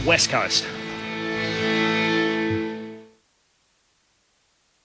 West Coast.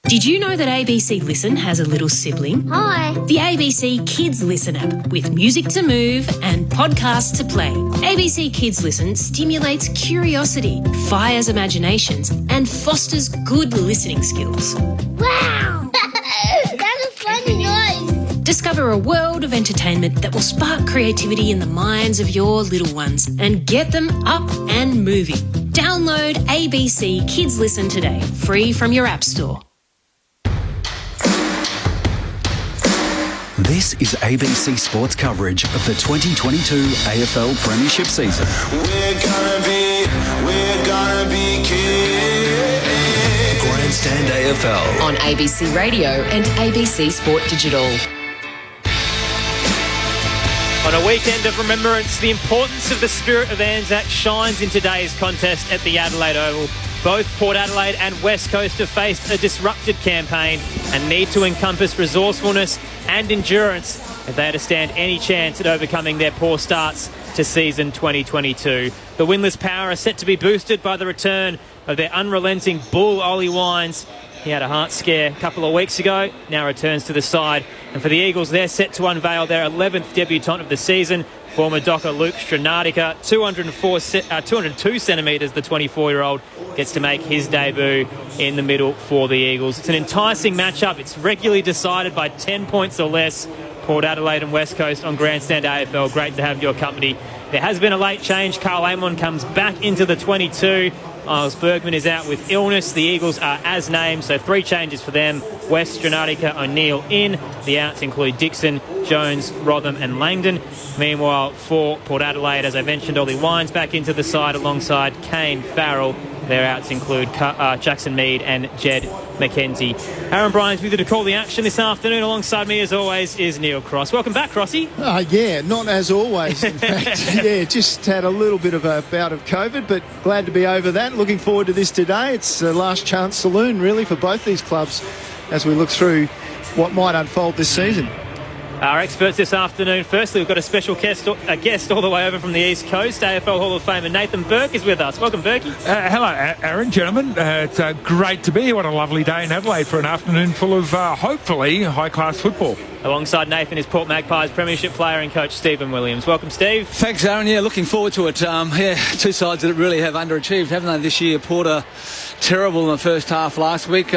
Did you know that ABC Listen has a little sibling? Hi. The ABC Kids Listen app with music to move and podcasts to play. ABC Kids Listen stimulates curiosity, fires imaginations, and fosters good listening skills. Wow! That's a funny noise. Discover a world of entertainment that will spark creativity in the minds of your little ones and get them up and moving. Download ABC Kids Listen today, free from your app store. This is ABC Sports coverage of the 2022 AFL Premiership season. We're gonna be kids. Grandstand AFL on ABC Radio and ABC Sport Digital. On a weekend of remembrance, the importance of the spirit of Anzac shines in today's contest at the Adelaide Oval. Both Port Adelaide and West Coast have faced a disrupted campaign and need to encompass resourcefulness and endurance if they are to stand any chance at overcoming their poor starts to season 2022. The winless power are set to be boosted by the return of their unrelenting bull, Ollie Wines. He had a heart scare a couple of weeks ago, now returns to the side. And for the Eagles, they're set to unveil their 11th debutant of the season, former docker Luke Stranatica. 202 centimetres, the 24-year-old, gets to make his debut in the middle for the Eagles. It's an enticing matchup. It's regularly decided by 10 points or less. Port Adelaide and West Coast on Grandstand AFL. Great to have your company. There has been a late change. Carl Amon comes back into the 22. Miles Bergman is out with illness. The Eagles are as named, so 3 changes for them. West, Stranatica, O'Neill in. The outs include Dixon, Jones, Rotham and Langdon. Meanwhile, for Port Adelaide, as I mentioned, Ollie Wines back into the side alongside Kane Farrell. Their outs include Jackson Mead and Jed McKenzie. Aaron Bryant's with you to call the action this afternoon. Alongside me, as always, is Neil Cross. Welcome back, Crossy. Yeah, not as always, in fact. Yeah, just had a little bit of a bout of COVID, but glad to be over that. Looking forward to this today. It's a last chance saloon, really, for both these clubs as we look through what might unfold this season. Our experts this afternoon. Firstly, we've got a special guest all the way over from the East Coast. AFL Hall of Famer Nathan Burke is with us. Welcome, Burkie. Hello, Aaron, gentlemen. It's great to be here. What a lovely day in Adelaide for an afternoon full of, hopefully, high-class football. Alongside Nathan is Port Magpies Premiership player and coach Stephen Williams. Welcome, Steve. Thanks, Aaron. Yeah, looking forward to it. Two sides that really have underachieved, haven't they, this year? Port terrible in the first half last week,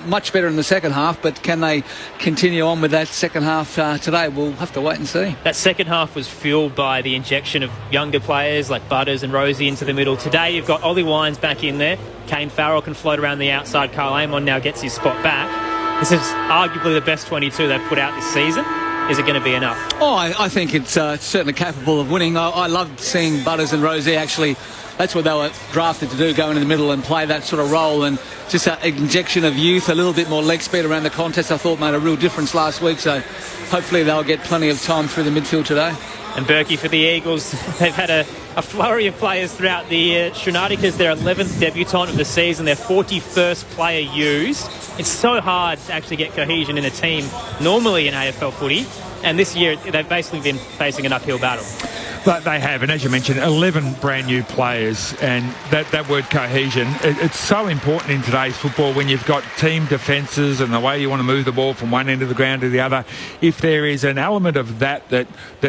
much better in the second half, but can they continue on with that second half today? We'll have to wait and see. That second half was fueled by the injection of younger players like Butters and Rosie into the middle. Today you've got Ollie Wines back in there. Kane Farrell can float around the outside. Carl Amon now gets his spot back. This is arguably the best 22 they've put out this season. Is it going to be enough? Oh, I think it's certainly capable of winning. I loved seeing Butters and Rosie actually. That's what they were drafted to do, go into the middle and play that sort of role, and just an injection of youth, a little bit more leg speed around the contest, I thought made a real difference last week, so hopefully they'll get plenty of time through the midfield today. And Berkey, for the Eagles, they've had a flurry of players throughout the year. Stranatic their 11th debutant of the season, their 41st player used. It's so hard to actually get cohesion in a team normally in AFL footy, and this year they've basically been facing an uphill battle. But they have, and as you mentioned, 11 brand new players, and that word cohesion, it's so important in today's football when you've got team defences and the way you want to move the ball from one end of the ground to the other. If there is an element of that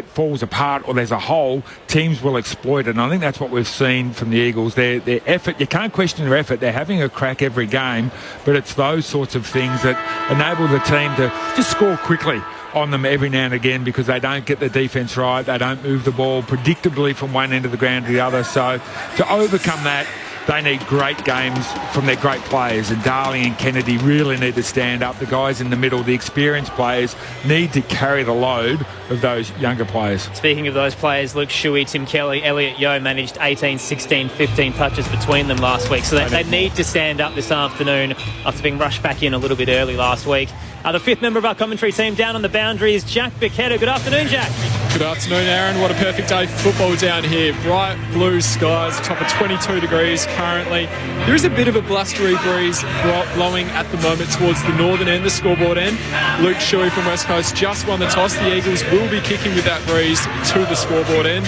falls apart or there's a hole, teams will exploit it, and I think that's what we've seen from the Eagles. Their effort, you can't question their effort. They're having a crack every game, but it's those sorts of things that enable the team to just score quickly on them every now and again because they don't get the defence right, they don't move the ball predictably from one end of the ground to the other. So to overcome that, they need great games from their great players, and Darling and Kennedy really need to stand up. The guys in the middle, the experienced players, need to carry the load of those younger players. Speaking of those players, Luke Shuey, Tim Kelly, Elliot Yeo managed 18, 16, 15 touches between them last week, so they need to stand up this afternoon after being rushed back in a little bit early last week. The fifth member of our commentary team down on the boundary is Jack Bicketta. Good afternoon, Jack. Good afternoon, Aaron. What a perfect day for football down here. Bright blue skies, a top of 22 degrees currently. There is a bit of a blustery breeze blowing at the moment towards the northern end, the scoreboard end. Luke Shuey from West Coast just won the toss. The Eagles will be kicking with that breeze to the scoreboard end.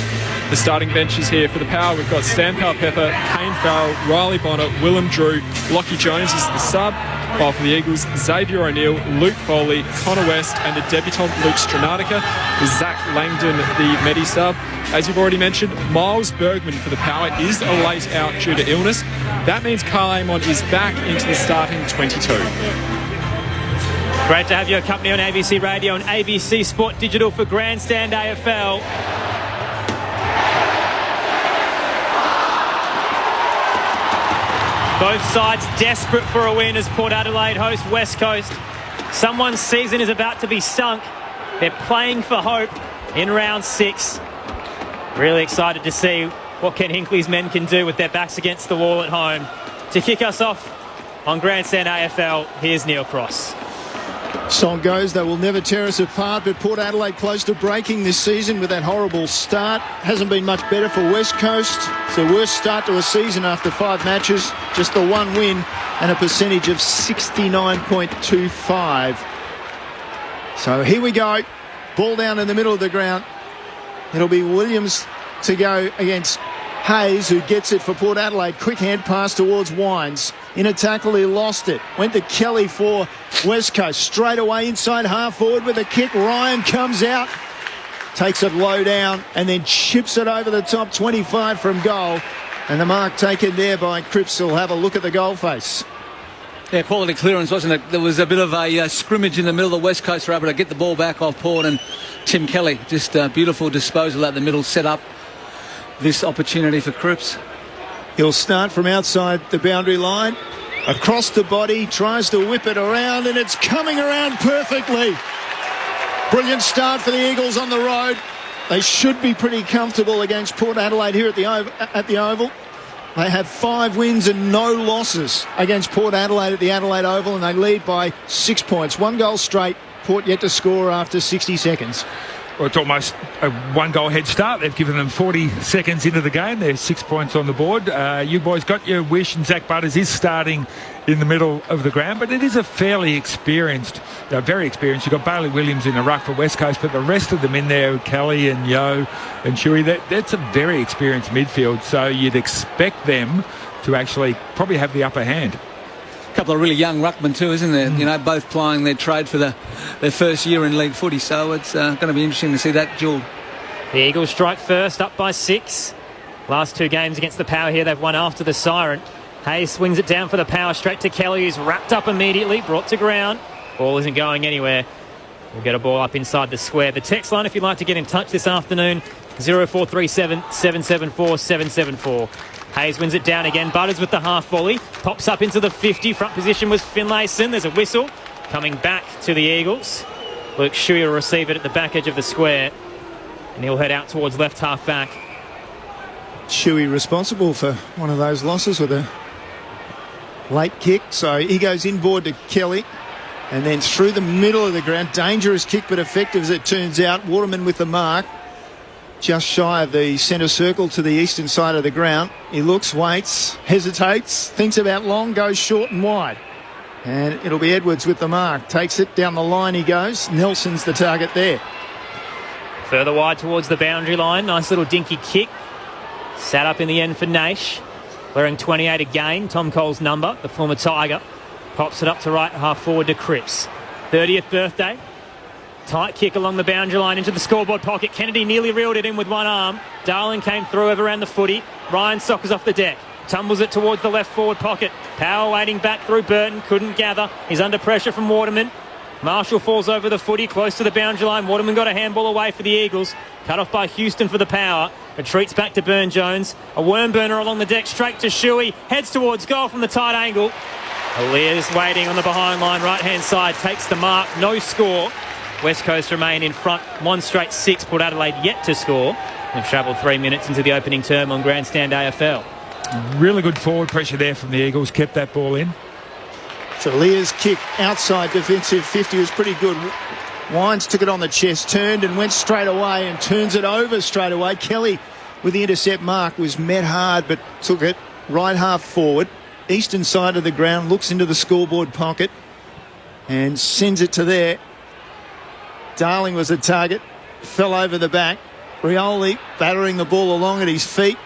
The starting benches here for the Power, we've got Stan Powell-Pepper, Kane Farrell, Riley Bonner, Willem Drew, Lockie Jones is the sub, while for the Eagles, Xavier O'Neill, Luke Foley, Connor West and the debutant Luke Stranatica, with Zach Langdon the Medi sub. As you've already mentioned, Miles Bergman for the Power is a late out due to illness. That means Carl Amon is back into the starting 22. Great to have your company on ABC Radio and ABC Sport Digital for Grandstand AFL. Both sides desperate for a win as Port Adelaide host West Coast. Someone's season is about to be sunk. They're playing for hope in round 6. Really excited to see what Ken Hinkley's men can do with their backs against the wall at home. To kick us off on Grandstand AFL, here's Neil Cross. Song goes, they will never tear us apart, but Port Adelaide close to breaking this season with that horrible start. Hasn't been much better for West Coast. It's the worst start to a season after 5 matches. Just the 1 win and a percentage of 69.25. So here we go. Ball down in the middle of the ground. It'll be Williams to go against Hayes, who gets it for Port Adelaide. Quick hand pass towards Wines. In a tackle, he lost it. Went to Kelly for West Coast. Straight away inside half forward with a kick. Ryan comes out, takes it low down, and then chips it over the top 25 from goal. And the mark taken there by Cripps. Will have a look at the goal face. Yeah, quality clearance, wasn't it? There was a bit of a scrimmage in the middle. The West Coast were able to get the ball back off Port, and Tim Kelly, just a beautiful disposal at the middle, set up this opportunity for Cripps. He'll start from outside the boundary line, across the body, tries to whip it around, and it's coming around perfectly. Brilliant start for the Eagles on the road. They should be pretty comfortable against Port Adelaide here at the Oval. They have 5 wins and no losses against Port Adelaide at the Adelaide Oval, and they lead by 6 points. 1 goal straight. Port yet to score after 60 seconds. Well, it's almost a 1-goal head start. They've given them 40 seconds into the game. There's 6 points on the board. You boys got your wish, and Zach Butters is starting in the middle of the ground, but it is a fairly experienced, very experienced. You've got Bailey Williams in the ruck for West Coast, but the rest of them in there, Kelly and Yo and Shuey, that's a very experienced midfield, so you'd expect them to actually probably have the upper hand. A couple of really young ruckmen too, isn't there? You know, both plying their trade for their first year in league footy, so it's going to be interesting to see that duel. The Eagles strike first, up by 6. Last 2 games against the Power here, they've won after the siren. Hayes swings it down for the Power, straight to Kelly, who's wrapped up immediately, brought to ground. Ball isn't going anywhere. We'll get a ball up inside the square. The text line, if you'd like to get in touch this afternoon, 0437 774 774. Hayes wins it down again. Butters with the half volley. Pops up into the 50. Front position was Finlayson. There's a whistle. Coming back to the Eagles. Luke Shuey will receive it at the back edge of the square. And he'll head out towards left half back. Shuey responsible for one of those losses with a late kick. So he goes inboard to Kelly. And then through the middle of the ground. Dangerous kick, but effective as it turns out. Waterman with the mark. Just shy of the centre circle to the eastern side of the ground. He looks, waits, hesitates, thinks about long, goes short and wide. And it'll be Edwards with the mark. Takes it down the line, he goes. Nelson's the target there. Further wide towards the boundary line. Nice little dinky kick. Sat up in the end for Naish. Wearing 28 again. Tom Cole's number, the former Tiger. Pops it up to right half forward to Cripps. 30th birthday. Tight kick along the boundary line into the scoreboard pocket. Kennedy nearly reeled it in with one arm. Darling came through over around the footy. Ryan soccers off the deck. Tumbles it towards the left forward pocket. Power waiting back through Burton. Couldn't gather. He's under pressure from Waterman. Marshall falls over the footy close to the boundary line. Waterman got a handball away for the Eagles. Cut off by Houston for the Power. Retreats back to Burn-Jones. A worm burner along the deck straight to Shuey. Heads towards goal from the tight angle. Alia's waiting on the behind line right hand side. Takes the mark. No score. West Coast remain in front, 1 straight 6. Port Adelaide yet to score. They've travelled 3 minutes into the opening term on Grandstand AFL. Really good forward pressure there from the Eagles. Kept that ball in. So Lear's kick outside defensive 50 was pretty good. Wines took it on the chest, turned and went straight away and turns it over straight away. Kelly with the intercept mark was met hard but took it right half forward. Eastern side of the ground, looks into the scoreboard pocket and sends it to there. Darling was a target, fell over the back. Rioli battering the ball along at his feet.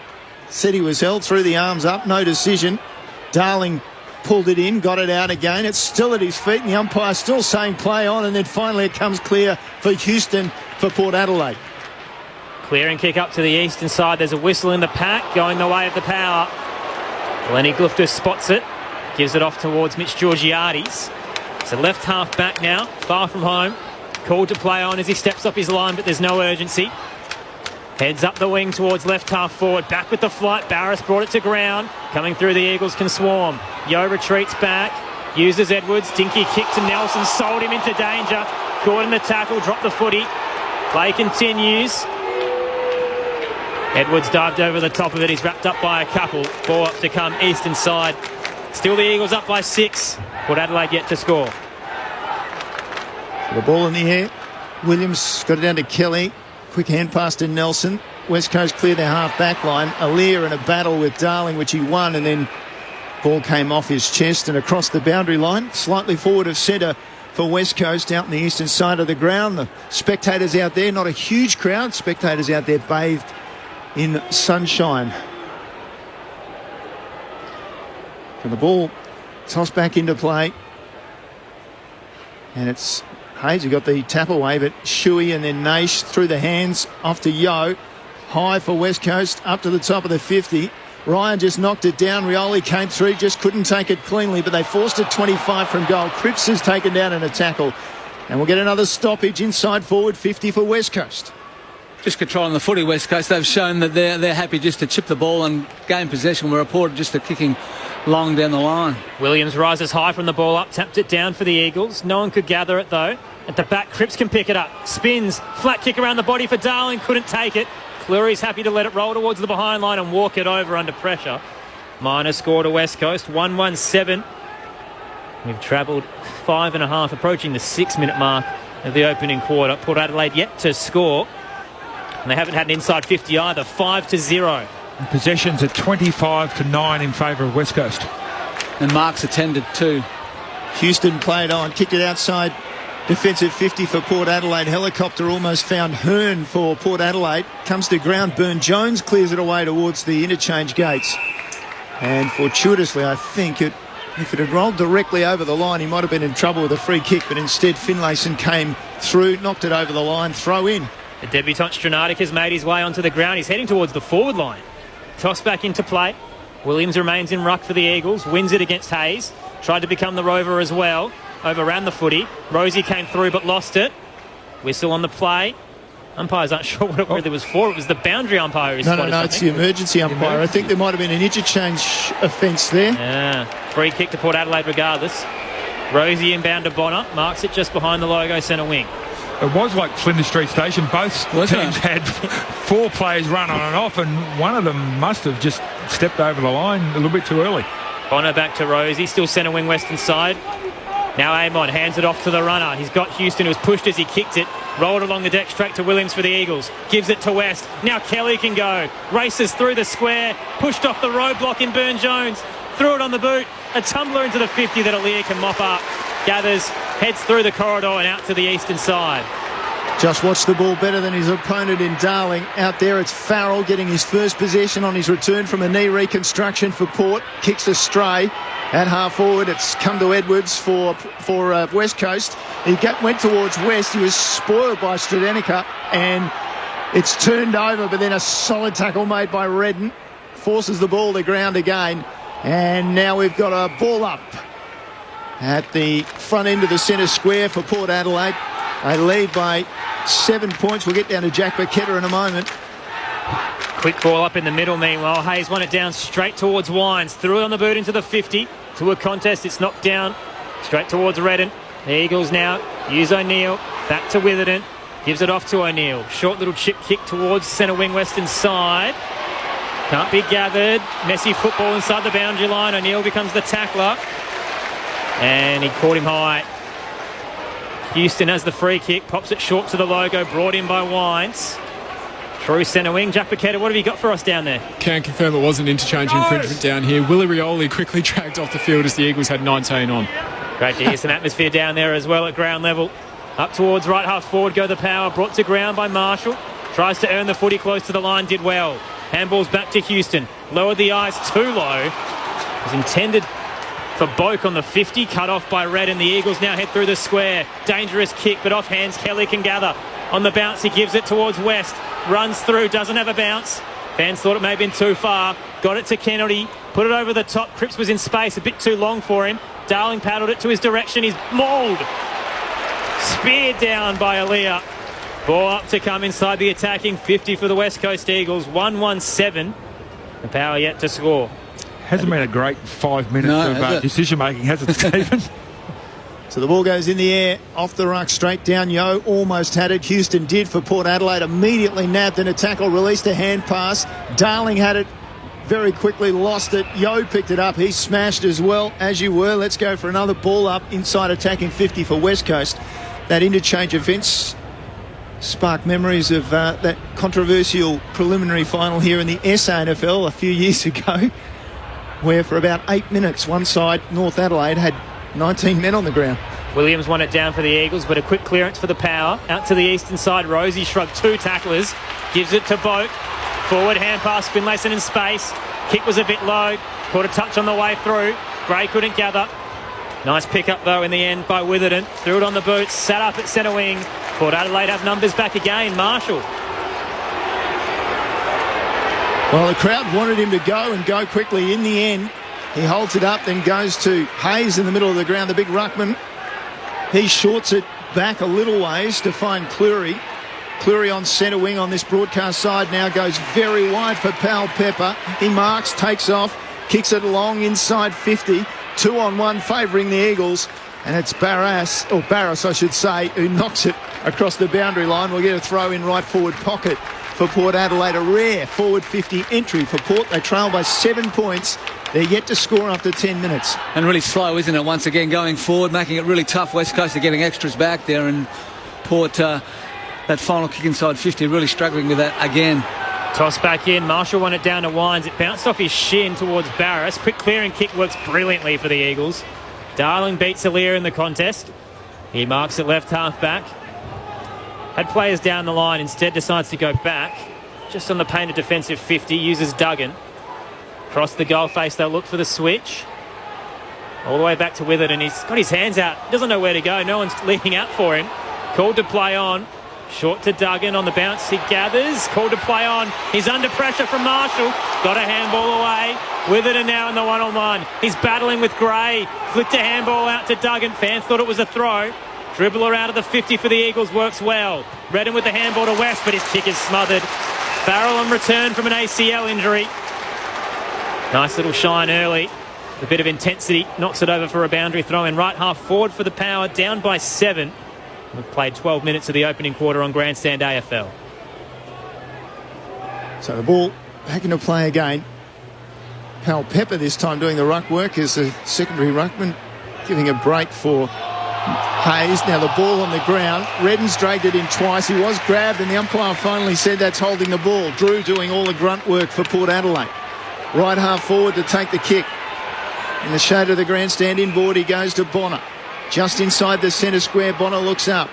Said he was held, through the arms up, no decision. Darling pulled it in, got it out again. It's still at his feet, and the umpire still saying play on, and then finally it comes clear for Houston for Port Adelaide. Clearing kick up to the eastern side. There's a whistle in the pack going the way of the power. Lenny Glufter spots it, gives it off towards Mitch Georgiades. It's a left half back now, far from home. Called to play on as he steps off his line, but there's no urgency. Heads up the wing towards left half forward. Back with the flight. Barris brought it to ground. Coming through, the Eagles can swarm. Yo retreats back. Uses Edwards. Dinky kick to Nelson. Sold him into danger. Caught in the tackle. Dropped the footy. Play continues. Edwards dived over the top of it. He's wrapped up by a couple. Ball up to come eastern side. Still the Eagles up by 6. Port Adelaide yet to score. The ball in the air. Williams got it down to Kelly. Quick hand pass to Nelson. West Coast cleared their half-back line. Alir in a battle with Darling, which he won, and then ball came off his chest and across the boundary line. Slightly forward of centre for West Coast out on the eastern side of the ground. The spectators out there, not a huge crowd. Spectators out there bathed in sunshine. And the ball tossed back into play. And it's Hayes who got the tap away, but Shuey and then Naish through the hands off to Yo. High for West Coast, up to the top of the 50. Ryan just knocked it down. Rioli came through, just couldn't take it cleanly, but they forced it 25 from goal. Cripps is taken down in a tackle. And we'll get another stoppage inside forward 50 for West Coast. Just controlling the footy, West Coast. They've shown that they're happy just to chip the ball and gain possession. We're reported just to kicking long down the line. Williams rises high from the ball up, tapped it down for the Eagles. No one could gather it though. At the back, Cripps can pick it up. Spins, flat kick around the body for Darling, couldn't take it. Cleary's happy to let it roll towards the behind line and walk it over under pressure. Minor score to West Coast, 1-1-7. We've travelled 5.5, approaching the 6-minute mark of the opening quarter. Port Adelaide yet to score. And they haven't had an inside 50 either, 5-0. Possessions at 25-9 in favour of West Coast. And marks attended too. Houston played on, kicked it outside. Defensive 50 for Port Adelaide. Helicopter almost found Hearn for Port Adelaide. Comes to ground. Burn-Jones clears it away towards the interchange gates. And fortuitously, I think, if it had rolled directly over the line, he might have been in trouble with a free kick, but instead Finlayson came through, knocked it over the line, throw in. The debutant Stranatic has made his way onto the ground. He's heading towards the forward line. Toss back into play. Williams remains in ruck for the Eagles. Wins it against Hayes. Tried to become the rover as well. Overran the footy. Rosie came through but lost it. Whistle on the play. Umpires aren't sure what it really was for. It was the boundary umpire who spotted No, it's the emergency umpire. I think there might have been an interchange offence there. Yeah. Free kick to Port Adelaide regardless. Rosie inbound to Bonner. Marks it just behind the logo centre wing. It was like Flinders Street Station. Both teams had 4 players run on and off, and one of them must have just stepped over the line a little bit too early. Bonner back to Rosie, still centre wing western side. Now Amon hands it off to the runner. He's got Houston, who was pushed as he kicked it. Rolled along the deck straight to Williams for the Eagles. Gives it to West. Now Kelly can go. Races through the square. Pushed off the roadblock in Burn-Jones. Threw it on the boot. A tumbler into the 50 that Alir can mop up. Gathers, heads through the corridor and out to the eastern side. Just watched the ball better than his opponent in Darling. Out there it's Farrell getting his first possession on his return from a knee reconstruction for Port. Kicks astray. At half forward, it's come to Edwards for West Coast. He went towards West. He was spoiled by Stradenica, and it's turned over, but then a solid tackle made by Redden. Forces the ball to ground again. And now we've got a ball up at the front end of the centre square for Port Adelaide. They lead by 7 points. We'll get down to Jack Burketta in a moment. Quick ball up in the middle meanwhile. Hayes won it down straight towards Wines. Threw it on the boot into the 50. To a contest, it's knocked down straight towards Redden. The Eagles now use O'Neill. Back to Witherden. Gives it off to O'Neill. Short little chip kick towards centre wing western side. Can't be gathered. Messy football inside the boundary line. O'Neill becomes the tackler. And he caught him high. Houston has the free kick. Pops it short to the logo. Brought in by Wines. Through centre wing. Jack Burketta, what have you got for us down there? Can confirm it was an interchange infringement down here. Willie Rioli quickly dragged off the field as the Eagles had 19 on. Great to hear some atmosphere down there as well at ground level. Up towards right half forward go the power. Brought to ground by Marshall. Tries to earn the footy close to the line, did well. Handball's back to Houston. Lowered the eyes too low. It was intended for Boak on the 50, cut off by Red, and the Eagles now head through the square. Dangerous kick, but off hands. Kelly can gather. On the bounce, he gives it towards West. Runs through, doesn't have a bounce. Fans thought it may have been too far. Got it to Kennedy. Put it over the top. Cripps was in space, a bit too long for him. Darling paddled it to his direction. He's mauled. Speared down by Aaliyah. Ball up to come inside the attacking 50 for the West Coast Eagles. 1-1-7. The Power yet to score. Hasn't been a great 5 minutes of decision-making, has it, Stephen? So the ball goes in the air, off the ruck, straight down. Yo almost had it. Houston did for Port Adelaide. Immediately nabbed in a tackle, released a hand pass. Darling had it very quickly, lost it. Yo picked it up. He smashed as well, as you were. Let's go for another ball up inside attacking 50 for West Coast. That interchange offence sparked memories of that controversial preliminary final here in the SANFL a few years ago, where for about 8 minutes, one side, North Adelaide, had 19 men on the ground. Williams won it down for the Eagles, but a quick clearance for the Power. Out to the eastern side, Rosie shrugged 2 tacklers. Gives it to Boak. Forward hand pass, Finlayson in space. Kick was a bit low. Caught a touch on the way through. Gray couldn't gather. Nice pick up, though, in the end by Witherden. Threw it on the boots, sat up at centre wing. Port Adelaide have numbers back again. Marshall. Well, the crowd wanted him to go and go quickly. In the end, he holds it up, then goes to Hayes in the middle of the ground, the big ruckman. He shorts it back a little ways to find Cleary. Cleary on centre wing on this broadcast side now goes very wide for Pal Pepper. He marks, takes off, kicks it along inside 50. 2-on-1 favouring the Eagles. And it's Barras, I should say, who knocks it across the boundary line. We'll get a throw in right forward pocket for Port Adelaide. A rare forward 50 entry for Port. They trail by 7 points. They're yet to score after 10 minutes. And really slow, isn't it, once again, going forward, making it really tough. West Coast are getting extras back there, and Port, that final kick inside 50, really struggling with that again. Toss back in. Marshall won it down to Wines. It bounced off his shin towards Barras. Quick clearing kick works brilliantly for the Eagles. Darling beats Aaliyah in the contest. He marks it left half back. Had players down the line, instead decides to go back. Just on the painted defensive 50, uses Duggan. Across the goal face, they'll look for the switch. All the way back to Witherden. He's got his hands out. Doesn't know where to go. No one's leading out for him. Called to play on. Short to Duggan on the bounce. He gathers. Called to play on. He's under pressure from Marshall. Got a handball away. Witherden now in the one-on-one. He's battling with Gray. Flicked a handball out to Duggan. Fans thought it was a throw. Dribbler out of the 50 for the Eagles works well. Redden with the handball to West, but his kick is smothered. Farrell on return from an ACL injury. Nice little shine early. A bit of intensity. Knocks it over for a boundary throw in right half forward for the Power. Down by 7. We've played 12 minutes of the opening quarter on Grandstand AFL. So the ball back into play again. Pal Pepper this time doing the ruck work as the secondary ruckman, giving a break for Hayes. Now the ball on the ground. Redden's dragged it in twice. He was grabbed and the umpire finally said that's holding the ball. Drew doing all the grunt work for Port Adelaide. Right half forward to take the kick. In the shade of the grandstand inboard he goes to Bonner. Just inside the centre square, Bonner looks up.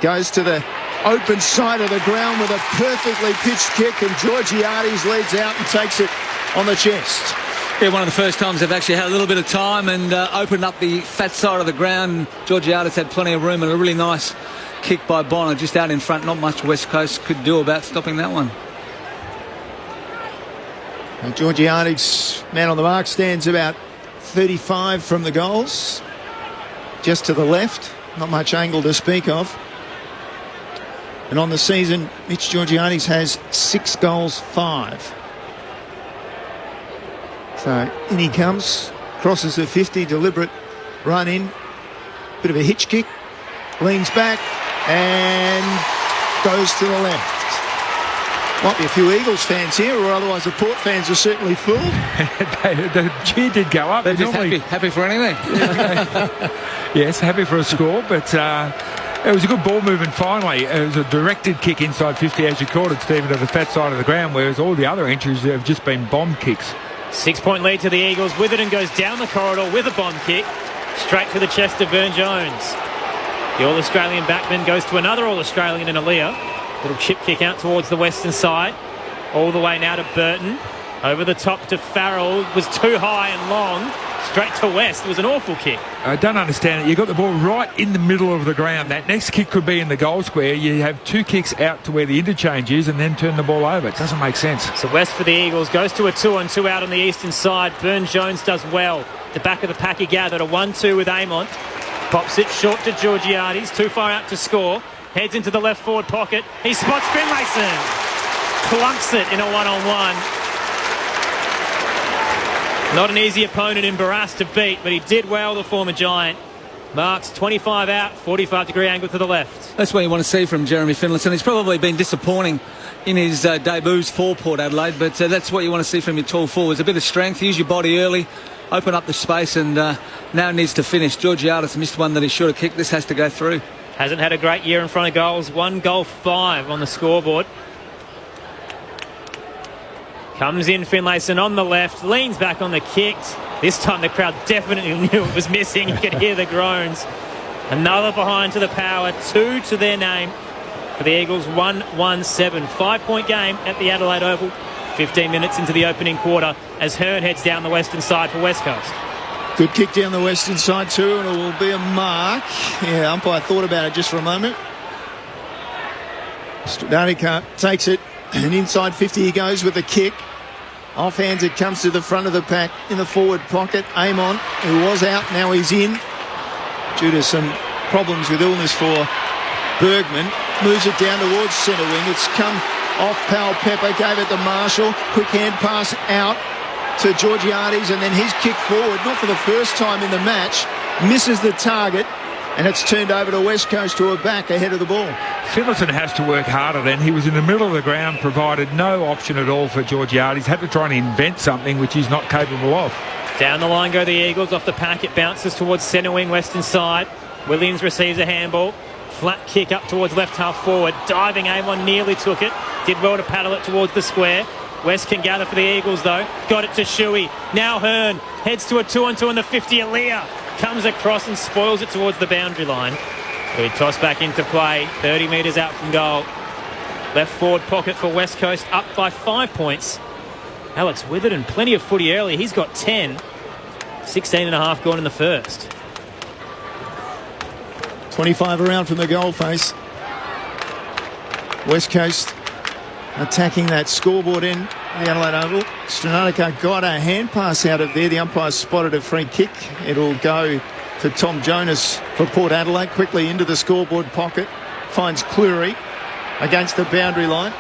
Goes to the open side of the ground with a perfectly pitched kick, and Georgiades leads out and takes it on the chest. Yeah, one of the first times they've actually had a little bit of time and opened up the fat side of the ground. Georgiades had plenty of room and a really nice kick by Bonner just out in front. Not much West Coast could do about stopping that one. And Georgiades, man on the mark, stands about 35 from the goals. Just to the left, not much angle to speak of. And on the season, Mitch Georgiades has 6 goals, 5. So in he comes, crosses the 50, deliberate run in, bit of a hitch kick, leans back and goes to the left. Might be a few Eagles fans here, or otherwise the Port fans are certainly fooled. The cheer did go up. They're just happy for anything. Yes, happy for a score, but it was a good ball movement finally. It was a directed kick inside 50, as you called it, Stephen, to the fat side of the ground, whereas all the other entries have just been bomb kicks. 6-point lead to the Eagles. Witherden goes down the corridor with a bomb kick, straight for the chest of Vern Jones. The All-Australian backman goes to another All-Australian in Aaliyah. Little chip kick out towards the western side. All the way now to Burton. Over the top to Farrell. Was too high and long. Straight to West. It was an awful kick. I don't understand it. You got the ball right in the middle of the ground. That next kick could be in the goal square. You have 2 kicks out to where the interchange is and then turn the ball over. It doesn't make sense. So West for the Eagles goes to a 2-on-2 out on the eastern side. Burn-Jones does well. The back of the pack he gathered. A 1-2 with Amont. Pops it short to Georgiades. Too far out to score. Heads into the left forward pocket. He spots Finlayson. Clunks it in a 1-on-1. Not an easy opponent in Barras to beat, but he did well, the former Giant. Marks 25 out, 45-degree angle to the left. That's what you want to see from Jeremy Finlayson. He's probably been disappointing in his debuts for Port Adelaide, but that's what you want to see from your tall forwards. A bit of strength, use your body early, open up the space, and now needs to finish. Georgiades missed one that he should have kicked. This has to go through. Hasn't had a great year in front of goals. 1 goal 5 on the scoreboard. Comes in Finlayson on the left, leans back on the kick. This time the crowd definitely knew it was missing. You could hear the groans. Another behind to the power, 2 to their name for the Eagles. 1-1-7. 5-point game at the Adelaide Oval. 15 minutes into the opening quarter as Hearn heads down the western side for West Coast. Good kick down the western side too, and it will be a mark. Yeah, umpire thought about it just for a moment. Stradanica takes it, and inside 50 he goes with the kick. Offhands it comes to the front of the pack in the forward pocket. Amon, who was out, now he's in. Due to some problems with illness for Bergman, moves it down towards centre wing. It's come off Powell Pepper, gave it to Marshall. Quick hand pass out to Georgiades, and then his kick forward, not for the first time in the match, misses the target, and it's turned over to West Coast, who are back ahead of the ball. Finlayson has to work harder then. He was in the middle of the ground, provided no option at all for Georgiades. Had to try and invent something which he's not capable of. Down the line go the Eagles. Off the pack, it bounces towards centre wing, western side. Williams receives a handball. Flat kick up towards left half forward. Diving Amon nearly took it. Did well to paddle it towards the square. West can gather for the Eagles though. Got it to Shuey. Now Hearn heads to a 2-on-2 on the 50. Aaliyah comes across and spoils it towards the boundary line. We toss back into play. 30 metres out from goal. Left forward pocket for West Coast, up by 5 points. Alex Witherden, plenty of footy early. He's got 10. 16.5 gone in the first. 25 around from the goal face. West Coast attacking that scoreboard end, the Adelaide Oval. Stradanica got a hand pass out of there. The umpire spotted a free kick. It'll go to Tom Jonas for Port Adelaide. Quickly into the scoreboard pocket. Finds Cleary against the boundary line.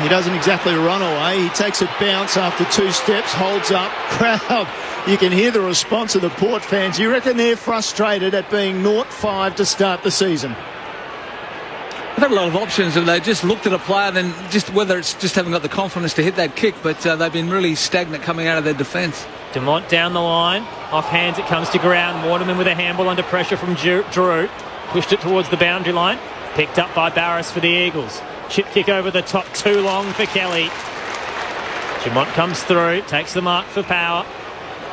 He doesn't exactly run away. He takes a bounce after 2 steps, holds up. Crowd, you can hear the response of the Port fans. You reckon they're frustrated at being 0-5 to start the season? They've had a lot of options, and they just looked at a player, then just whether it's just haven't got the confidence to hit that kick, but they've been really stagnant coming out of their defence. Dumont down the line. Off hands it comes to ground. Waterman with a handball under pressure from Drew. Pushed it towards the boundary line. Picked up by Barras for the Eagles. Chip kick over the top, too long for Kelly. Dumont comes through, takes the mark for Power.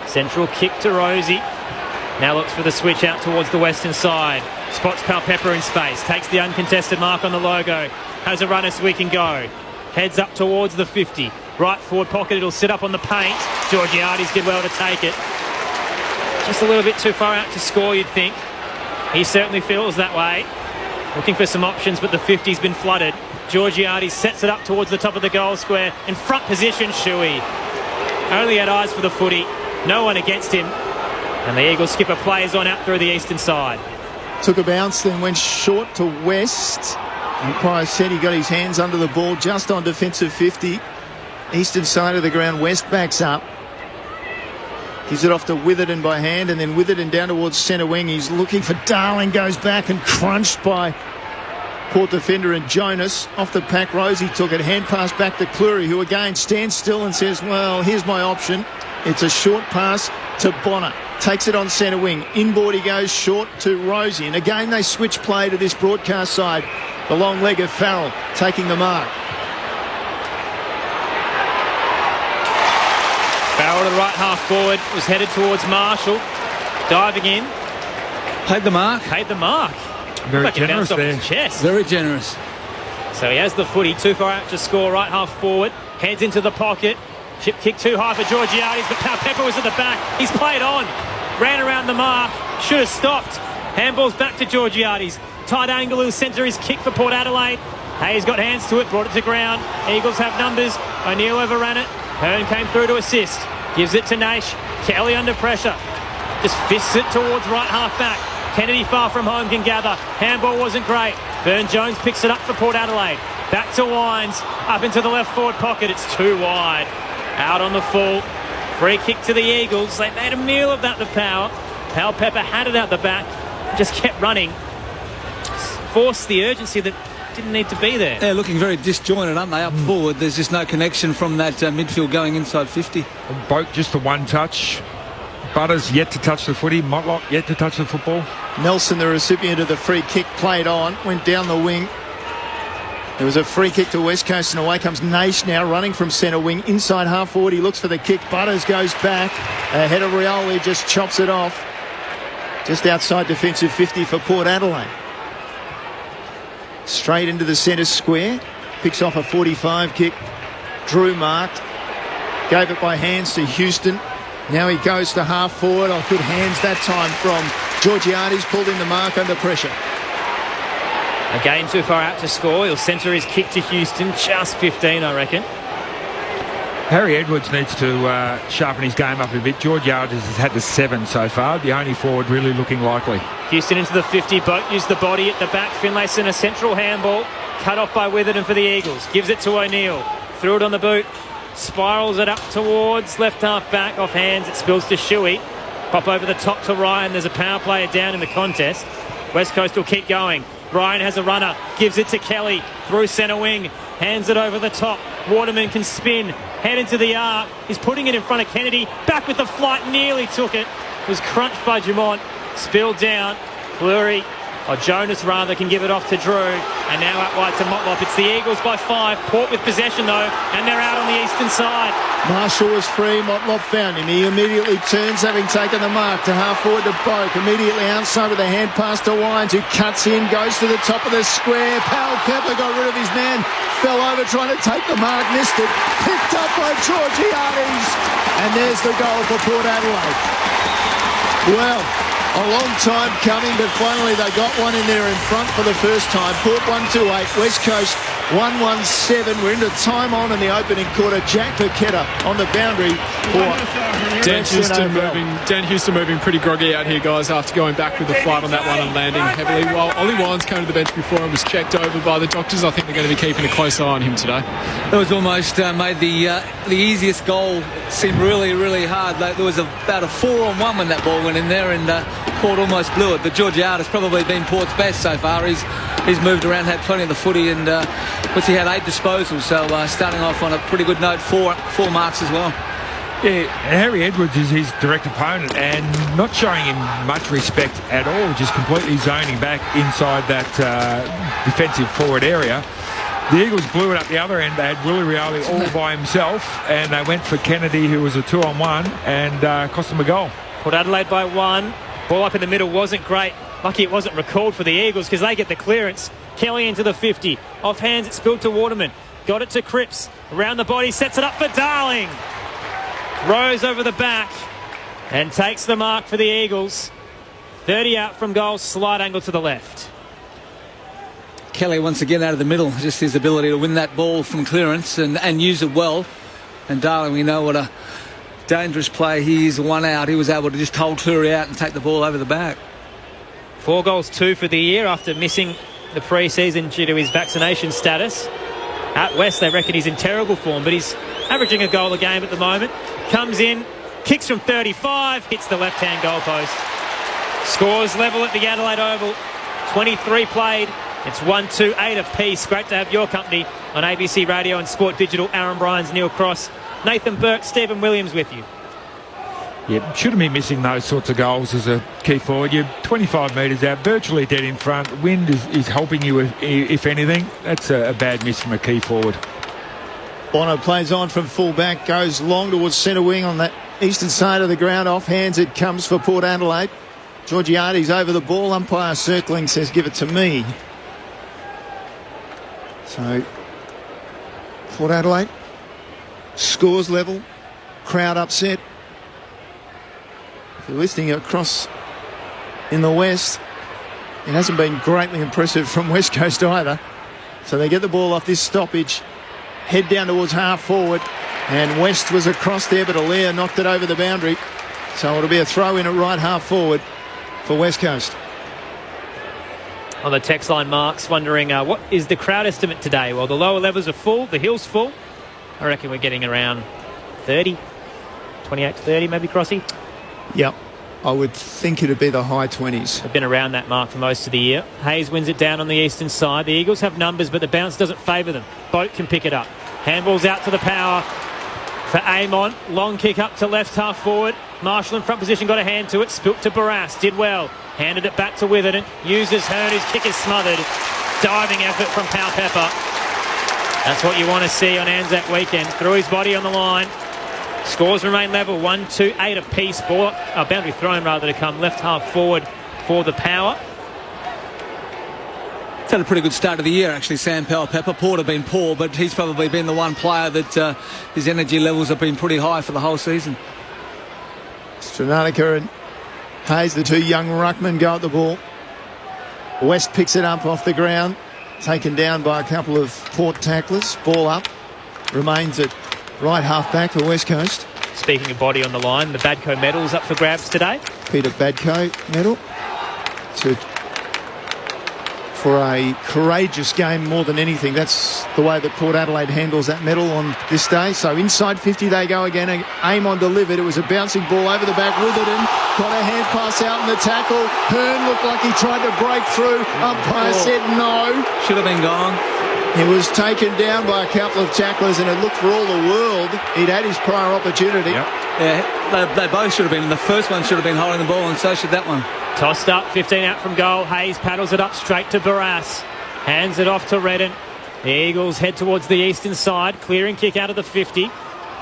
Central kick to Rosie. Now looks for the switch out towards the western side. Spots Powell-Pepper in space. Takes the uncontested mark on the logo. Has a run as we can go. Heads up towards the 50. Right forward pocket. It'll sit up on the paint. Georgiades did well to take it. Just a little bit too far out to score, you'd think. He certainly feels that way. Looking for some options, but the 50's been flooded. Georgiades sets it up towards the top of the goal square. In front position, Shuey. Only had eyes for the footy. No one against him. And the Eagles skipper plays on out through the eastern side. Took a bounce, then went short to West. Umpire said he got his hands under the ball just on defensive 50. Eastern side of the ground, West backs up. Gives it off to Witherden by hand, and then Witherden down towards centre wing. He's looking for Darling, goes back and crunched by Port defender and Jonas. Off the pack, Rosie took it. Hand pass back to Cleary, who again stands still and says, well, here's my option. It's a short pass to Bonner. Takes it on centre wing. Inboard he goes, short to Rosie. And again they switch play to this broadcast side. The long leg of Farrell taking the mark. Farrell to the right half forward. Was headed towards Marshall. Diving in. Paid the mark. Paid the mark. Very like generous off there. his chest. Very generous. So he has the footy, too far out to score, right half forward, heads into the pocket. Chip kick too high for Georgiades, but Pepper was at the back. He's played on, ran around the mark, should have stopped. Handball's back to Georgiades. Tight angle, he'll centre his kick for Port Adelaide. Hayes got hands to it, brought it to ground. Eagles have numbers. O'Neill overran it. Hearn came through to assist. Gives it to Nash. Kelly under pressure. Just fists it towards right half back. Kennedy far from home can gather. Handball wasn't great. Burn-Jones picks it up for Port Adelaide. Back to Wines. Up into the left forward pocket. It's too wide. Out on the full. Free kick to the Eagles. They made a meal of that, the Power. Powell Pepper had it out the back. Just kept running. Forced the urgency that didn't need to be there. They're looking very disjointed, aren't they, up forward? There's just no connection from that midfield going inside 50. Boat just the one touch. Butters yet to touch the footy. Motlop yet to touch the football. Nelson, the recipient of the free kick, played on, went down the wing. There was a free kick to West Coast, and away comes Nash now, running from centre wing. Inside half forward, he looks for the kick. Butters goes back. Ahead of Rioli, just chops it off. Just outside defensive 50 for Port Adelaide. Straight into the centre square. Picks off a 45 kick. Drew marked. Gave it by hands to Houston. Now he goes to half forward. Oh, good hands that time from Georgiades. Pulled in the mark under pressure. Again, too far out to score. He'll centre his kick to Houston. Just 15, I reckon. Harry Edwards needs to sharpen his game up a bit. Georgiades has had the 7 so far. The only forward really looking likely. Houston into the 50. Boat used the body at the back. Finlayson a central handball. Cut off by Witherden for the Eagles. Gives it to O'Neill. Threw it on the boot. Spirals it up towards left half back. Off hands. It spills to Shuey. Pop over the top to Ryan. There's a power player down in the contest. West Coast will keep going. Ryan has a runner. Gives it to Kelly. Through centre wing. Hands it over the top. Waterman can spin. Head into the arc. He's putting it in front of Kennedy. Back with the flight. Nearly took it. Was crunched by Dumont. Spilled down. Fleury, or Jonas rather, can give it off to Drew. And now out wide to Motlop. It's the Eagles by 5. Port with possession though. And they're out on the eastern side. Marshall was free. Motlop found him. He immediately turns, having taken the mark, to half forward to Boak. Immediately outside with a hand pass to Wines, who cuts in, goes to the top of the square. Powell Pepper got rid of his man. Fell over trying to take the mark. Missed it. Picked up by Georgiades. And there's the goal for Port Adelaide. Well, a long time coming, but finally they got one in there in front for the first time. Port 1-2-8, West Coast 1-1-7. We're into time on in the opening quarter. Jack Paqueta on the boundary for Dan Houston moving pretty groggy out here, guys, after going back with the flight on that one and landing heavily. While Ollie Wines came to the bench before and was checked over by the doctors, I think they're going to be keeping a close eye on him today. That was almost made the easiest goal seem really, really hard. There was about a 4-on-1 when that ball went in there, and Port almost blew it. But Georgiades has probably been Port's best so far. He's moved around, had plenty of the footy, and he had 8 disposals. So starting off on a pretty good note, four marks as well. Yeah, Harry Edwards is his direct opponent and not showing him much respect at all, just completely zoning back inside that defensive forward area. The Eagles blew it up the other end. They had Willie Rioli all by himself, and they went for Kennedy, who was a 2-on-1, and cost them a goal. Port Adelaide by 1. Ball up in the middle wasn't great. Lucky it wasn't recalled for the Eagles because they get the clearance. Kelly into the 50. Off hands, it spilled to Waterman. Got it to Cripps. Around the body, sets it up for Darling. Rose over the back and takes the mark for the Eagles. 30 out from goal, slight angle to the left. Kelly once again out of the middle, just his ability to win that ball from clearance and use it well. And Darling, we know what a dangerous play he is. One out, he was able to just hold Fleury out and take the ball over the back. 4 goals, 2 for the year after missing the pre-season due to his vaccination status. At West, they reckon he's in terrible form, but he's averaging a goal a game at the moment. Comes in, kicks from 35, hits the left-hand goalpost. Scores level at the Adelaide Oval. 23 played. It's 1-2-8 apiece. Great to have your company on ABC Radio and Sport Digital. Aaron Bryans, Neil Cross, Nathan Burke, Stephen Williams with you. Yeah, shouldn't be missing those sorts of goals as a key forward. You're 25 metres out, virtually dead in front. Wind is helping you, if anything. That's a bad miss from a key forward. Bono plays on from full back, goes long towards centre wing on that eastern side of the ground. Off hands it comes for Port Adelaide. Georgiades over the ball. Umpire circling, says give it to me. So, Port Adelaide, scores level, crowd upset. If you're listening across in the West, it hasn't been greatly impressive from West Coast either. So they get the ball off this stoppage, head down towards half forward, and West was across there, but Alea knocked it over the boundary. So it'll be a throw in at right half forward for West Coast. On the text line, Mark's wondering what is the crowd estimate today? Well, the lower levels are full, the hill's full. I reckon we're getting around 30, 28 to 30 maybe, Crossy? Yep. I would think it'd be the high 20s. They've been around that mark for most of the year. Hayes wins it down on the eastern side. The Eagles have numbers, but the bounce doesn't favour them. Boat can pick it up. Handball's out to the power for Amon. Long kick up to left half forward. Marshall in front position, got a hand to it. Spilt to Barras, did well. Handed it back to Witherden. Uses Hearn, his kick is smothered. Diving effort from Powell Pepper. That's what you want to see on Anzac weekend. Threw his body on the line. Scores remain level, 1-2-8 apiece. Boundary thrown rather to come left half forward for the Power. It's had a pretty good start of the year, actually, Sam Powell Pepper. Port have been poor, but he's probably been the one player that his energy levels have been pretty high for the whole season. Stranatica and Hayes, the two young ruckmen, go at the ball. West picks it up off the ground, taken down by a couple of Port tacklers. Ball up, remains at right half back for West Coast. Speaking of body on the line, the Badco medal's up for grabs today. Peter Badco medal for a courageous game more than anything. That's the way that Port Adelaide handles that medal on this day. So inside 50 they go again. Amon delivered. It was a bouncing ball over the back. Witherden got a hand pass out in the tackle. Hearn looked like he tried to break through. Umpire said no. Should have been gone. He was taken down by a couple of tacklers, and it looked for all the world he'd had his prior opportunity. Yep. Yeah, they both should have been. The first one should have been holding the ball, and so should that one. Tossed up, 15 out from goal. Hayes paddles it up straight to Barras. Hands it off to Redden. The Eagles head towards the eastern side. Clearing kick out of the 50.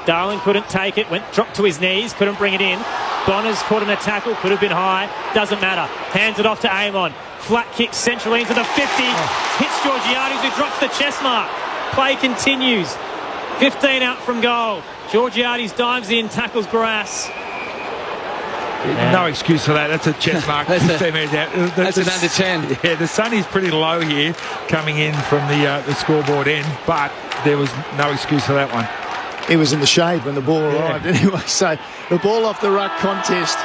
Darling couldn't take it. Dropped to his knees. Couldn't bring it in. Bonners caught in a tackle. Could have been high. Doesn't matter. Hands it off to Amon. Flat kick centrally into the 50. Hits Georgiades, who drops the chest mark. Play continues. 15 out from goal. Georgiades dives in, tackles Barras. No excuse for that. That's a chest mark. That's an under 10. Yeah, the sun is pretty low here coming in from the scoreboard end, but there was no excuse for that one. He was in the shade when the ball arrived anyway. So the ball off the ruck contest.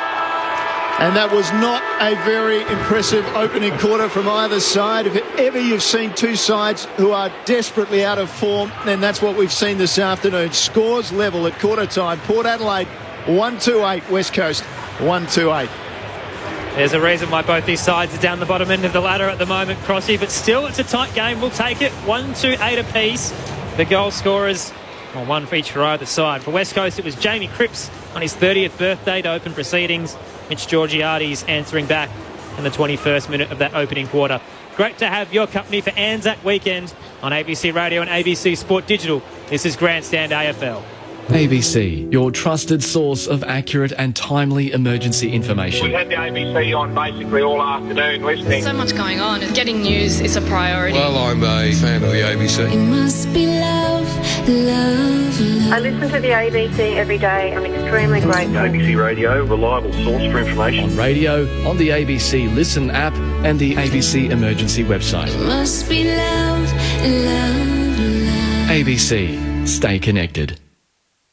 And that was not a very impressive opening quarter from either side. If ever you've seen two sides who are desperately out of form, then that's what we've seen this afternoon. Scores level at quarter time. Port Adelaide 1-2-8, West Coast 1-2-8. There's a reason why both these sides are down the bottom end of the ladder at the moment, Crossy, but still it's a tight game. We'll take it. 1-2-8 apiece. The goal scorers, well, one for each for either side. For West Coast, it was Jamie Cripps on his 30th birthday to open proceedings. Mitch Georgiades answering back in the 21st minute of that opening quarter. Great to have your company for Anzac weekend on ABC Radio and ABC Sport Digital. This is Grandstand AFL. ABC, your trusted source of accurate and timely emergency information. We've had the ABC on basically all afternoon listening. There's so much going on. Getting news is a priority. Well, I'm a fan of the ABC. It must be love, love, love. I listen to the ABC every day. I'm extremely grateful. ABC Radio, reliable source for information. On radio, on the ABC Listen app and the ABC Emergency website. It must be love, love, love. ABC, stay connected.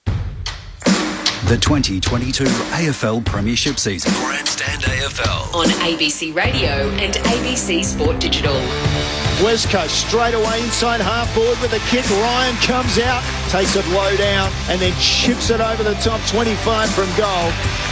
The 2022 AFL Premiership season. Grandstand AFL. On ABC Radio and ABC Sport Digital. West Coast straight away inside half forward with a kick. Ryan comes out, takes it low down, and then chips it over the top 25 from goal.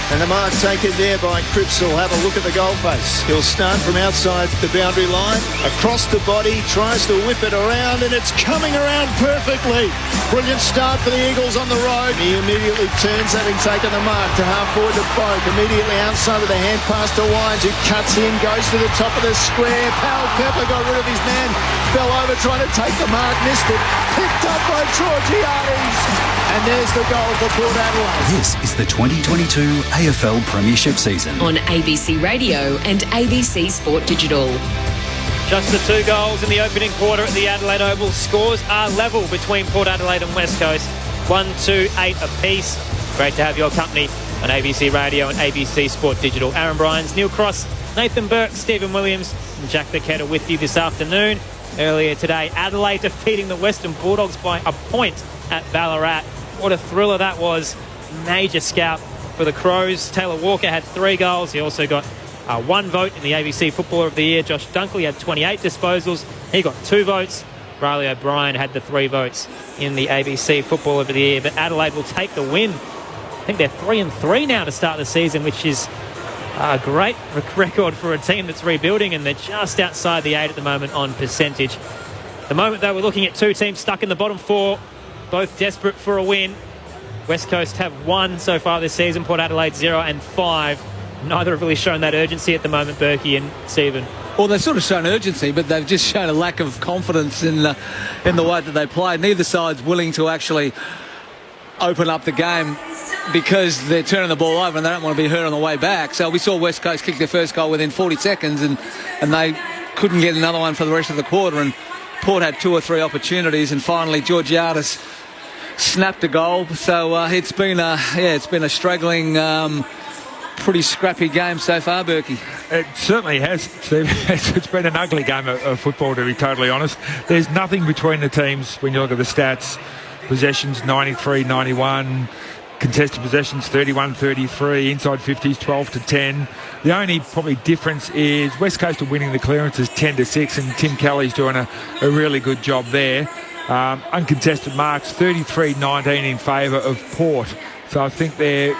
And the mark taken there by Cripps. He'll have a look at the goal face. He'll start from outside the boundary line, across the body, tries to whip it around, and it's coming around perfectly. Brilliant start for the Eagles on the road. He immediately turns, having taken the mark, to half forward to Boak. Immediately outside with a hand pass to Wines, who cuts in, goes to the top of the square. Powell Pepper got rid of his man, fell over trying to take the mark, missed it. Picked up by Georgiades. And there's the goal for Port Adelaide. This is the 2022 AFL Premiership season. On ABC Radio and ABC Sport Digital. Just the 2 goals in the opening quarter at the Adelaide Oval. Scores are level between Port Adelaide and West Coast. 1-2-8 apiece. Great to have your company on ABC Radio and ABC Sport Digital. Aaron Bryans, Neil Cross, Nathan Burke, Stephen Williams and Jack Paquetta with you this afternoon. Earlier today, Adelaide defeating the Western Bulldogs by a point at Ballarat. What a thriller that was. Major scalp for the Crows. Taylor Walker had 3 goals. He also got 1 vote in the ABC Footballer of the Year. Josh Dunkley had 28 disposals. He got 2 votes. Riley O'Brien had the 3 votes in the ABC Footballer of the Year. But Adelaide will take the win. I think they're 3-3 now to start the season, which is a great record for a team that's rebuilding, and they're just outside the 8 at the moment on percentage. At the moment, though, we're looking at 2 teams stuck in the bottom 4, both desperate for a win. West Coast have 1 so far this season, Port Adelaide 0 and 5. Neither have really shown that urgency at the moment, Berkey and Stephen. Well, they've sort of shown urgency, but they've just shown a lack of confidence in the way that they play. Neither side's willing to actually open up the game because they're turning the ball over and they don't want to be hurt on the way back. So we saw West Coast kick their first goal within 40 seconds and they couldn't get another one for the rest of the quarter, and Port had 2 or 3 opportunities, and finally Georgiadis snapped a goal. So it's been a struggling, pretty scrappy game so far, Berkey. It certainly has, Steve. It's been an ugly game of football, to be totally honest. There's nothing between the teams when you look at the stats. Possessions 93-91, contested possessions 31-33, inside 50s 12-10. The only probably difference is West Coast are winning the clearances 10-6, and Tim Kelly's doing a really good job there. Uncontested marks 33-19 in favour of Port. So I think they're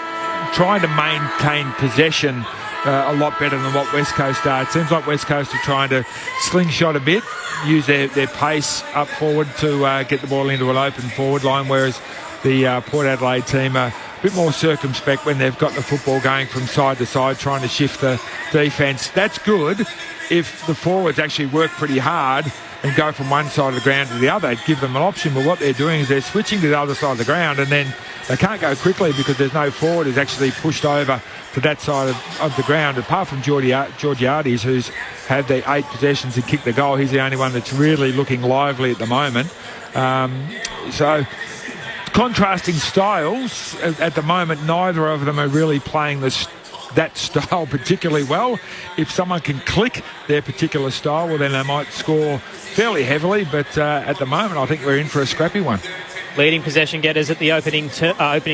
trying to maintain possession a lot better than what West Coast are. It seems like West Coast are trying to slingshot a bit, use their pace up forward to get the ball into an open forward line, whereas the Port Adelaide team are a bit more circumspect when they've got the football going from side to side, trying to shift the defence. That's good if the forwards actually work pretty hard and go from one side of the ground to the other. It'd give them an option, but what they're doing is they're switching to the other side of the ground, and then they can't go quickly because there's no forward who's actually pushed over to that side of the ground. Apart from Georgiadis, who's had their 8 possessions and kicked the goal, he's the only one that's really looking lively at the moment. So contrasting styles at the moment. Neither of them are really playing that style particularly well. If someone can click their particular style, well, then they might score fairly heavily, but at the moment I think we're in for a scrappy one. Leading possession getters at the opening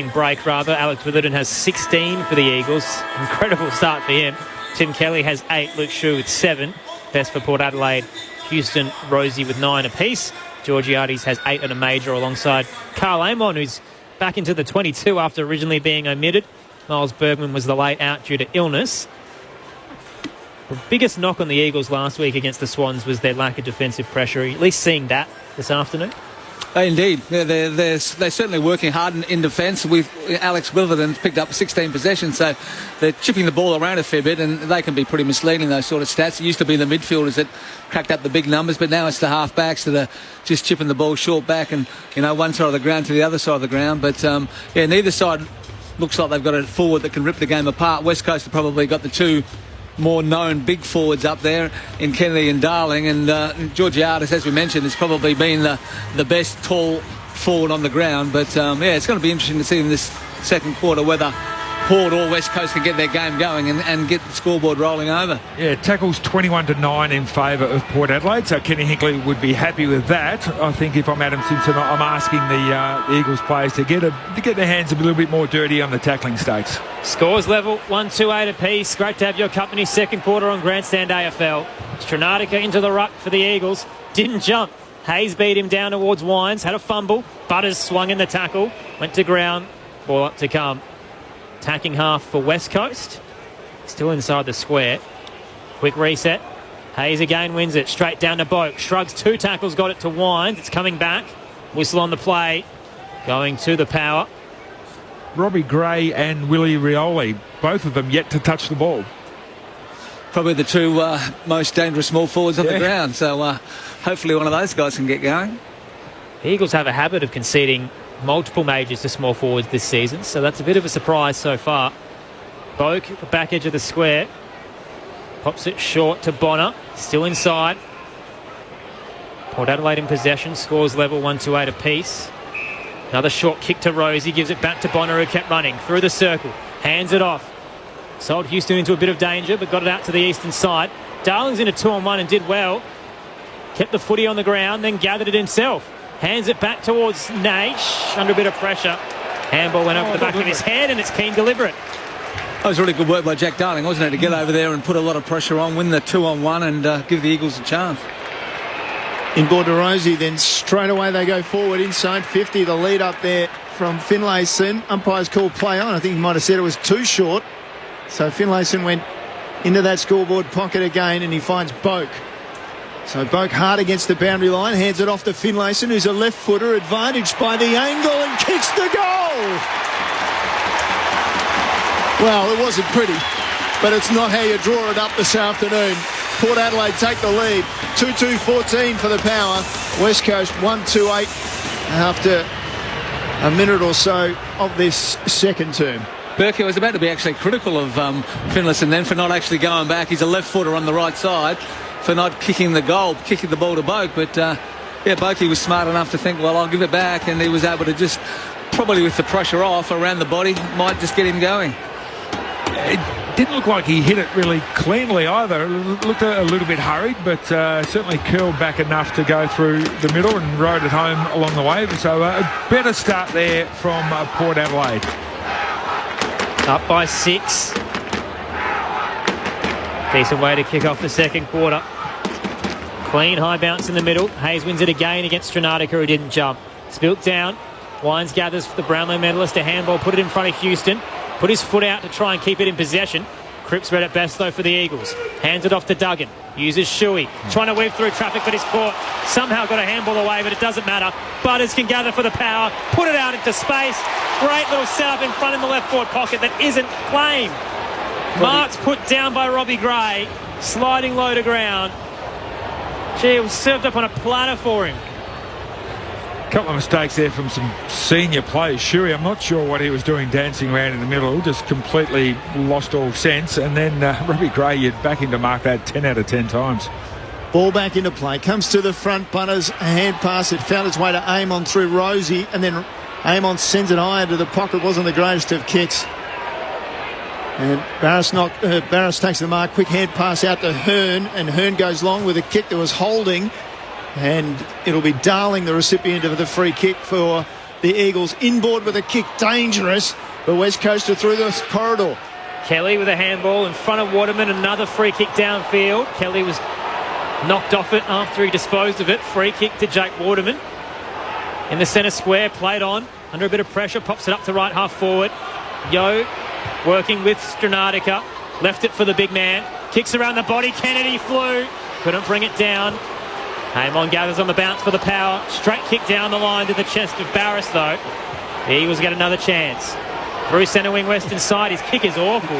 break, Alex Witherden has 16 for the Eagles. Incredible start for him. Tim Kelly has 8, Luke Shue with 7. Best for Port Adelaide, Houston, Rosie with 9 apiece. Georgiadis has 8 and a major alongside Carl Amon, who's back into the 22 after originally being omitted. Miles Bergman was the late out due to illness. The biggest knock on the Eagles last week against the Swans was their lack of defensive pressure. Are you at least seeing that this afternoon? Indeed. They're certainly working hard in defence. Alex Witherden picked up 16 possessions, so they're chipping the ball around a fair bit, and they can be pretty misleading, those sort of stats. It used to be the midfielders that cracked up the big numbers, but now it's the half-backs that are just chipping the ball short back and, one side of the ground to the other side of the ground. But, neither side looks like they've got a forward that can rip the game apart. West Coast have probably got the 2 more known big forwards up there in Kennedy and Darling, and Georgiadis, as we mentioned, has probably been the best tall forward on the ground. But it's going to be interesting to see in this second quarter whether Port or West Coast can get their game going and get the scoreboard rolling over. Yeah, tackles 21-9 in favour of Port Adelaide, so Kenny Hinkley would be happy with that. I think if I'm Adam Simpson, I'm asking the Eagles players to get their hands a little bit more dirty on the tackling stakes. Scores level 1-2-8 apiece. Great to have your company. Second quarter on Grandstand AFL. Stranatica into the ruck for the Eagles. Didn't jump. Hayes beat him down towards Wines. Had a fumble. Butters swung in the tackle. Went to ground. Ball up to come. Attacking half for West Coast. Still inside the square. Quick reset. Hayes again wins it. Straight down to Boak. Shrugs 2 tackles. Got it to Wines. It's coming back. Whistle on the play. Going to the power. Robbie Gray and Willie Rioli, both of them yet to touch the ball. Probably the 2 most dangerous small forwards on the ground. So hopefully one of those guys can get going. The Eagles have a habit of conceding multiple majors to small forwards this season, so that's a bit of a surprise so far. Boak at the back edge of the square. Pops it short to Bonner. Still inside. Port Adelaide in possession, scores level 1-8 apiece. Another short kick to Rosie, gives it back to Bonner, who kept running through the circle, hands it off. Sold Houston into a bit of danger, but got it out to the eastern side. Darling's in a 2-on-1 and did well. Kept the footy on the ground, then gathered it himself. Hands it back towards Naish, under a bit of pressure. Handball went over the back of his head, and it's Keane deliberate. That was really good work by Jack Darling, wasn't it, to get over there and put a lot of pressure on, win the 2-on-1 and give the Eagles a chance. Inboard to Rosie, then straight away they go forward inside 50. The lead up there from Finlayson. Umpires called play on. I think he might have said it was too short. So Finlayson went into that scoreboard pocket again, and he finds Boak. So Boak hard against the boundary line, hands it off to Finlayson, who's a left footer, advantaged by the angle, and kicks the goal. Well, it wasn't pretty, but it's not how you draw it up this afternoon. Port Adelaide take the lead, 2-2-14 for the Power. West Coast 1-2-8 after a minute or so of this second term. Burke was about to be actually critical of Finlayson then for not actually going back. He's a left footer on the right side, for not kicking the ball to Boak. But Boakey was smart enough to think, well, I'll give it back, and he was able to just, probably with the pressure off around the body, might just get him going. It didn't look like he hit it really cleanly either. It looked a little bit hurried, but certainly curled back enough to go through the middle and rode it home along the way. So a better start there from Port Adelaide. Up by 6. Decent way to kick off the second quarter. Clean high bounce in the middle. Hayes wins it again against Stranatica, who didn't jump. Spilt down. Wines gathers for the Brownlow medalist. A handball, put it in front of Houston. Put his foot out to try and keep it in possession. Cripps read it best though for the Eagles. Hands it off to Duggan. Uses Shuey. Trying to weave through traffic, but he's caught. Somehow got a handball away, but it doesn't matter. Butters can gather for the Power. Put it out into space. Great little setup in front in the left forward pocket that isn't claimed. Marks put down by Robbie Gray. Sliding low to ground. Gee, it was served up on a platter for him. A couple of mistakes there from some senior players. Shuey, I'm not sure what he was doing dancing around in the middle, just completely lost all sense. And then Robbie Gray, you'd back him to mark that 10 out of 10 times. Ball back into play, comes to the front. Butters, a hand pass. It found its way to Amon through Rosie, and then Amon sends it high into the pocket. Wasn't the greatest of kicks. And Barras takes the mark. Quick hand pass out to Hearn, and Hearn goes long with a kick that was holding. And it'll be Darling, the recipient of the free kick for the Eagles. Inboard with a kick, dangerous. The West Coast are through the corridor. Kelly with a handball in front of Waterman. Another free kick downfield. Kelly was knocked off it after he disposed of it. Free kick to Jake Waterman. In the centre square, played on. Under a bit of pressure, pops it up to right half forward. Yo working with Stranatica. Left it for the big man. Kicks around the body. Kennedy flew. Couldn't bring it down. Amon gathers on the bounce for the Power. Straight kick down the line to the chest of Barras, though. The Eagles get another chance. Through centre wing western side. His kick is awful.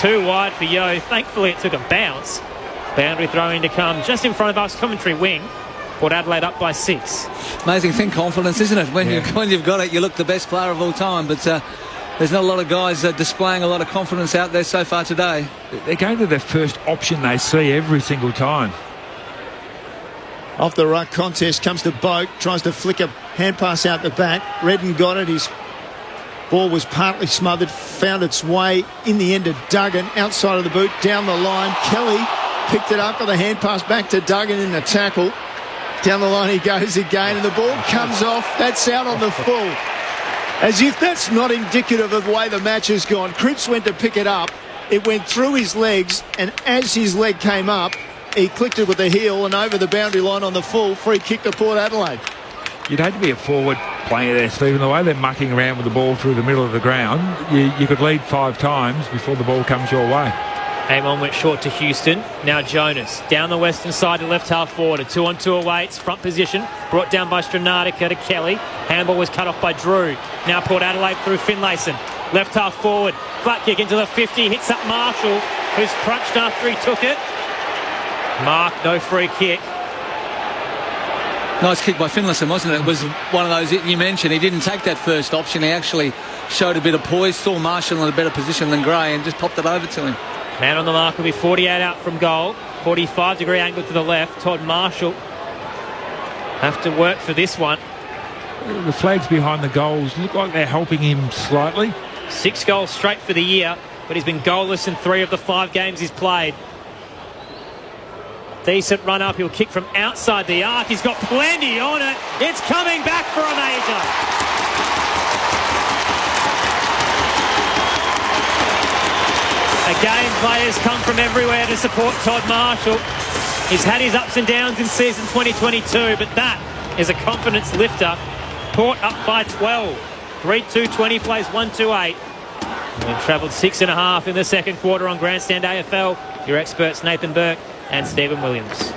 Too wide for Yo. Thankfully, it took a bounce. Boundary throwing to come just in front of us. Commentary wing. Port Adelaide up by 6. Amazing thing, confidence, isn't it? When you've got it, you look the best player of all time. But there's not a lot of guys displaying a lot of confidence out there so far today. They're going to their first option they see every single time. Off the ruck contest comes to Boak, tries to flick a hand pass out the back. Redden got it. His ball was partly smothered, found its way in the end to Duggan, outside of the boot, down the line. Kelly picked it up with a hand pass back to Duggan in the tackle. Down the line he goes again, and the ball comes off. That's out on the full. As if that's not indicative of the way the match has gone. Cripps went to pick it up. It went through his legs, and as his leg came up, he clicked it with the heel and over the boundary line on the full. Free kick to Port Adelaide. You'd hate to be a forward player there, Stephen. The way they're mucking around with the ball through the middle of the ground, you could lead 5 times before the ball comes your way. Amon went short to Houston. Now Jonas. Down the western side to left half forward. A 2-on-2 awaits. Front position. Brought down by Stranatica to Kelly. Handball was cut off by Drew. Now Port Adelaide through Finlayson. Left half forward. Flat kick into the 50. Hits up Marshall, who's crunched after he took it. Mark, no free kick. Nice kick by Finlayson, wasn't it? It was one of those you mentioned. He didn't take that first option. He actually showed a bit of poise, saw Marshall in a better position than Gray, and just popped it over to him. Man on the mark will be 48 out from goal. 45-degree angle to the left. Todd Marshall Have to work for this one. The flags behind the goals look like they're helping him slightly. 6 goals straight for the year, but he's been goalless in 3 of the 5 games he's played. Decent run up. He'll kick from outside the arc. He's got plenty on it. It's coming back for a major. Again, players come from everywhere to support Todd Marshall. He's had his ups and downs in season 2022, but that is a confidence lifter. Port up by 12. 3-2-20 plays 1-2-8. We've travelled 6.5 in the second quarter on Grandstand AFL. Your experts Nathan Burke and Stephen Williams.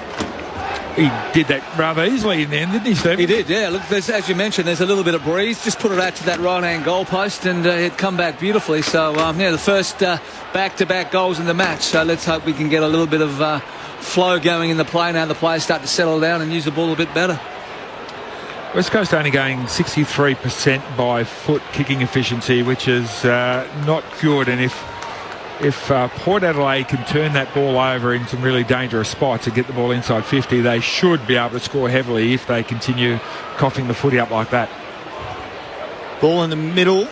He did that rather easily in the end, didn't he, Stephen? He did, yeah. Look, as you mentioned, there's a little bit of breeze. Just put it out to that right-hand goal post and it'd come back beautifully. So, the first back-to-back goals in the match. So let's hope we can get a little bit of flow going in the play now. The players start to settle down and use the ball a bit better. West Coast only going 63% by foot kicking efficiency, which is not good. And if Port Adelaide can turn that ball over in some really dangerous spots and get the ball inside 50, they should be able to score heavily if they continue coughing the footy up like that. Ball in the middle.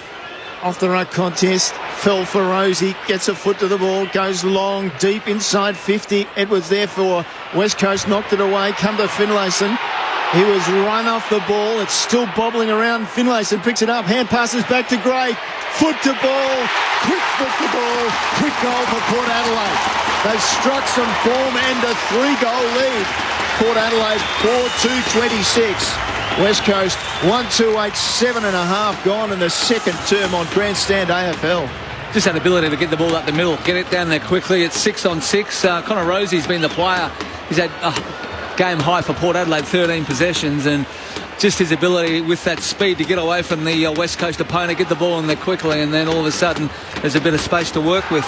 Off the ruck contest. Fell for Rosie. Gets a foot to the ball. Goes long, deep inside 50. Edwards there for West Coast. Knocked it away. Come to Finlayson. He was run off the ball. It's still bobbling around. Finlayson picks it up. Hand passes back to Gray. Foot to ball. Quick foot to ball. Quick goal for Port Adelaide. They've struck some form and a 3-goal lead. Port Adelaide 4-2-26. West Coast 1-2-8, 7.5 gone in the second term on Grandstand AFL. Just that ability to get the ball up the middle, get it down there quickly. It's 6-on-6. Connor Rosie's been the player. He's had game high for Port Adelaide, 13 possessions, and just his ability with that speed to get away from the West Coast opponent, get the ball in there quickly, and then all of a sudden there's a bit of space to work with.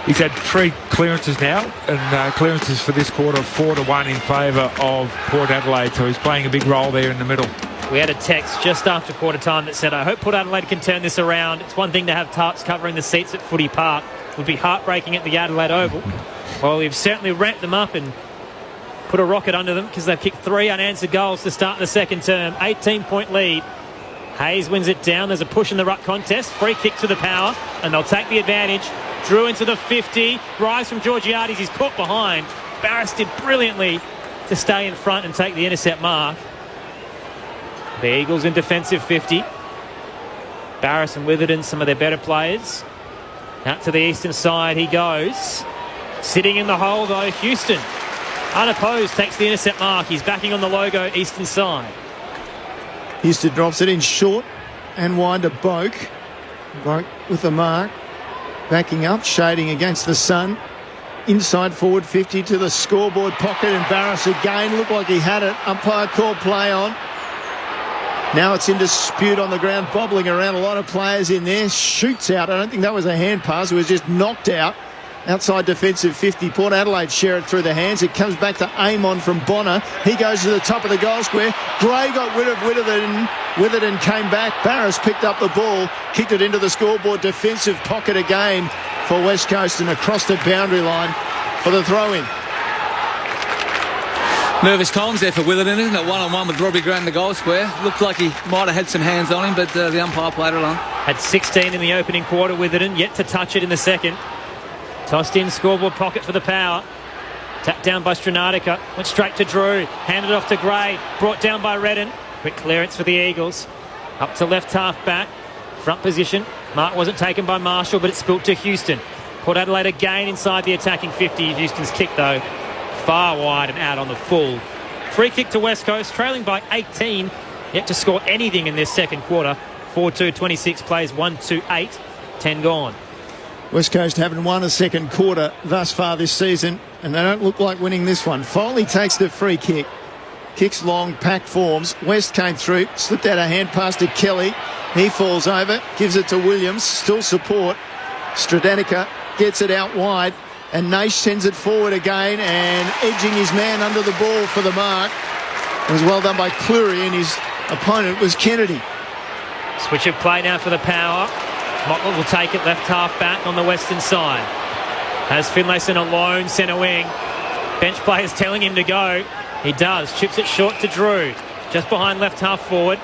He's had 3 clearances now, and clearances for this quarter 4-1 in favour of Port Adelaide, so he's playing a big role there in the middle. We had a text just after quarter time that said, I hope Port Adelaide can turn this around. It's one thing to have tarps covering the seats at Footy Park. It would be heartbreaking at the Adelaide Oval. Well, we've certainly ramped them up and put a rocket under them because they've kicked 3 unanswered goals to start the second term. 18-point lead. Hayes wins it down. There's a push in the ruck contest. Free kick to the power, and they'll take the advantage. Drew into the 50. Rise from Georgiades. He's caught behind. Barras did brilliantly to stay in front and take the intercept mark. The Eagles in defensive 50. Barras and Witherden, some of their better players. Out to the eastern side he goes. Sitting in the hole, though, Houston. Unopposed, takes the intercept mark. He's backing on the logo, eastern side. Houston drops it in short and wide to Boak. Boak with the mark. Backing up, shading against the sun. Inside forward 50 to the scoreboard pocket, and Barras again. Looked like he had it. Umpire called play on. Now it's in dispute on the ground, bobbling around. A lot of players in there. Shoots out. I don't think that was a hand pass. It was just knocked out. Outside defensive 50. Port Adelaide share it through the hands. It comes back to Amon from Bonner. He goes to the top of the goal square. Gray got rid of Witherden came back. Barras picked up the ball, kicked it into the scoreboard. Defensive pocket again for West Coast and across the boundary line for the throw-in. Nervous times there for Witherden, isn't it? One-on-one with Robbie Grant in the goal square. Looked like he might have had some hands on him, but the umpire played it on. Had 16 in the opening quarter, Witherden, yet to touch it in the second. Tossed in, scoreboard pocket for the power. Tapped down by Stranatica. Went straight to Drew. Handed off to Gray. Brought down by Redden. Quick clearance for the Eagles. Up to left half back. Front position. Mark wasn't taken by Marshall, but it spilt to Houston. Port Adelaide again inside the attacking 50. Houston's kick, though, far wide and out on the full. Free kick to West Coast, trailing by 18. Yet to score anything in this second quarter. 4-2-26 plays 1-2-8. 10 gone. West Coast haven't won a second quarter thus far this season, and they don't look like winning this one. Foley takes the free kick. Kicks long, packed forms. West came through, slipped out a hand pass to Kelly. He falls over, gives it to Williams. Still support. Stradanica gets it out wide, and Naish sends it forward again, and edging his man under the ball for the mark. It was well done by Cleary, and his opponent was Kennedy. Switch of play now for the power. Motley will take it left half back on the western side. Has Finlayson alone, centre wing. Bench players telling him to go. He does. Chips it short to Drew. Just behind left half forward.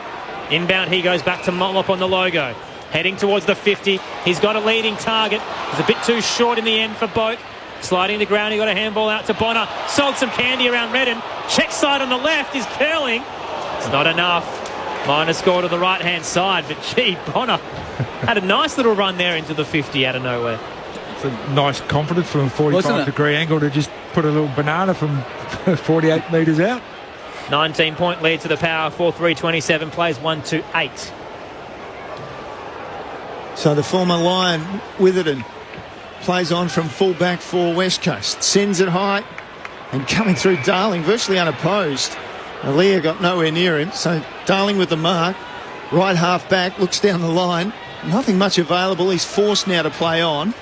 Inbound, he goes back to Motlop on the logo. Heading towards the 50. He's got a leading target. He's a bit too short in the end for Boak. Sliding to the ground, he got a handball out to Bonner. Sold some candy around Redden. Check side on the left is curling. It's not enough. Minor scored to the right-hand side, but gee, Bonner had a nice little run there into the 50 out of nowhere. It's a nice confidence from a 45-degree angle to just put a little banana from 48 metres out. 19-point lead to the Power. 4-3-27 plays 1-2-8. So the former Lion, Witherden, plays on from full-back for West Coast. Sends it high and coming through Darling, virtually unopposed. Aaliyah got nowhere near him, so Darling with the mark. Right half back, looks down the line. Nothing much available. He's forced now to play on.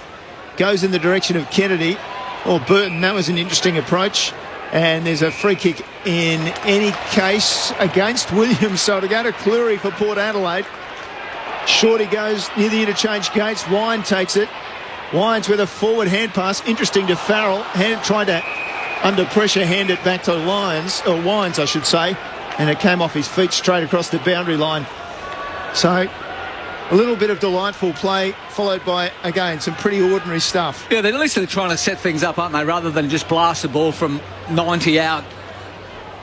Goes in the direction of Kennedy. Or Burton, that was an interesting approach. And there's a free kick in any case against Williams. So to go to Cleary for Port Adelaide. Shorty goes near the interchange gates. Wine takes it. Wine's with a forward hand pass. Interesting to Farrell. Tried to, under pressure, hand it back to Wines, I should say. And it came off his feet straight across the boundary line. So a little bit of delightful play, followed by, again, some pretty ordinary stuff. Yeah, at least they're trying to set things up, aren't they? Rather than just blast the ball from 90 out,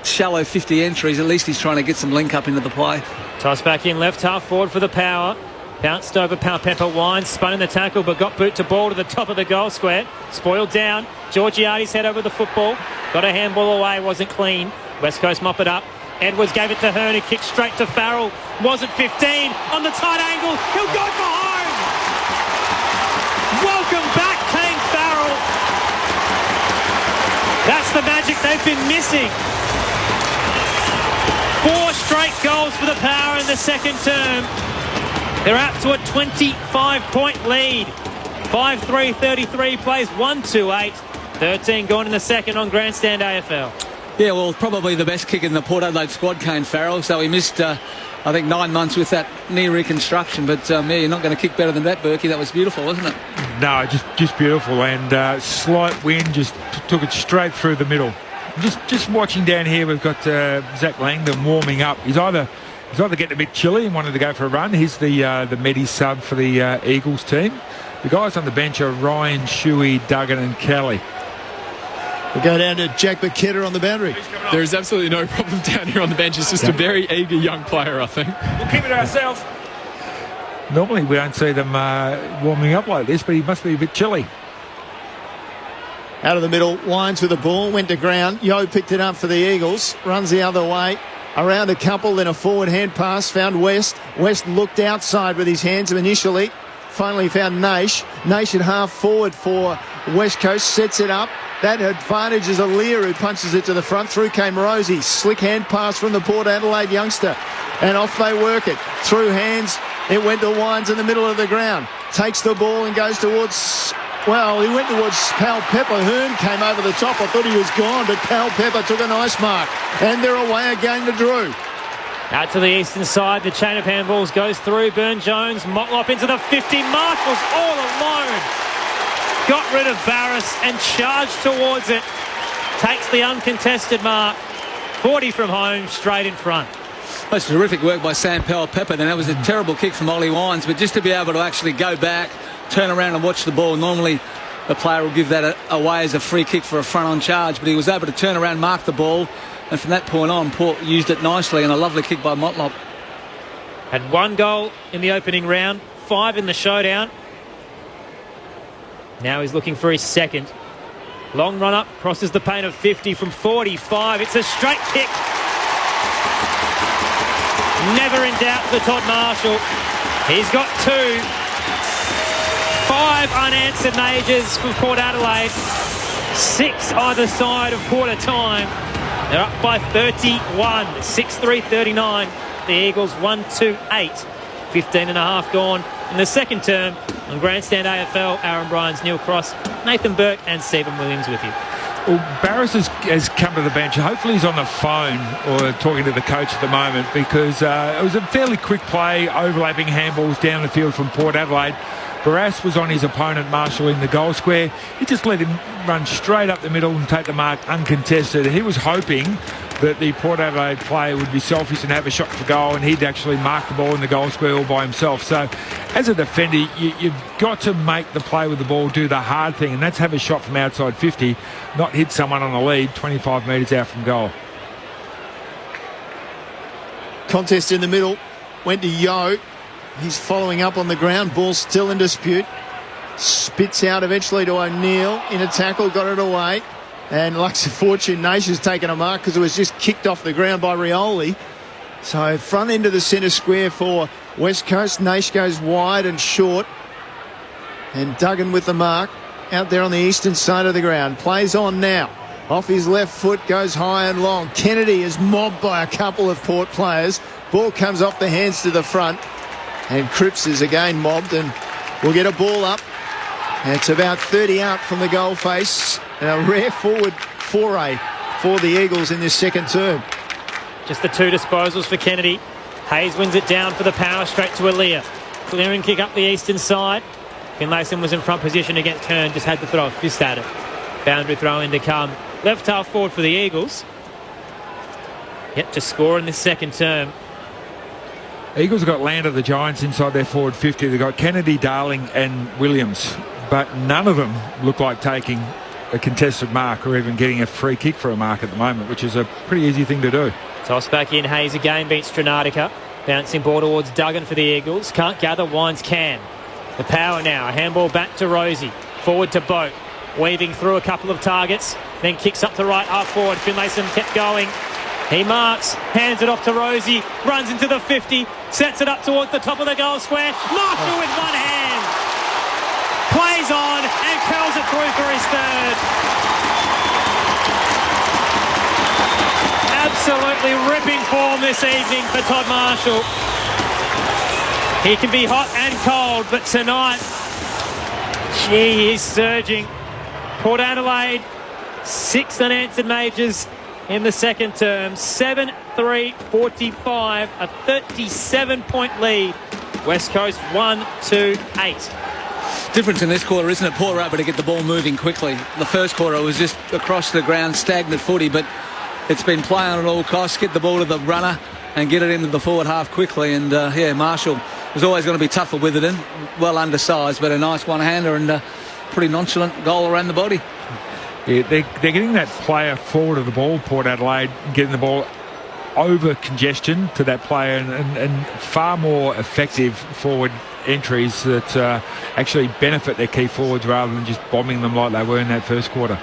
shallow 50 entries. At least he's trying to get some link up into the play. Toss back in left half forward for the Power. Bounced over Pepper Wines, spun in the tackle, but got boot to ball to the top of the goal square. Spoiled down. Georgiades head over the football. Got a handball away, wasn't clean. West Coast mop it up. Edwards gave it to Hearn, who kicked straight to Farrell. Wasn't 15. On the tight angle, he'll go for home. Welcome back, Kane Farrell. That's the magic they've been missing. 4 straight goals for the Power in the second term. They're out to a 25-point lead. 5-3-33 plays 1-2-8. 13 gone in the second on Grandstand AFL. Yeah, well, probably the best kick in the Port Adelaide squad, Kane Farrell. So he missed, I think, 9 months with that knee reconstruction. But, yeah, you're not going to kick better than that, Berkey. That was beautiful, wasn't it? No, just beautiful. And slight wind just took it straight through the middle. Just watching down here, we've got Zach Langdon warming up. He's either getting a bit chilly and wanted to go for a run. He's the Medi sub for the Eagles team. The guys on the bench are Ryan, Shuey, Duggan and Kelly. We go down to Jack Baketta on the boundary. There is absolutely no problem down here on the bench. It's just a very eager young player, I think. We'll keep it to ourselves. Normally we don't see them warming up like this, but he must be a bit chilly. Out of the middle, Wines with the ball, went to ground. Yo picked it up for the Eagles, runs the other way. Around a couple, then a forward hand pass, found West. West looked outside with his hands initially. Finally found Naish. Naish at half forward for West Coast, sets it up. That advantage is Aaliyah, who punches it to the front. Through came Rosie. Slick hand pass from the Port Adelaide youngster. And off they work it. Through hands, it went to Wines in the middle of the ground. Takes the ball and goes towards... Well, he went towards Pal Pepper. Hearn came over the top. I thought he was gone, but Pal Pepper took a nice mark. And they're away again to Drew. Out to the eastern side, the chain of handballs goes through. Burn-Jones, Motlop into the 50. Marshall's all alone. Got rid of Barris and charged towards it. Takes the uncontested mark. 40 from home, straight in front. That's terrific work by Sam Pal Pepper. Then that was a terrible kick from Ollie Wines, but just to be able to actually go back, turn around and watch the ball. Normally the player will give that away as a free kick for a front-on charge, but he was able to turn around, mark the ball, and from that point on, Port used it nicely, and a lovely kick by Motlop. Had 1 goal in the opening round, 5 in the showdown. Now he's looking for his second. Long run up, crosses the paint of 50 from 45. It's a straight kick. Never in doubt for Todd Marshall. He's got 2. 5 unanswered majors for Port Adelaide. 6 either side of quarter time. They're up by 31. 6-3-39. The Eagles 1-2-8. 15 and a half gone in the second term. On Grandstand AFL, Aaron Bryans, Neil Cross, Nathan Burke and Stephen Williams with you. Well, Barris has come to the bench. Hopefully he's on the phone or talking to the coach at the moment, because it was a fairly quick play, overlapping handballs down the field from Port Adelaide. Barras was on his opponent, Marshall, in the goal square. He just let him run straight up the middle and take the mark uncontested. He was hoping that the Port Adelaide player would be selfish and have a shot for goal, and he'd actually mark the ball in the goal square all by himself. So as a defender, you've got to make the play with the ball do the hard thing, and that's have a shot from outside 50, not hit someone on the lead 25 metres out from goal. Contest in the middle, went to Yo. He's following up on the ground. Ball still in dispute. Spits out eventually to O'Neill. In a tackle, got it away. And Lux of Fortune Nation's taken a mark because it was just kicked off the ground by Rioli. So front end of the centre square for West Coast. Naish goes wide and short. And Duggan with the mark out there on the eastern side of the ground. Plays on now. Off his left foot, goes high and long. Kennedy is mobbed by a couple of Port players. Ball comes off the hands to the front. And Cripps is again mobbed, and we'll get a ball up. And it's about 30 out from the goal face. And a rare forward foray for the Eagles in this second term. Just the two disposals for Kennedy. Hayes wins it down for the power straight to Aaliyah. Clearing kick up the eastern side. Finlayson was in front position against Hearn, just had to throw a fist at it. Boundary throw in to come. Left half forward for the Eagles. Yet to score in this second term. Eagles have got Land of the Giants inside their forward 50. They've got Kennedy, Darling and Williams, but none of them look like taking a contested mark or even getting a free kick for a mark at the moment, which is a pretty easy thing to do. Toss back in. Hayes again beats Stranatica. Bouncing ball towards Duggan for the Eagles. Can't gather. Wines can. The power now. A handball back to Rosie. Forward to Boat. Weaving through a couple of targets. Then kicks up to right half forward. Finlayson kept going. He marks, hands it off to Rosie, runs into the 50, sets it up towards the top of the goal square. Marshall with one hand. Plays on and curls it through for his third. Absolutely ripping form this evening for Todd Marshall. He can be hot and cold, but tonight, gee, he's surging. Port Adelaide, 6 unanswered majors in the second term. 7-3-45, a 37-point lead. West Coast 1-2-8. Difference in this quarter, isn't it? Port were able to get the ball moving quickly. The first quarter was just across the ground, stagnant footy, but it's been play on at all costs, get the ball to the runner and get it into the forward half quickly. And Marshall was always going to be tougher with it in. Well undersized, but a nice one-hander and a pretty nonchalant goal around the body. Yeah, they're getting that player forward of the ball, Port Adelaide, getting the ball over congestion to that player and far more effective forward entries that actually benefit their key forwards rather than just bombing them like they were in that first quarter.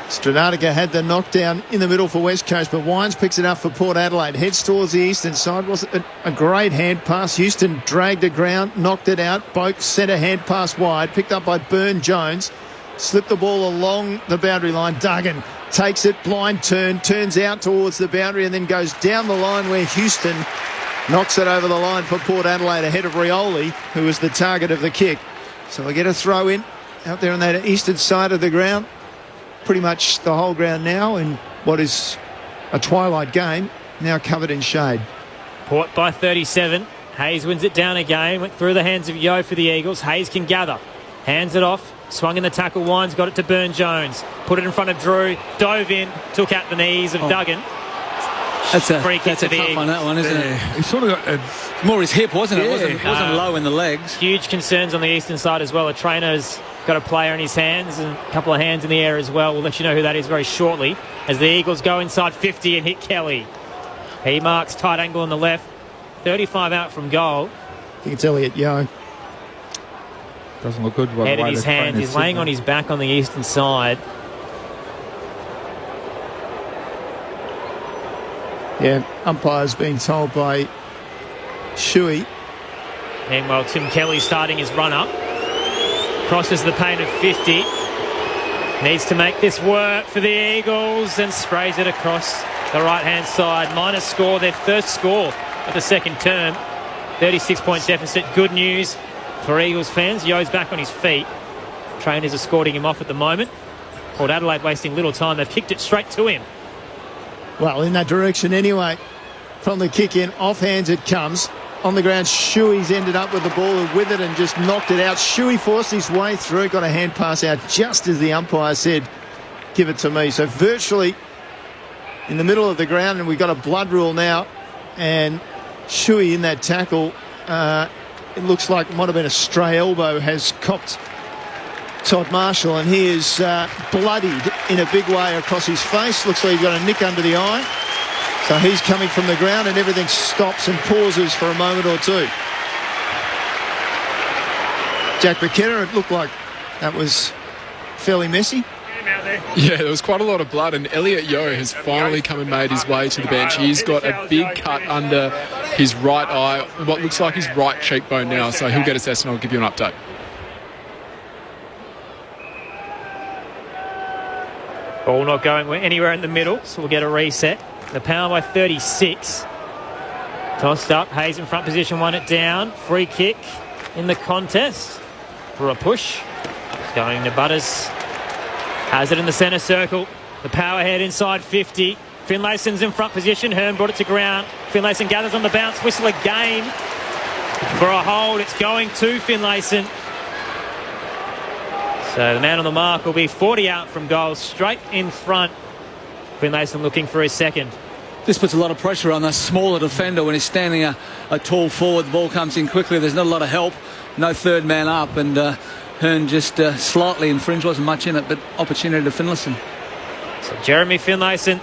Stranatica had the knockdown in the middle for West Coast, but Wines picks it up for Port Adelaide. Heads towards the eastern side. Was a great hand pass. Houston dragged it ground, knocked it out. Boak sent a hand pass wide, picked up by Burn Jones. Slipped the ball along the boundary line. Duggan takes it, blind turn, turns out towards the boundary and then goes down the line where Houston knocks it over the line for Port Adelaide ahead of Rioli, who was the target of the kick. So we get a throw in out there on that eastern side of the ground. Pretty much the whole ground now in what is a twilight game, now covered in shade. Port by 37. Hayes wins it down again. Went through the hands of Yo for the Eagles. Hayes can gather. Hands it off. Swung in the tackle. Wines got it to Burn Jones. Put it in front of Drew. Dove in. Took out the knees of Duggan. That's a free kick to the tough Eagles. one, that one, isn't it? He sort of got more his hip, wasn't it? It wasn't low in the legs. Huge concerns on the eastern side as well. A trainer's got a player in his hands and a couple of hands in the air as well. We'll let you know who that is very shortly as the Eagles go inside 50 and hit Kelly. He marks tight angle on the left. 35 out from goal. I think it's Elliot Yo. Doesn't look good. Head in his hand. He's laying on his back on the eastern side. Yeah, umpire's being told by Shuey. Meanwhile, Tim Kelly starting his run-up. Crosses the paint of 50. Needs to make this work for the Eagles and sprays it across the right-hand side. Miners score their first score of the second term. 36-point deficit. Good news for Eagles fans. Yo's back on his feet. Trainers are escorting him off at the moment. Port Adelaide wasting little time. They've kicked it straight to him. Well, in that direction anyway. From the kick in, off hands it comes. on the ground. Shuey's ended up with the ball with it and just knocked it out. Shuey forced his way through, got a hand pass out just as the umpire said, give it to me. So virtually in the middle of the ground, and we've got a blood rule now. And Shuey in that tackle, it looks like it might have been a stray elbow, has copped Todd Marshall, and he is bloodied in a big way across his face. Looks like he's got a nick under the eye. So he's coming from the ground and everything stops and pauses for a moment or two. Jack McKenna, it looked like that was fairly messy. Yeah, there was quite a lot of blood, and Elliot Yeo has finally come and made his way to the bench. He's got a big cut under his right eye, what looks like his right cheekbone now, so he'll get assessed and I'll give you an update. Ball not going anywhere in the middle, so we'll get a reset. The Power by 36. Tossed up, Hayes in front position, won it down. Free kick in the contest for a push. It's going to Butters. Has it in the centre circle. The Power head inside 50. Finlayson's in front position. Hearn brought it to ground. Finlayson gathers on the bounce. Whistle again for a hold. It's going to Finlayson. So the man on the mark will be 40 out from goal, straight in front. Finlayson looking for his second. This puts a lot of pressure on the smaller defender when he's standing a tall forward. The ball comes in quickly. There's not a lot of help. No third man up, and Hearn just slightly infringed. Wasn't much in it, but opportunity to Finlayson. So Jeremy Finlayson,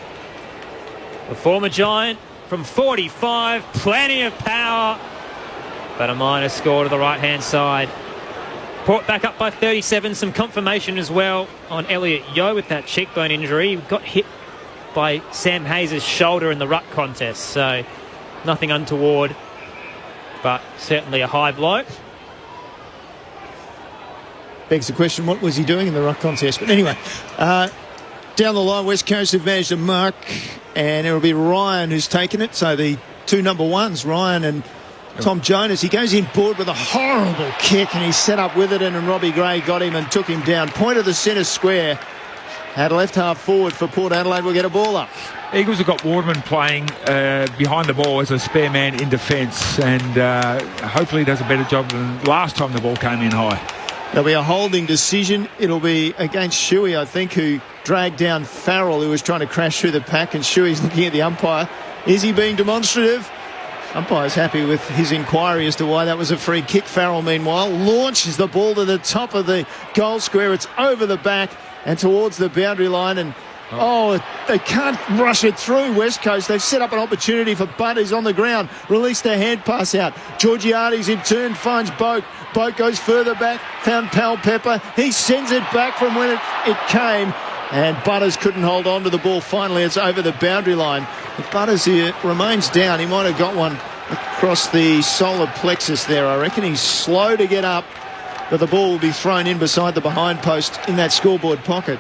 the former Giant, from 45. Plenty of power, but a minor score to the right-hand side. Port back up by 37. Some confirmation as well on Elliot Yeo with that cheekbone injury. He got hit by Sam Hayes' shoulder in the ruck contest, so nothing untoward, but certainly a high blow. Begs the question, what was he doing in the ruck contest? But anyway, down the line, West Coast have managed to mark, and it'll be Ryan who's taken it. So the two number ones, Ryan and Tom Jonas, he goes in board with a horrible kick, and he's set up with it, and Robbie Gray got him and took him down. Point of the centre square. At left half forward for Port Adelaide, will get a ball up. Eagles have got Waterman playing behind the ball as a spare man in defence, and hopefully does a better job than last time the ball came in high. There'll be a holding decision. It'll be against Shuey, I think, who dragged down Farrell, who was trying to crash through the pack, and Shuey's looking at the umpire. Is he being demonstrative? Umpire's happy with his inquiry as to why that was a free kick. Farrell, meanwhile, launches the ball to the top of the goal square. It's over the back and towards the boundary line, and they can't rush it through, West Coast. They've set up an opportunity for Butters on the ground. Released their hand pass out. Georgiades in turn finds Boak. Boak goes further back, found Pal Pepper. He sends it back from when it came, and Butters couldn't hold on to the ball. Finally, it's over the boundary line. But Butters here remains down. He might have got one across the solar plexus there, I reckon. He's slow to get up, but the ball will be thrown in beside the behind post in that scoreboard pocket.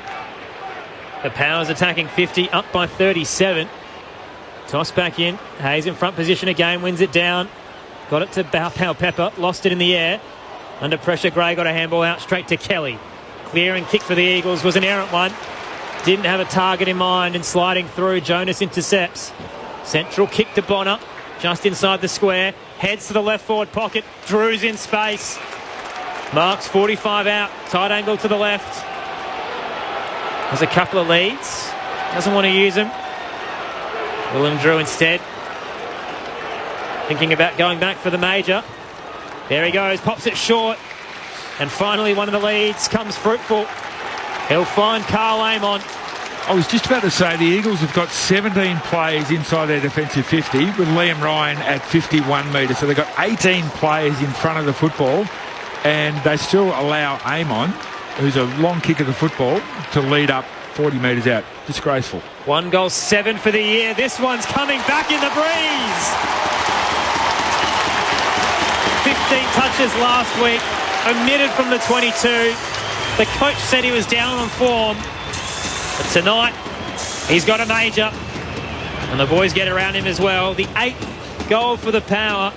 The Powers attacking 50, up by 37. Toss back in. Hayes in front position again, wins it down. Got it to Pal Pepper, lost it in the air. Under pressure, Gray got a handball out straight to Kelly. Clear and kick for the Eagles was an errant one. Didn't have a target in mind, and sliding through, Jonas intercepts. Central kick to Bonner, just inside the square. Heads to the left forward pocket. Drew's in space. Marks 45 out, tight angle to the left. There's a couple of leads. Doesn't want to use them. Willem Drew instead. Thinking about going back for the major. There he goes, pops it short. And finally one of the leads comes fruitful. He'll find Carl Amon. I was just about to say the Eagles have got 17 players inside their defensive 50 with Liam Ryan at 51 metres. So they've got 18 players in front of the football, and they still allow Amon, who's a long kick of the football, to lead up 40 metres out. Disgraceful. 1 goal, 7 for the year. This one's coming back in the breeze. 15 touches last week, omitted from the 22. The coach said he was down on form, but tonight he's got a major, and the boys get around him as well. The 8th goal for the Power.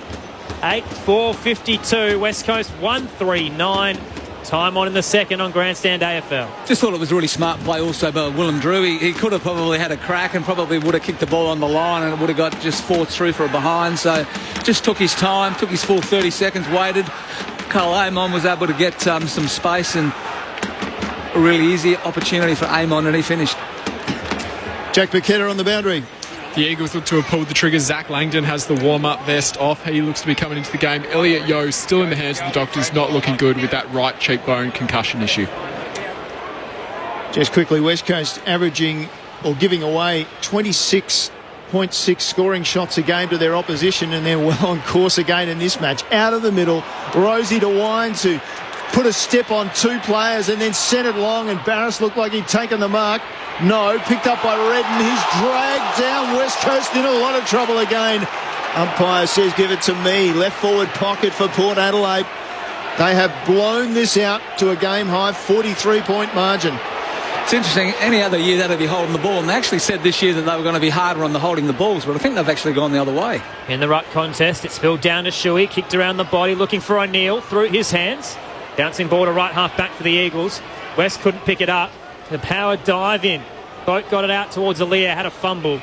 8-4-52. West Coast 139 to Time on in the second on Grandstand AFL. Just thought it was a really smart play also by Willem Drew. He could have probably had a crack and probably would have kicked the ball on the line and it would have got just forced through for a behind. So just took his time, took his full 30 seconds, waited. Carl Amon was able to get some space and a really easy opportunity for Amon, and he finished. Jack Paqueta on the boundary. The Eagles look to have pulled the trigger. Zach Langdon has the warm-up vest off. He looks to be coming into the game. Elliot Yeo still in the hands of the doctors, not looking good with that right cheekbone concussion issue. Just quickly, West Coast averaging or giving away 26.6 scoring shots a game to their opposition, and they're well on course again in this match. Out of the middle, Rosie to Wines, who put a step on two players and then sent it long, and Barris looked like he'd taken the mark. No, picked up by Redden. He's dragged down West Coast in a lot of trouble again. Umpire says give it to me. Left forward pocket for Port Adelaide. They have blown this out to a game high 43-point margin. It's interesting, any other year they'd be holding the ball, and they actually said this year that they were going to be harder on the holding the balls, but I think they've actually gone the other way. In the ruck contest, it spilled down to Shuey, kicked around the body, looking for O'Neill, through his hands. Bouncing ball to right half back for the Eagles. West couldn't pick it up. The power dive in. Boat got it out towards Aaliyah, had a fumble,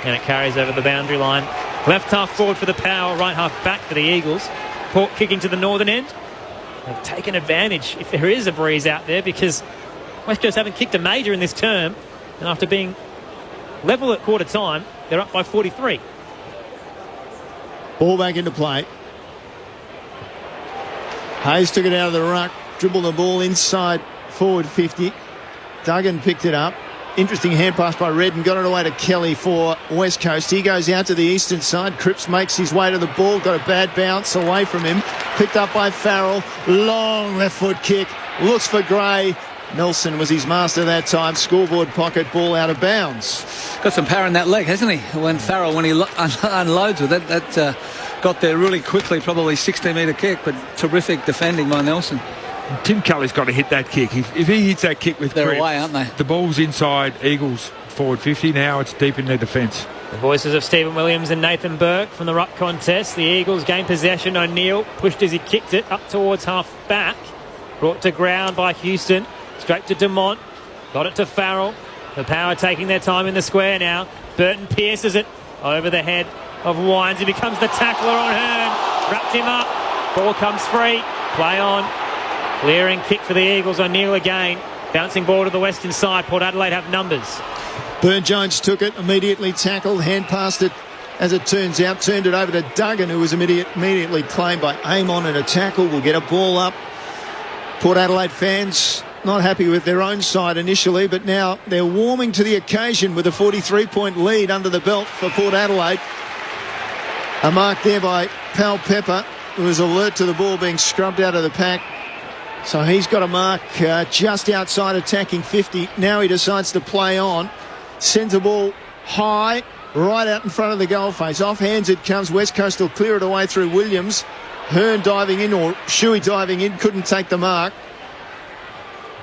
and it carries over the boundary line. Left half forward for the power, right half back for the Eagles. Port kicking to the northern end. They've taken advantage if there is a breeze out there, because West Coast haven't kicked a major in this term, and after being level at quarter time, they're up by 43. Ball back into play. Hayes took it out of the ruck, dribbled the ball inside forward 50. Duggan picked it up. Interesting hand pass by Redden, got it away to Kelly for West Coast. He goes out to the eastern side. Cripps makes his way to the ball, got a bad bounce away from him. Picked up by Farrell. Long left foot kick. Looks for Gray. Nelson was his master that time. Scoreboard pocket, ball out of bounds. Got some power in that leg, hasn't he? When he unloads with it, that got there really quickly, probably 60-metre kick, but terrific defending by Nelson. Tim Kelly's got to hit that kick. If he hits that kick with they're grip, away, aren't they? The ball's inside Eagles forward 50. Now it's deep in their defence. The voices of Stephen Williams and Nathan Burke from the ruck contest. The Eagles gain possession. O'Neill pushed as he kicked it up towards half back. Brought to ground by Houston. Straight to Dumont. Got it to Farrell. The power taking their time in the square now. Burton pierces it over the head of Wines. He becomes the tackler on Hearn. Wrapped him up. Ball comes free. Play on. Clearing kick for the Eagles. O'Neill again. Bouncing ball to the western side. Port Adelaide have numbers. Burne-Jones took it, immediately tackled, hand passed it as it turns out, turned it over to Duggan, who was immediately claimed by Amon in a tackle. Will get a ball up. Port Adelaide fans not happy with their own side initially, but now they're warming to the occasion with a 43-point lead under the belt for Port Adelaide. A mark there by Pal Pepper, who was alert to the ball being scrubbed out of the pack. So he's got a mark just outside attacking 50. Now he decides to play on. Sends the ball high, right out in front of the goal face. Off hands it comes. West Coast will clear it away through Williams. Hearn diving in, or Shuey diving in, couldn't take the mark.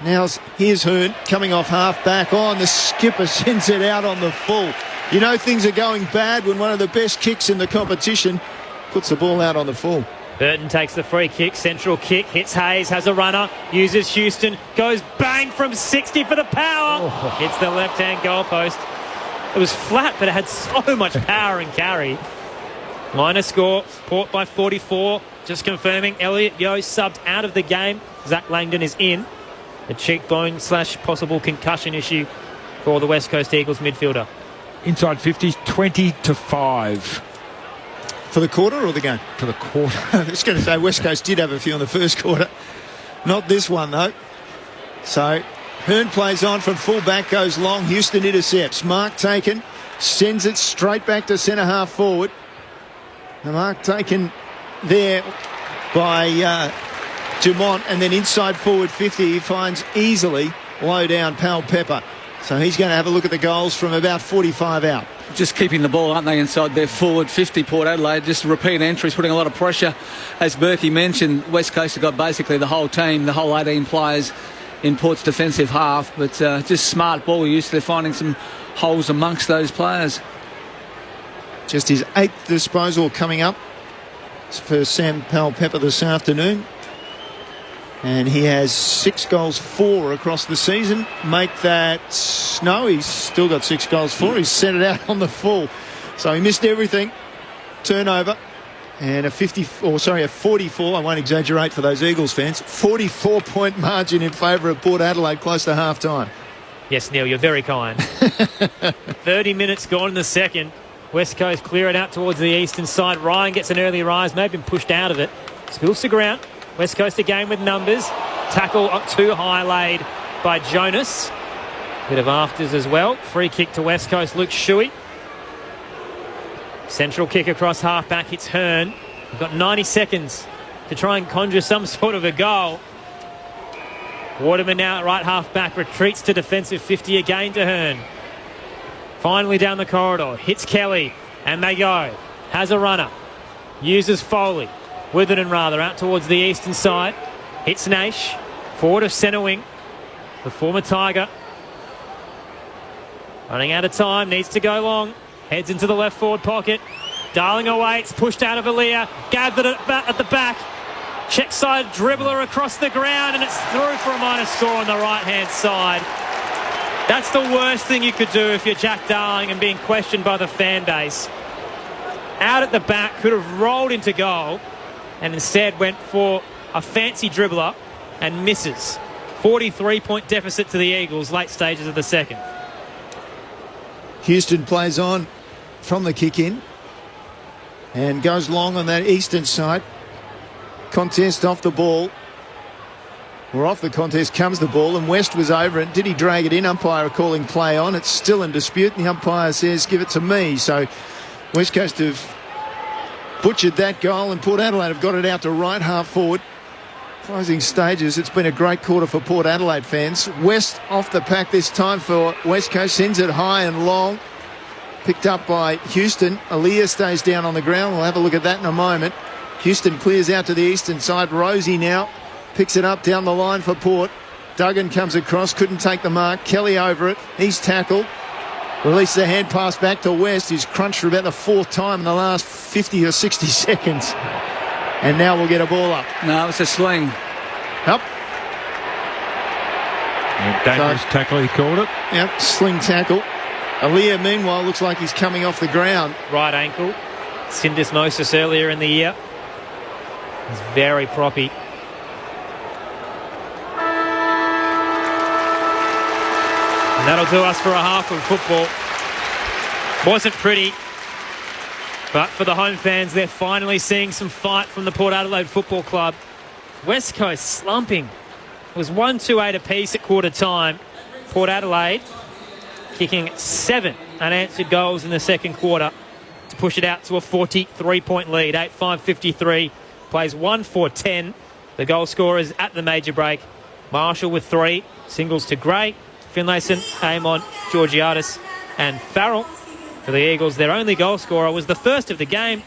Now here's Hearn coming off half back on. The skipper sends it out on the full. You know things are going bad when one of the best kicks in the competition puts the ball out on the full. Burton takes the free kick, central kick, hits Hayes, has a runner, uses Houston, goes bang from 60 for the power. Hits the left-hand goalpost. It was flat, but it had so much power and carry. Minor score, Port by 44. Just confirming, Elliot Yeo subbed out of the game. Zach Langdon is in. The cheekbone / possible concussion issue for the West Coast Eagles midfielder. Inside 50s, 20-5. For the quarter or the game? For the quarter. I was going to say West Coast did have a few in the first quarter. Not this one, though. So Hearn plays on from full back, goes long. Houston intercepts. Mark taken. Sends it straight back to centre half forward. The mark taken there by Dumont, and then inside forward 50 he finds easily low down Pal Pepper. So he's going to have a look at the goals from about 45 out. Just keeping the ball, aren't they, inside their forward 50, Port Adelaide. Just repeat entries, putting a lot of pressure. As Berkey mentioned, West Coast have got basically the whole team, the whole 18 players in Port's defensive half. But just smart ball use. They're finding some holes amongst those players. Just his 8th disposal coming up for Sam Pal Pepper this afternoon. And he has 6 goals, 4 across the season. Make that... No, he's still got 6 goals, 4. He's sent it out on the full. So he missed everything. Turnover. And a 44, I won't exaggerate for those Eagles fans, 44-point margin in favour of Port Adelaide close to half-time. Yes, Neil, you're very kind. 30 minutes gone in the second. West Coast clear it out towards the eastern side. Ryan gets an early rise, may have been pushed out of it. Spills to ground. West Coast again with numbers. Tackle up too high laid by Jonas. Bit of afters as well. Free kick to West Coast, Luke Shuey. Central kick across half-back, hits Hearn. We've got 90 seconds to try and conjure some sort of a goal. Waterman now at right half-back, retreats to defensive 50 again to Hearn. Finally down the corridor, hits Kelly, and they go. Has a runner. Uses Foley. Witherden rather, out towards the eastern side. Hits Naish. Forward of centre wing. The former Tiger. Running out of time, needs to go long. Heads into the left forward pocket. Darling awaits, pushed out of Aaliyah. Gathered at the back. Check side dribbler across the ground, and it's through for a minor score on the right-hand side. That's the worst thing you could do if you're Jack Darling and being questioned by the fan base. Out at the back, could have rolled into goal, and instead went for a fancy dribbler and misses. 43-point deficit to the Eagles, late stages of the second. Houston plays on from the kick-in and goes long on that eastern side. Contest off the ball. Or off the contest comes the ball, and West was over it. Did he drag it in? Umpire calling play on. It's still in dispute. The umpire says, give it to me. So West Coast have butchered that goal, and Port Adelaide have got it out to right half forward. Closing stages. It's been a great quarter for Port Adelaide fans. West off the pack this time for West Coast. Sends it high and long. Picked up by Houston. Aaliyah stays down on the ground. We'll have a look at that in a moment. Houston clears out to the eastern side. Rosie now picks it up down the line for Port. Duggan comes across. Couldn't take the mark. Kelly over it. He's tackled. Releases a hand pass back to West. He's crunched for about the 4th time in the last 50 or 60 seconds. And now we'll get a ball up. No, it's a sling. Up. Dangerous tackle, he called it. Yep, sling tackle. Aaliyah, meanwhile, looks like he's coming off the ground. Right ankle. Syndesmosis earlier in the year. He's very proppy. And that'll do us for a half of football. Wasn't pretty. But for the home fans, they're finally seeing some fight from the Port Adelaide Football Club. West Coast slumping. It was 1-2-8 apiece at quarter time. Port Adelaide kicking 7 unanswered goals in the second quarter to push it out to a 43-point lead. 8-5-53. Plays 1-4-10. The goal scorers at the major break. Marshall with 3. Singles to Gray, Finlayson, Amon, Georgiadis and Farrell. For the Eagles, their only goal scorer was the first of the game,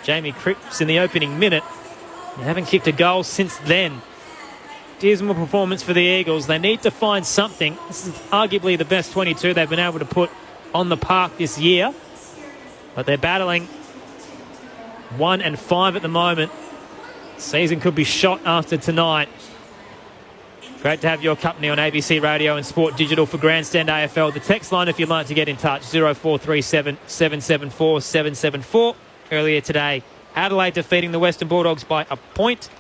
Jamie Cripps, in the opening minute. They haven't kicked a goal since then. Dismal performance for the Eagles. They need to find something. This is arguably the best 22 they've been able to put on the park this year. But they're battling 1-5 at the moment. Season could be shot after tonight. Great to have your company on ABC Radio and Sport Digital for Grandstand AFL. The text line, if you'd like to get in touch, 0437 774 774. Earlier today, Adelaide defeating the Western Bulldogs by a point.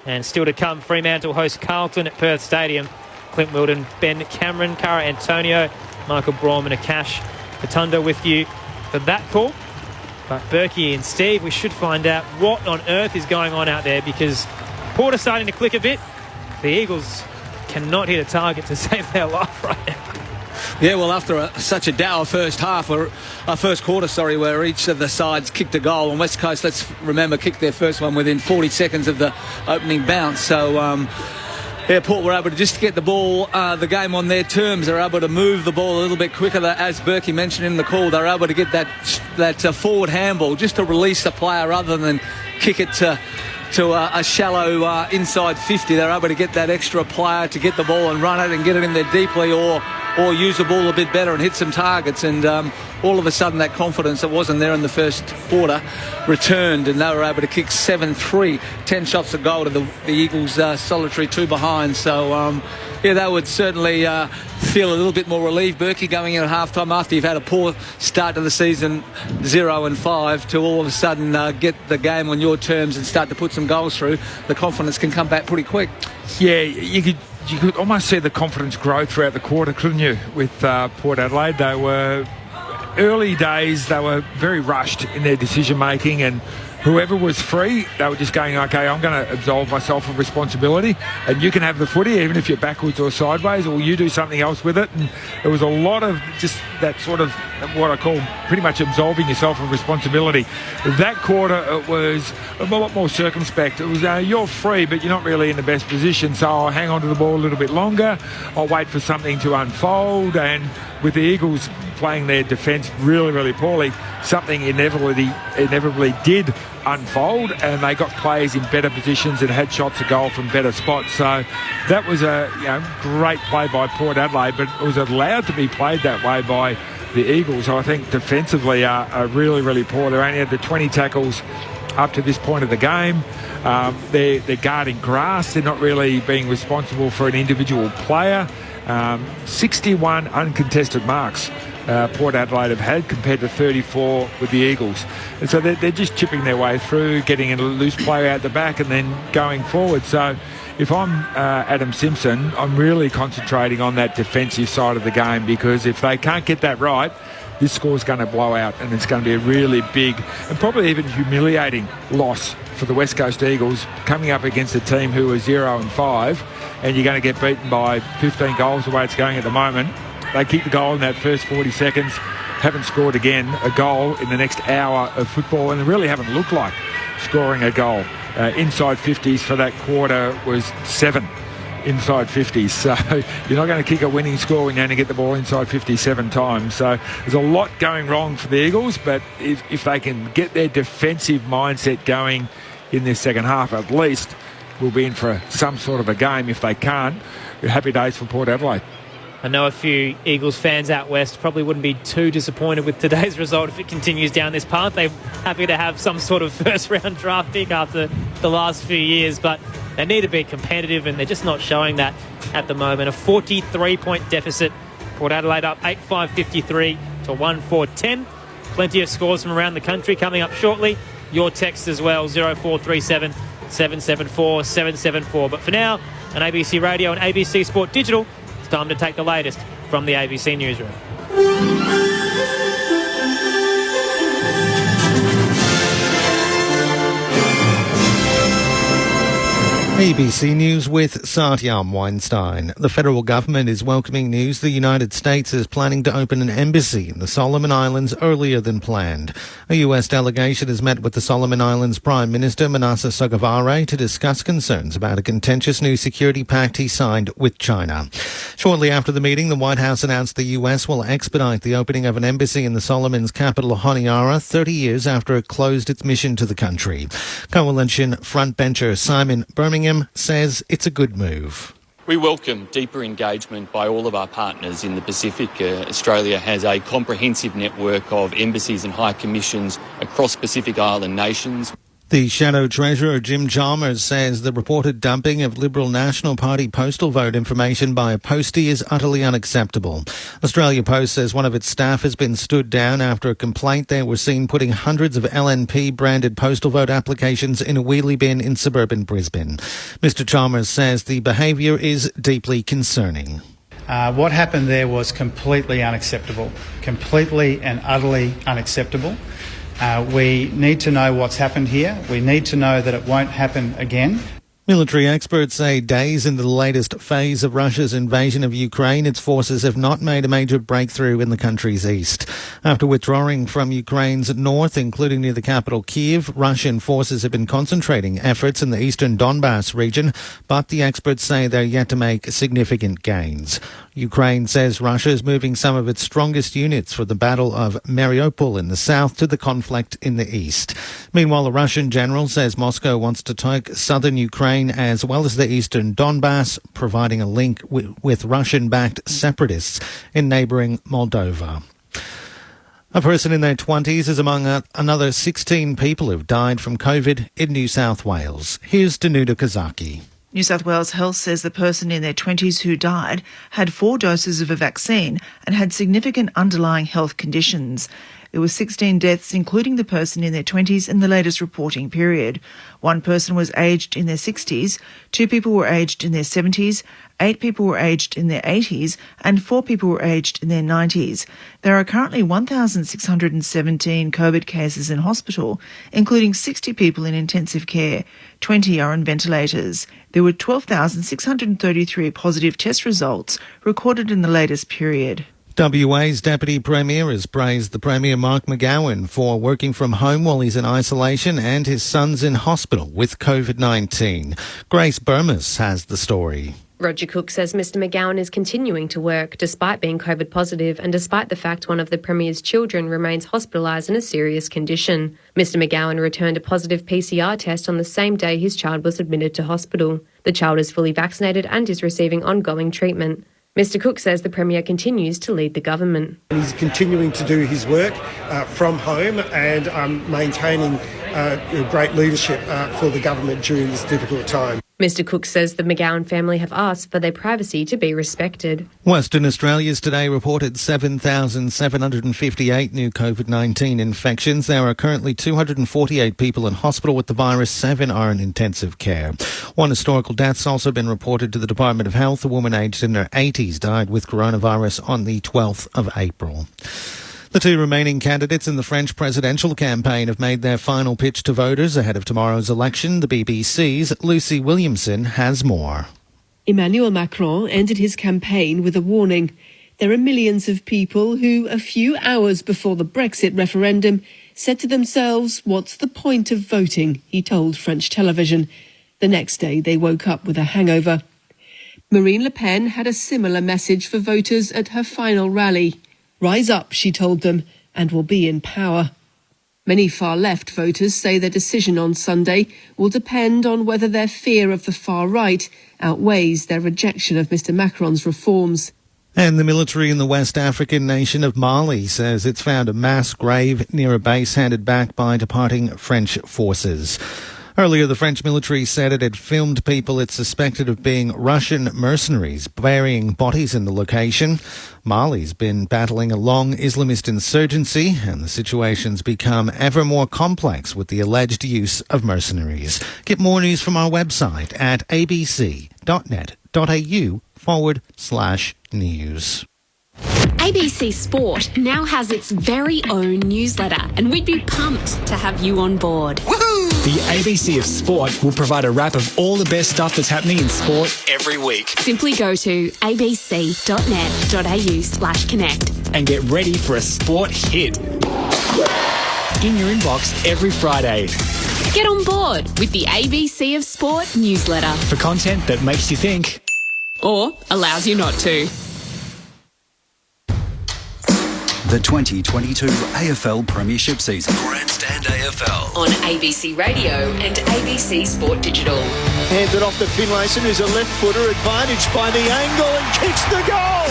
And still to come, Fremantle host Carlton at Perth Stadium. Clint Wilden, Ben Cameron, Cara Antonio, Michael Braum and Akash Patunda with you for that call. But Berkey and Steve, we should find out what on earth is going on out there, because Port are starting to click a bit. The Eagles cannot hit a target to save their life right now. Yeah, well, after such a dour first half, or first quarter, where each of the sides kicked a goal, and West Coast, let's remember, kicked their first one within 40 seconds of the opening bounce. So, Port were able to just get the ball, the game on their terms. They're able to move the ball a little bit quicker. As Berkey mentioned in the call, they're able to get that forward handball just to release the player rather than kick it to a shallow inside 50. They're able to get that extra player to get the ball and run it and get it in there deeply, or or use the ball a bit better and hit some targets. And all of a sudden that confidence that wasn't there in the first quarter returned, and they were able to kick 7-3, 10 shots of goal to the Eagles' solitary 2 behind. So, they would certainly feel a little bit more relieved, Berkey, going in at half-time after you've had a poor start to the season, 0-5, to all of a sudden get the game on your terms and start to put some goals through. The confidence can come back pretty quick. Yeah, you could almost see the confidence grow throughout the quarter, couldn't you, with Port Adelaide? They were, early days, they were very rushed in their decision-making, and whoever was free, they were just going, OK, I'm going to absolve myself of responsibility, and you can have the footy even if you're backwards or sideways, or you do something else with it. And there was a lot of just that sort of what I call pretty much absolving yourself of responsibility. That quarter, it was a lot more circumspect. It was, you're free, but you're not really in the best position, so I'll hang on to the ball a little bit longer. I'll wait for something to unfold, and with the Eagles playing their defence really, really poorly, something inevitably did unfold, and they got players in better positions and had shots of goal from better spots. So that was a great play by Port Adelaide, but it was allowed to be played that way by the Eagles, who I think defensively are really, really poor. They only had the 20 tackles up to this point of the game. They're guarding grass. They're not really being responsible for an individual player. 61 uncontested marks Port Adelaide have had compared to 34 with the Eagles. And so they're just chipping their way through, getting a loose player out the back and then going forward. So if I'm Adam Simpson, I'm really concentrating on that defensive side of the game, because if they can't get that right, this score's going to blow out, and it's going to be a really big and probably even humiliating loss for the West Coast Eagles, coming up against a team who are 0-5, and you're going to get beaten by 15 goals the way it's going at the moment. They kick the goal in that first 40 seconds, haven't scored again a goal in the next hour of football, and they really haven't looked like scoring a goal. Inside 50s for that quarter was 7 inside 50s. So you're not going to kick a winning score when you only get the ball inside 57 times. So there's a lot going wrong for the Eagles, but if they can get their defensive mindset going in this second half, at least we'll be in for some sort of a game. If they can't, happy days for Port Adelaide. I know a few Eagles fans out west probably wouldn't be too disappointed with today's result if it continues down this path. They're happy to have some sort of first-round draft pick after the last few years, but they need to be competitive, and they're just not showing that at the moment. A 43-point deficit. Port Adelaide up 8-5-53 to 1-4-10. Plenty of scores from around the country coming up shortly. Your text as well, 0437 774 774. But for now, on ABC Radio and ABC Sport Digital, time to take the latest from the ABC newsroom. ABC News with Satyam Weinstein. The federal government is welcoming news the United States is planning to open an embassy in the Solomon Islands earlier than planned. A US delegation has met with the Solomon Islands Prime Minister Manasseh Sogavare to discuss concerns about a contentious new security pact he signed with China. Shortly after the meeting, the White House announced the US will expedite the opening of an embassy in the Solomons' capital Honiara 30 years after it closed its mission to the country. Coalition frontbencher Simon Birmingham says it's a good move. We welcome deeper engagement by all of our partners in the Pacific. Australia has a comprehensive network of embassies and high commissions across Pacific Island nations. The Shadow Treasurer Jim Chalmers says the reported dumping of Liberal National Party postal vote information by a postie is utterly unacceptable. Australia Post says one of its staff has been stood down after a complaint they were seen putting hundreds of LNP-branded postal vote applications in a wheelie bin in suburban Brisbane. Mr Chalmers says the behaviour is deeply concerning. What happened there was completely unacceptable, completely and utterly unacceptable. We need to know what's happened here. We need to know that it won't happen again. Military experts say days into the latest phase of Russia's invasion of Ukraine, its forces have not made a major breakthrough in the country's east. After withdrawing from Ukraine's north, including near the capital Kyiv, Russian forces have been concentrating efforts in the eastern Donbass region, but the experts say they're yet to make significant gains. Ukraine says Russia is moving some of its strongest units for the Battle of Mariupol in the south to the conflict in the east. Meanwhile, a Russian general says Moscow wants to take southern Ukraine Ukraine as well as the eastern Donbass, providing a link with Russian-backed separatists in neighbouring Moldova. A person in their 20s is among another 16 people who've died from COVID in New South Wales. Here's Danuta Kazaki. New South Wales Health says the person in their 20s who died had 4 doses of a vaccine and had significant underlying health conditions. There were 16 deaths, including the person in their 20s in the latest reporting period. 1 person was aged in their 60s, 2 people were aged in their 70s, 8 people were aged in their 80s, and 4 people were aged in their 90s. There are currently 1,617 COVID cases in hospital, including 60 people in intensive care. 20 are on ventilators. There were 12,633 positive test results recorded in the latest period. WA's Deputy Premier has praised the Premier Mark McGowan for working from home while he's in isolation and his son's in hospital with COVID-19. Grace Burmas has the story. Roger Cook says Mr McGowan is continuing to work despite being COVID positive and despite the fact one of the Premier's children remains hospitalised in a serious condition. Mr McGowan returned a positive PCR test on the same day his child was admitted to hospital. The child is fully vaccinated and is receiving ongoing treatment. Mr Cook says the Premier continues to lead the government. He's continuing to do his work from home and maintaining great leadership for the government during this difficult time. Mr Cook says the McGowan family have asked for their privacy to be respected. Western Australia's today reported 7,758 new COVID-19 infections. There are currently 248 people in hospital with the virus. 7 are in intensive care. 1 historical death's also been reported to the Department of Health. A woman aged in her 80s died with coronavirus on the 12th of April. The 2 remaining candidates in the French presidential campaign have made their final pitch to voters ahead of tomorrow's election. The BBC's Lucy Williamson has more. Emmanuel Macron ended his campaign with a warning. There are millions of people who, a few hours before the Brexit referendum, said to themselves, "What's the point of voting?" he told French television. The next day, they woke up with a hangover. Marine Le Pen had a similar message for voters at her final rally. Rise up, she told them, and will be in power. Many far-left voters say their decision on Sunday will depend on whether their fear of the far right outweighs their rejection of Mr Macron's reforms. And the military in the West African nation of Mali says it's found a mass grave near a base handed back by departing French forces. Earlier, the French military said it had filmed people it suspected of being Russian mercenaries burying bodies in the location. Mali's been battling a long Islamist insurgency, and the situation's become ever more complex with the alleged use of mercenaries. Get more news from our website at abc.net.au/news. ABC Sport now has its very own newsletter, and we'd be pumped to have you on board. The ABC of Sport will provide a wrap of all the best stuff that's happening in sport every week. Simply go to abc.net.au/connect and get ready for a sport hit in your inbox every Friday. Get on board with the ABC of Sport newsletter for content that makes you think or allows you not to. The 2022 AFL Premiership season. Grandstand AFL. On ABC Radio and ABC Sport Digital. Hands it off to Finlayson, who's a left-footer, advantaged by the angle and kicks the goal.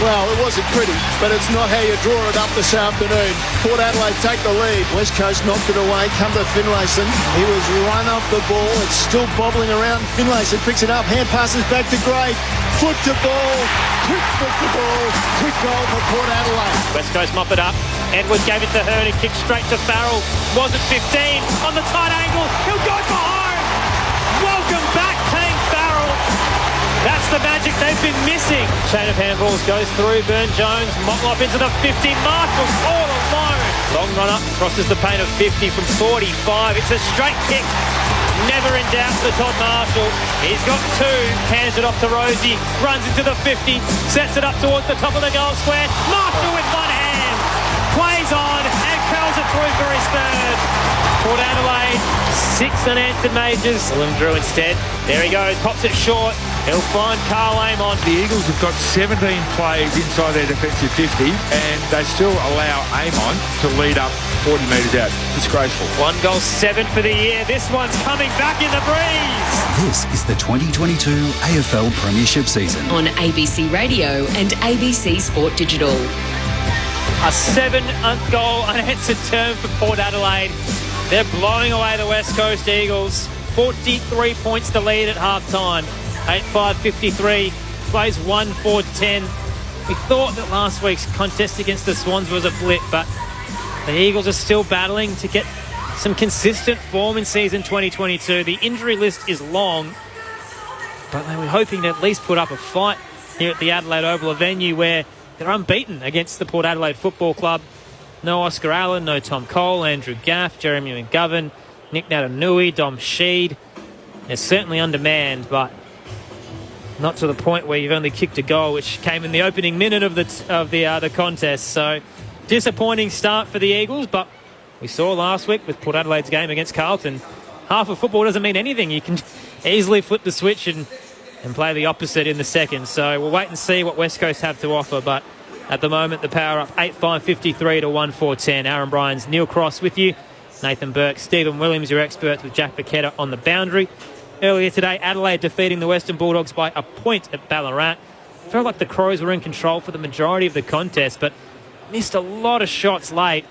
Well, it wasn't pretty, but it's not how you draw it up this afternoon. Port Adelaide take the lead. West Coast knocked it away. Come to Finlayson. He was run off the ball. It's still bobbling around. Finlayson picks it up. Hand passes back to Gray. Foot to ball. Quick foot to ball. Quick goal for Port Adelaide. West Coast mop it up. Edwards gave it to Hearn and kicked straight to Farrell. Was it 15? On the tight angle. He'll go for home. Welcome back, Team Farrell. That's the magic they've been missing. Chain of handballs goes through. Burn-Jones, Motlop into the 50. Marshall's all alone. Long run up, crosses the paint of 50 from 45. It's a straight kick. Never in doubt for Todd Marshall. He's got 2. Hands it off to Rosie. Runs into the 50. Sets it up towards the top of the goal square. Marshall with one hand. Plays on and curls it through for his third. Port Adelaide, 6 unanswered majors. Willem Drew instead. There he goes. Pops it short. He'll find Carl Amon. The Eagles have got 17 players inside their defensive 50 and they still allow Amon to lead up 40 metres out. Disgraceful. 1 goal, 7 for the year. This one's coming back in the breeze. This is the 2022 AFL Premiership season. On ABC Radio and ABC Sport Digital. A 7-goal unanswered term for Port Adelaide. They're blowing away the West Coast Eagles. 43 points to lead at half-time. 8-5-53, plays 1-4-10. We thought that last week's contest against the Swans was a blip, but the Eagles are still battling to get some consistent form in season 2022. The injury list is long, but they were hoping to at least put up a fight here at the Adelaide Oval, a venue where they're unbeaten against the Port Adelaide Football Club. No Oscar Allen, no Tom Cole, Andrew Gaff, Jeremy McGovern, Nick Natanui, Dom Sheed. They're certainly undermanned, but not to the point where you've only kicked a goal, which came in the opening minute of the contest. So disappointing start for the Eagles, but we saw last week with Port Adelaide's game against Carlton, half of football doesn't mean anything. You can easily flip the switch and play the opposite in the second. So we'll wait and see what West Coast have to offer, but at the moment the power up 8-5-53 to 1-4-10. Aaron Bryans, Neil Cross with you. Nathan Burke, Stephen Williams, your experts, with Jack Paquetta on the boundary. Earlier today, Adelaide defeating the Western Bulldogs by a point at Ballarat. Felt like the Crows were in control for the majority of the contest, but missed a lot of shots late.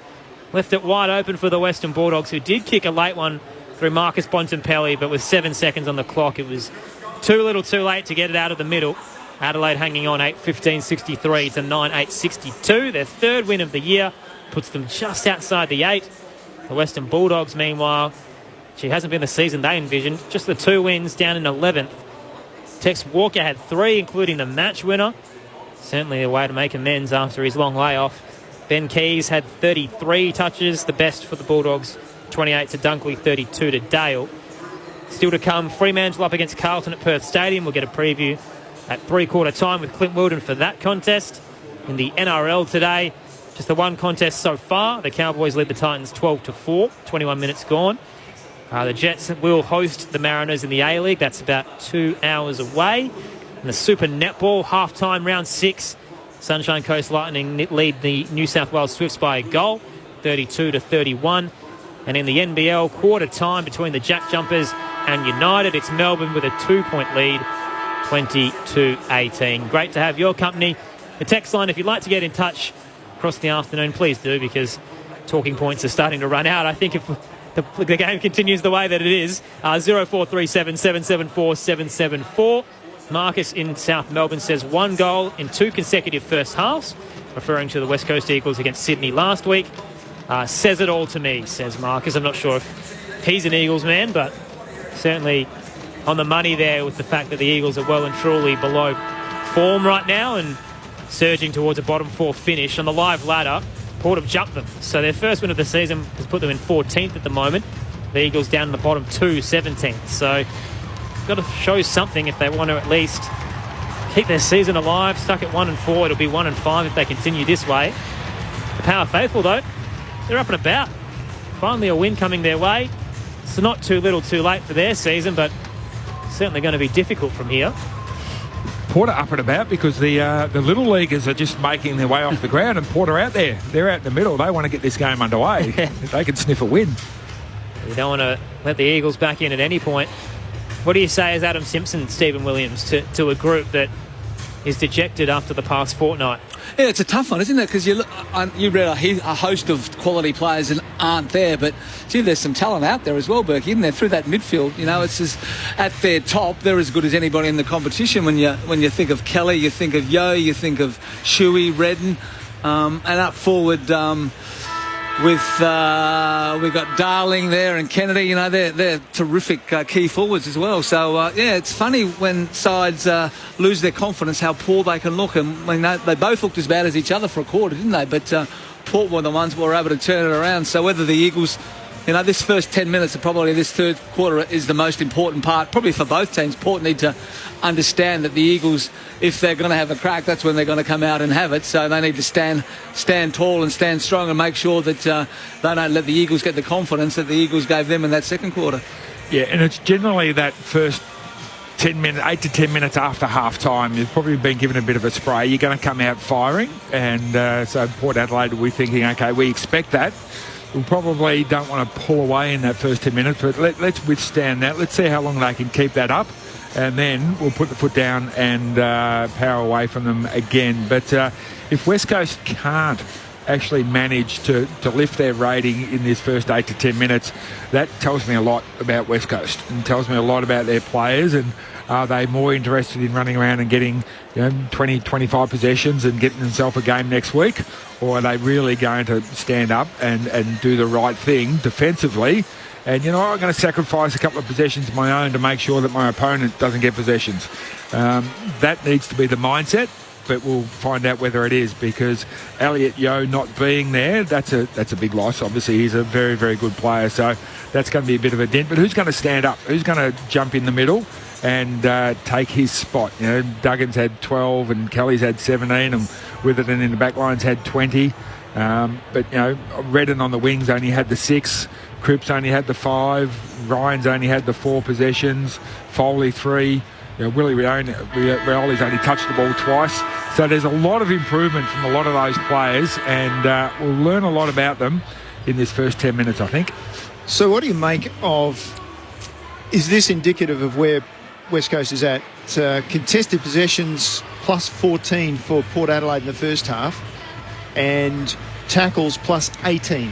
Left it wide open for the Western Bulldogs, who did kick a late one through Marcus Bontempelli, but with 7 seconds on the clock, it was too little too late to get it out of the middle. Adelaide hanging on 8-15-63 to 9-8-62. Their third win of the year puts them just outside the 8. The Western Bulldogs, meanwhile, she hasn't been the season they envisioned. Just the 2 wins down in 11th. Tex Walker had 3, including the match winner. Certainly a way to make amends after his long layoff. Ben Keys had 33 touches, the best for the Bulldogs. 28 to Dunkley, 32 to Dale. Still to come, Fremantle up against Carlton at Perth Stadium. We'll get a preview at 3/4 time with Clint Wilden for that contest. In the NRL today, just the one contest so far. The Cowboys lead the Titans 12-4, 21 minutes gone. The Jets will host the Mariners in the A-League. That's about 2 hours away. In the Super Netball, half-time, round 6. Sunshine Coast Lightning lead the New South Wales Swifts by a goal, 32-31. And in the NBL, quarter time between the Jack Jumpers and United, it's Melbourne with a 2-point lead, 20-18. Great to have your company. The text line, if you'd like to get in touch across the afternoon, please do, because talking points are starting to run out. I think if the game continues the way that it is, 0437 774 774. Marcus in South Melbourne says 1 goal in 2 consecutive first halves, referring to the West Coast Eagles against Sydney last week. Says it all to me, says Marcus. I'm not sure if he's an Eagles man, but certainly on the money there with the fact that the Eagles are well and truly below form right now and surging towards a bottom 4 finish. On the live ladder, Port have jumped them. So their first win of the season has put them in 14th at the moment. The Eagles down in the bottom 2, 17th. So got to show something if they want to at least keep their season alive. Stuck at 1-4, it'll be 1-5 if they continue this way. The Power Faithful, though, they're up and about. Finally a win coming their way. It's not too little too late for their season, but certainly going to be difficult from here. Port are up and about because the little leaguers are just making their way off the ground, and Port are out there. They're out in the middle. They want to get this game underway. They can sniff a win. You don't want to let the Eagles back in at any point. What do you say as Adam Simpson, Stephen Williams, to a group that is dejected after the past fortnight? Yeah, it's a tough one, isn't it? Because you read a host of quality players and aren't there, but gee, there's some talent out there as well, Berkey, isn't there? Through that midfield, you know, it's just at their top. They're as good as anybody in the competition. When you think of Kelly, you think of Yo, you think of Shuey, Redden, and up forward we've got Darling there and Kennedy. You know, they're terrific key forwards as well. So yeah, it's funny when sides lose their confidence how poor they can look. And they both looked as bad as each other for a quarter, didn't they? But Port were the ones who were able to turn it around. So whether the Eagles, you know, this first 10 minutes of probably this third quarter is the most important part, probably for both teams. Port need to understand that the Eagles, if they're going to have a crack, that's when they're going to come out and have it. So they need to stand tall and stand strong and make sure that they don't let the Eagles get the confidence that the Eagles gave them in that second quarter. Yeah, and it's generally that first 8 to 10 minutes after half-time, you've probably been given a bit of a spray. You're going to come out firing, and so Port Adelaide will be thinking, OK, we expect that. We probably don't want to pull away in that first 10 minutes, but let's withstand that. Let's see how long they can keep that up, and then we'll put the foot down and power away from them again. But if West Coast can't actually manage to lift their rating in this first 8 to 10 minutes, that tells me a lot about West Coast and tells me a lot about their players. And are they more interested in running around and getting 20, 25 possessions and getting themselves a game next week? Or are they really going to stand up and do the right thing defensively? And, I'm going to sacrifice a couple of possessions of my own to make sure that my opponent doesn't get possessions. That needs to be the mindset. But we'll find out whether it is, because Elliot Yeo not being there, that's a big loss. Obviously, he's a very, very good player, so that's going to be a bit of a dent. But who's going to stand up? Who's going to jump in the middle and take his spot? Duggan's had 12 and Kelly's had 17, and Witherden in the back line's had 20. But Redden on the wings only had the 6. Cripps only had the 5. Ryan's only had the 4 possessions. Foley 3. Willie Rioli's only touched the ball twice. So there's a lot of improvement from a lot of those players, and we'll learn a lot about them in this first 10 minutes, I think. So what do you make of... Is this indicative of where West Coast is at? Contested possessions plus 14 for Port Adelaide in the first half, and tackles plus 18.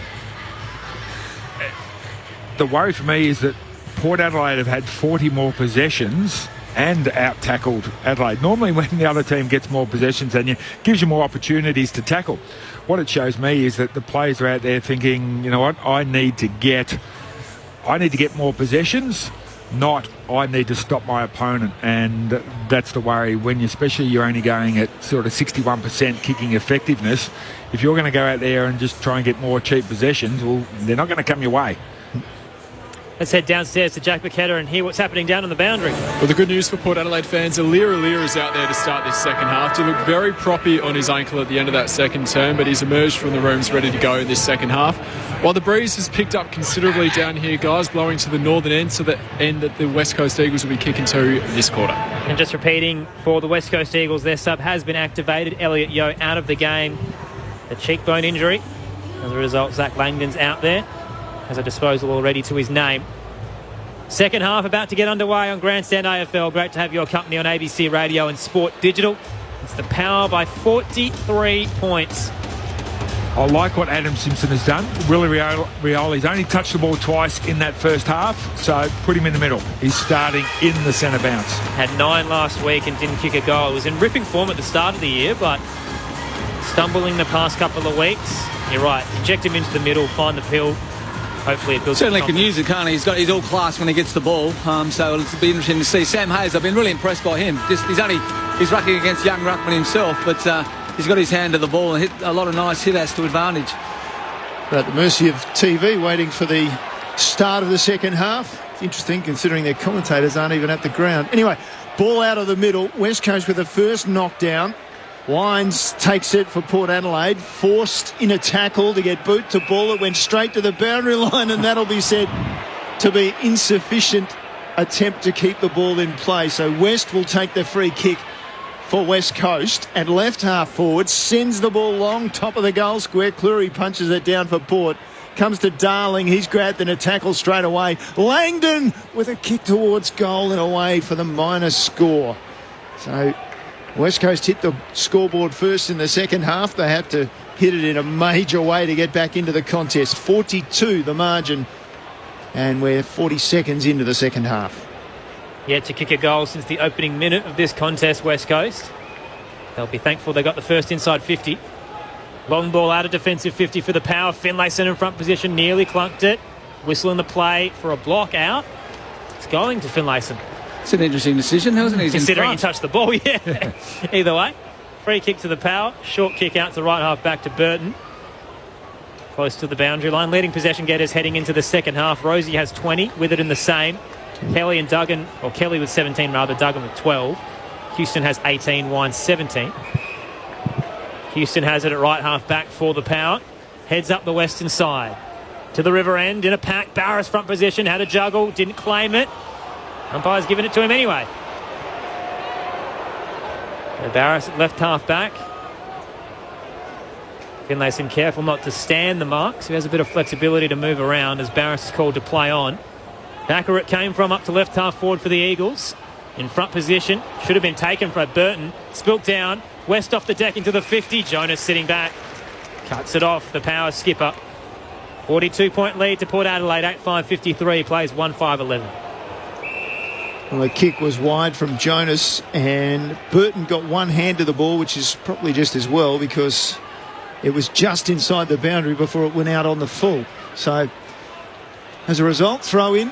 The worry for me is that Port Adelaide have had 40 more possessions and out-tackled Adelaide. Normally when the other team gets more possessions and gives you more opportunities to tackle. What it shows me is that the players are out there thinking, I need to get more possessions, not I need to stop my opponent. And that's the worry when especially you're only going at sort of 61% kicking effectiveness. If you're going to go out there and just try and get more cheap possessions, well, they're not going to come your way. Let's head downstairs to Jack McKenna and hear what's happening down on the boundary. Well, the good news for Port Adelaide fans, Alir is out there to start this second half. He looked very proppy on his ankle at the end of that second term, but he's emerged from the rooms ready to go in this second half. While the breeze has picked up considerably down here, guys, blowing to the northern end, so the end that the West Coast Eagles will be kicking to this quarter. And just repeating, for the West Coast Eagles, their sub has been activated. Elliot Yeo out of the game. The cheekbone injury. As a result, Zach Langdon's out there. Has a disposal already to his name. Second half about to get underway on Grandstand AFL. Great to have your company on ABC Radio and Sport Digital. It's the Power by 43 points. I like what Adam Simpson has done. Willie Rioli's only touched the ball twice in that first half, so put him in the middle. He's starting in the centre bounce. Had 9 last week and didn't kick a goal. He was in ripping form at the start of the year, but stumbling the past couple of weeks. You're right. Inject him into the middle, find the pill. Hopefully it builds. Certainly can use it, can't he? He's all class when he gets the ball. So it'll be interesting to see. Sam Hayes, I've been really impressed by him. He's rucking against young ruckman himself, but he's got his hand to the ball and hit a lot of nice hit-outs to advantage. But at the mercy of TV, waiting for the start of the second half. It's interesting considering their commentators aren't even at the ground. Anyway, ball out of the middle. West Coast with the first knockdown. Wines takes it for Port Adelaide, forced in a tackle to get boot to ball. It went straight to the boundary line, and that'll be said to be insufficient attempt to keep the ball in play. So West will take the free kick for West Coast, and left half forward sends the ball long, top of the goal square. Cleary punches it down for Port. Comes to Darling, he's grabbed in a tackle straight away. Langdon with a kick towards goal and away for the minus score. So West Coast hit the scoreboard first in the second half. They had to hit it in a major way to get back into the contest. 42 the margin, and we're 40 seconds into the second half. Yet to kick a goal since the opening minute of this contest, West Coast. They'll be thankful they got the first inside 50. Long ball out of defensive 50 for the Power. Finlayson in front position, nearly clunked it. Whistle in the play for a block out. It's going to Finlayson. It's an interesting decision, hasn't it? Considering he touched the ball, yeah. Either way, free kick to the Power. Short kick out to right half back to Burton. Close to the boundary line. Leading possession getters heading into the second half. Rosie has 20, Witherden the same. Kelly and Duggan, or Kelly with 17 rather, Duggan with 12. Houston has 18, Wine 17. Houston has it at right half back for the Power. Heads up the western side. To the river end in a pack. Barris front position, had a juggle, didn't claim it. Umpire's given it to him anyway. So Barras at left half back. Finlayson careful not to stand the mark, so he has a bit of flexibility to move around as Barras is called to play on. Back where it came from, up to left half forward for the Eagles. In front position, should have been taken by Burton. Spilt down, West off the deck into the 50. Jonas sitting back, cuts it off, the Power skipper. 42-point lead to Port Adelaide, 8-5-53, plays 1-5-11. Well, the kick was wide from Jonas, and Burton got one hand to the ball, which is probably just as well because it was just inside the boundary before it went out on the full. So, as a result, throw in.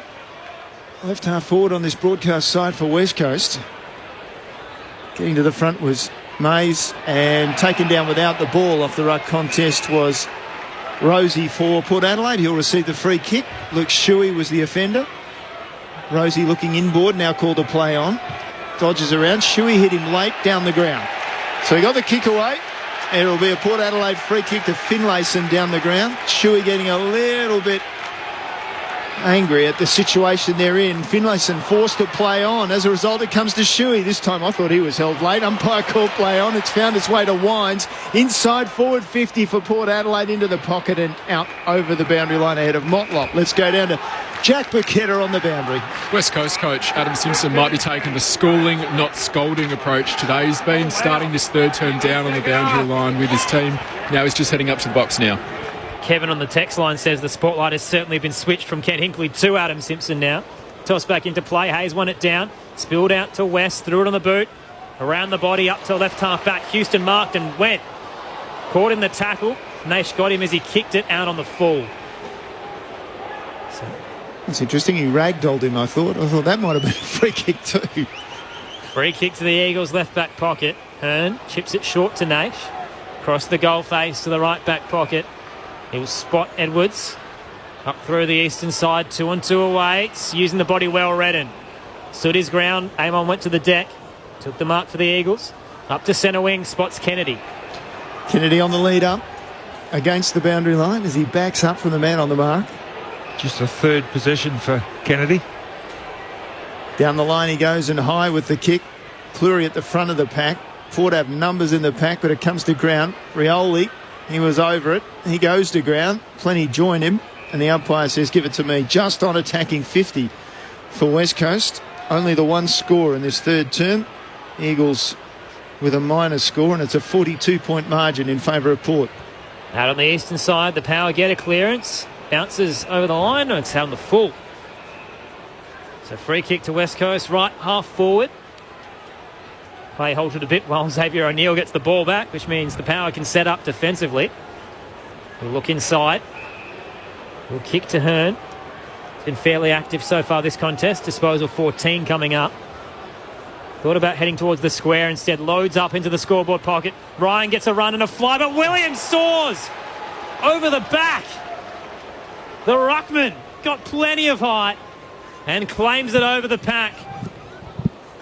Left half forward on this broadcast side for West Coast. Getting to the front was Mays, and taken down without the ball off the ruck contest was Rosie for Port Adelaide. He'll receive the free kick. Luke Shuey was the offender. Rosie looking inboard, now called to play on. Dodges around. Shuey hit him late down the ground. So he got the kick away. And it'll be a Port Adelaide free kick to Finlayson down the ground. Shuey getting a little bit angry at the situation they're in. Finlayson forced to play on. As a result, it comes to Shuey. This time I thought he was held late. Umpire called play on. It's found its way to Wines. Inside forward 50 for Port Adelaide, into the pocket and out over the boundary line ahead of Motlop. Let's go down to Jack Burketta on the boundary. West Coast coach Adam Simpson might be taking the schooling, not scolding approach today. He's been starting this third term down on the boundary line with his team. Now he's just heading up to the box now. Kevin on the text line says the spotlight has certainly been switched from Ken Hinkley to Adam Simpson now. Toss back into play. Hayes won it down. Spilled out to West. Threw it on the boot. Around the body up to left half back. Houston marked and went. Caught in the tackle. Naish got him as he kicked it out on the full. It's interesting. He ragdolled him, I thought. That might have been a free kick too. Free kick to the Eagles' left back pocket. Hearn chips it short to Naish. Across the goal face to the right back pocket. He'll spot Edwards. Up through the eastern side, 2-on-2 away. It's using the body well, Redden. Stood his ground. Amon went to the deck. Took the mark for the Eagles. Up to centre wing, spots Kennedy. Kennedy on the lead up against the boundary line as he backs up from the man on the mark. Just a third position for Kennedy. Down the line he goes and high with the kick. Cleary at the front of the pack. Ford have numbers in the pack, but it comes to ground. Rioli, he was over it. He goes to ground. Plenty join him. And the umpire says, give it to me. Just on attacking 50 for West Coast. Only the one score in this third term. Eagles with a minor score, and it's a 42-point margin in favour of Port. Out on the eastern side, the Power get a clearance. Bounces over the line, and it's on the full. So free kick to West Coast, right half forward. Play halted a bit while Xavier O'Neill gets the ball back, which means the Power can set up defensively. We'll look inside. We'll kick to Hearn. It's been fairly active so far this contest. Disposal 14 coming up. Thought about heading towards the square, instead loads up into the scoreboard pocket. Ryan gets a run and a fly, but Williams soars over the back. The ruckman got plenty of height and claims it over the pack.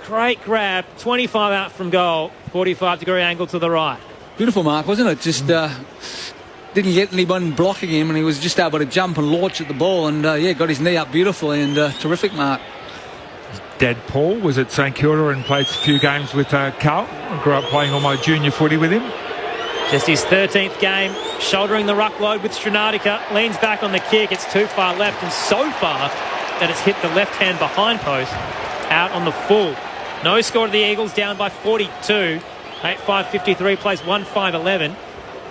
Great grab, 25 out from goal, 45-degree angle to the right. Beautiful mark, wasn't it? Just didn't get anyone blocking him, and he was just able to jump and launch at the ball, and got his knee up beautifully, and terrific mark. Dad Paul was at St Kilda and played a few games with Carl. I grew up playing all my junior footy with him. Just his 13th game, shouldering the ruck load with Stranadica, leans back on the kick, it's too far left, and so far that it's hit the left-hand behind post, out on the full. No score to the Eagles, down by 42. 8-5-53, plays 1-5-11.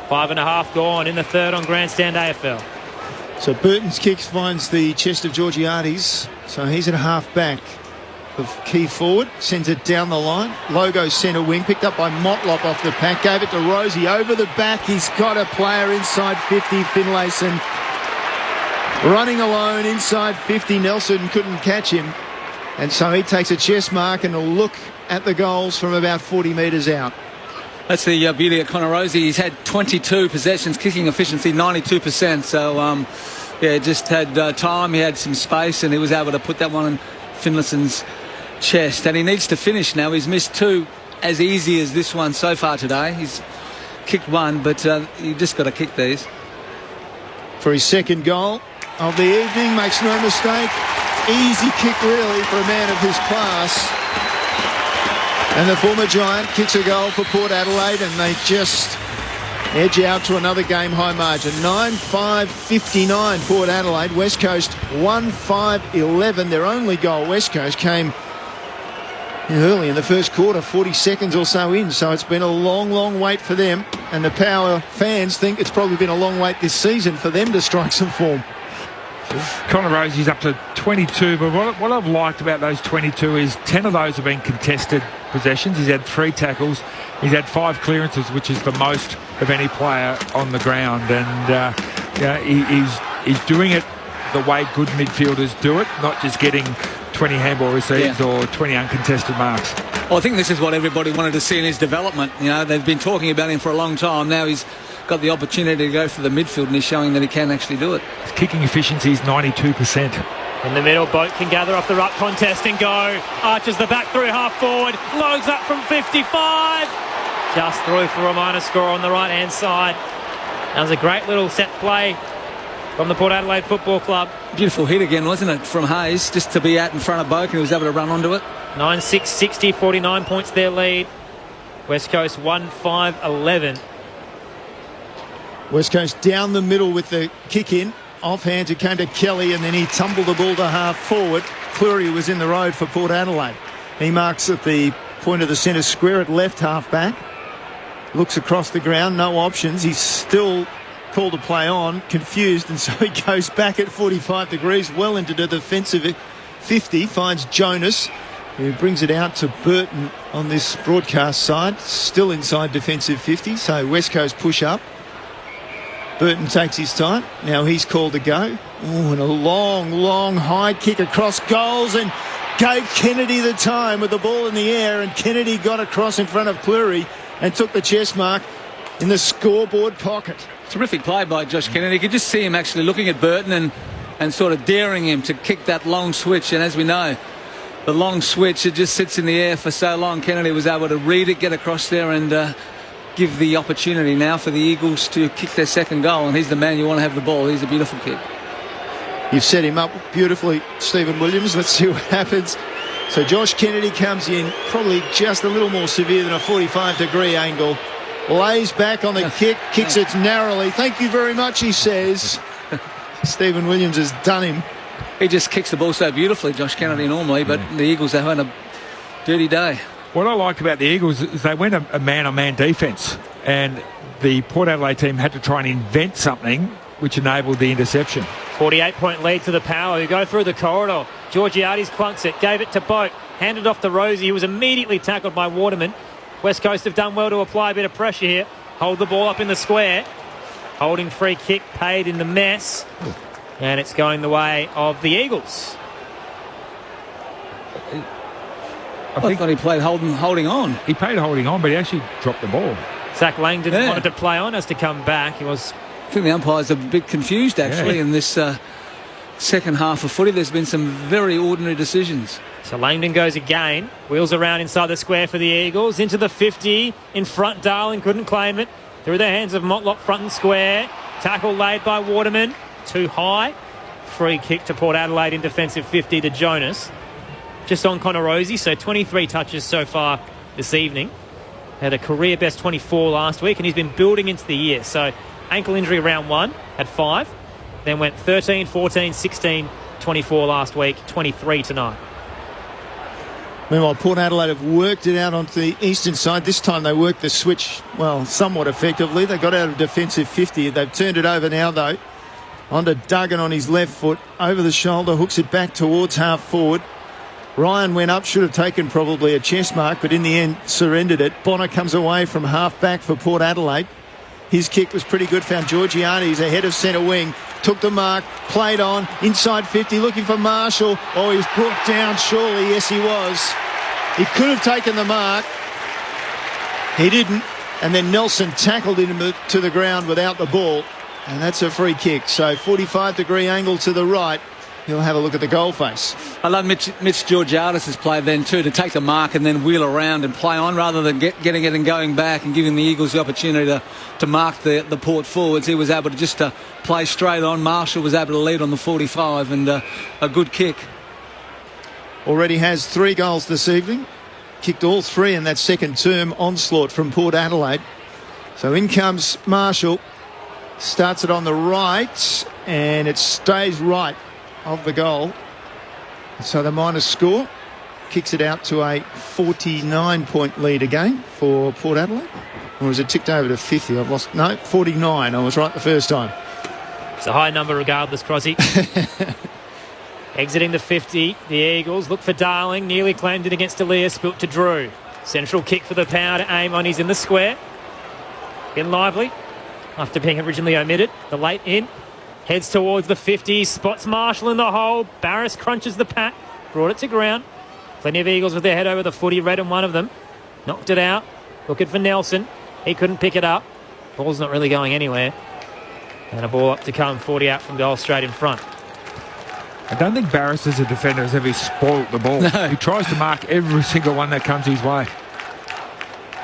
5.5 gone in the third on Grandstand AFL. So Burton's kicks finds the chest of Georgiades, so he's at half back of key forward, sends it down the line. Logo centre wing, picked up by Motlop off the pack, gave it to Rosie over the back. He's got a player inside 50, Finlayson. Running alone inside 50, Nelson couldn't catch him. And so he takes a chest mark and will look at the goals from about 40 metres out. That's the beauty of Connor Rosie. He's had 22 possessions, kicking efficiency 92%. So, just had time, he had some space, and he was able to put that one in Finlayson's chest. And he needs to finish now. He's missed two as easy as this one so far today. He's kicked one, but you just got to kick these. For his second goal of the evening, makes no mistake. Easy kick, really, for a man of his class. And the former Giant kicks a goal for Port Adelaide, and they just edge out to another game-high margin. 9-5-59 Port Adelaide. West Coast 1-5-11. Their only goal, West Coast, came early in the first quarter, 40 seconds or so in. So it's been a long, long wait for them. And the Power fans think it's probably been a long wait this season for them to strike some form. Connor Rosie's up to 22, but what I've liked about those 22 is 10 of those have been contested possessions. He's had 3 tackles. He's had 5 clearances, which is the most of any player on the ground. And he's doing it the way good midfielders do it, not just getting 20 handball receives or 20 uncontested marks. Well, I think this is what everybody wanted to see in his development. You know, they've been talking about him for a long time. Now he's got the opportunity to go for the midfield, and he's showing that he can actually do it. His kicking efficiency is 92%. In the middle, Boat can gather off the ruck contest and go. Arches the back through half forward. Loads up from 55. Just through for a minor score on the right-hand side. That was a great little set play from the Port Adelaide Football Club. Beautiful hit again, wasn't it, from Hayes, just to be out in front of Boak, and he was able to run onto it. 9-6-60, 49 points their lead. West Coast 1-5-11. West Coast down the middle with the kick in. Offhand, it came to Kelly, and then he tumbled the ball to half forward. Cleary was in the road for Port Adelaide. He marks at the point of the centre square at left half back. Looks across the ground, no options. He's still called to play on, confused, and so he goes back at 45 degrees, well into the defensive 50, finds Jonas, who brings it out to Burton on this broadcast side, still inside defensive 50, so West Coast push up. Burton takes his time. Now he's called to go. Oh, and a long, long high kick across goals, and gave Kennedy the time with the ball in the air, and Kennedy got across in front of Cleary and took the chest mark in the scoreboard pocket. Terrific play by Josh Kennedy. You could just see him actually looking at Burton and sort of daring him to kick that long switch. And as we know, the long switch, it just sits in the air for so long. Kennedy was able to read it, get across there, and give the opportunity now for the Eagles to kick their second goal. And he's the man you want to have the ball. He's a beautiful kick. You've set him up beautifully, Stephen Williams. Let's see what happens. So Josh Kennedy comes in, probably just a little more severe than a 45-degree angle. Lays back on the kick, kicks it narrowly. Thank you very much, he says. Stephen Williams has done him. He just kicks the ball so beautifully, Josh Kennedy, normally, but the Eagles are having a dirty day. What I like about the Eagles is they went a man-on-man defence, and the Port Adelaide team had to try and invent something which enabled the interception. 48-point lead to the Power, who go through the corridor. Georgiades clunks it, gave it to Boat, handed off to Rosie, who was immediately tackled by Waterman. West Coast have done well to apply a bit of pressure here. Hold the ball up in the square. Holding free kick paid in the mess. And it's going the way of the Eagles. I thought he played holding on. He played holding on, but he actually dropped the ball. Zach Langdon wanted to play on, has to come back. I think the umpires are a bit confused, actually, in this second half of footy. There's been some very ordinary decisions. So Langdon goes again, wheels around inside the square for the Eagles, into the 50, in front Darling, couldn't claim it, through the hands of Motlop, front and square, tackle laid by Waterman, too high, free kick to Port Adelaide in defensive 50 to Jonas, just on Connor Rosie, so 23 touches so far this evening, had a career best 24 last week, and he's been building into the year, so ankle injury round 1, had 5, then went 13, 14, 16, 24 last week, 23 tonight. Meanwhile, Port Adelaide have worked it out onto the eastern side. This time they worked the switch, well, somewhat effectively. They got out of defensive 50. They've turned it over now, though. Onto Duggan on his left foot. Over the shoulder, hooks it back towards half forward. Ryan went up, should have taken probably a chest mark, but in the end surrendered it. Bonner comes away from half back for Port Adelaide. His kick was pretty good, found Georgiades ahead of centre wing. Took the mark, played on, inside 50, looking for Marshall. Oh, he's brought down, surely. Yes, he was. He could have taken the mark. He didn't. And then Nelson tackled him to the ground without the ball. And that's a free kick. So 45-degree angle to the right. He'll have a look at the goal face. I love Mitch Georgiades' play then too, to take the mark and then wheel around and play on rather than getting it and going back and giving the Eagles the opportunity to mark the Port forwards. He was able to just play straight on. Marshall was able to lead on the 45 and a good kick. Already has 3 goals this evening. kicked all three in that second term onslaught from Port Adelaide. So in comes Marshall, starts it on the right, and it stays right of the goal. So the minus score kicks it out to a 49-point lead again for Port Adelaide. Or was it ticked over to 50? I've lost. No, 49. I was right the first time. It's a high number regardless, Crossy. Exiting the 50, the Eagles look for Darling. Nearly claimed it against Aaliyah, spilt to Drew. Central kick for the power to aim on. He's in the square. Been lively after being originally omitted. The late in. Heads towards the 50. Spots Marshall in the hole. Barris crunches the pack. Brought it to ground. Plenty of Eagles with their head over the footy. Red and one of them. Knocked it out. Looking for Nelson. He couldn't pick it up. Ball's not really going anywhere. And a ball up to come. 40 out from goal straight in front. I don't think Barris as a defender has ever spoilt the ball. No. He tries to mark every single one that comes his way.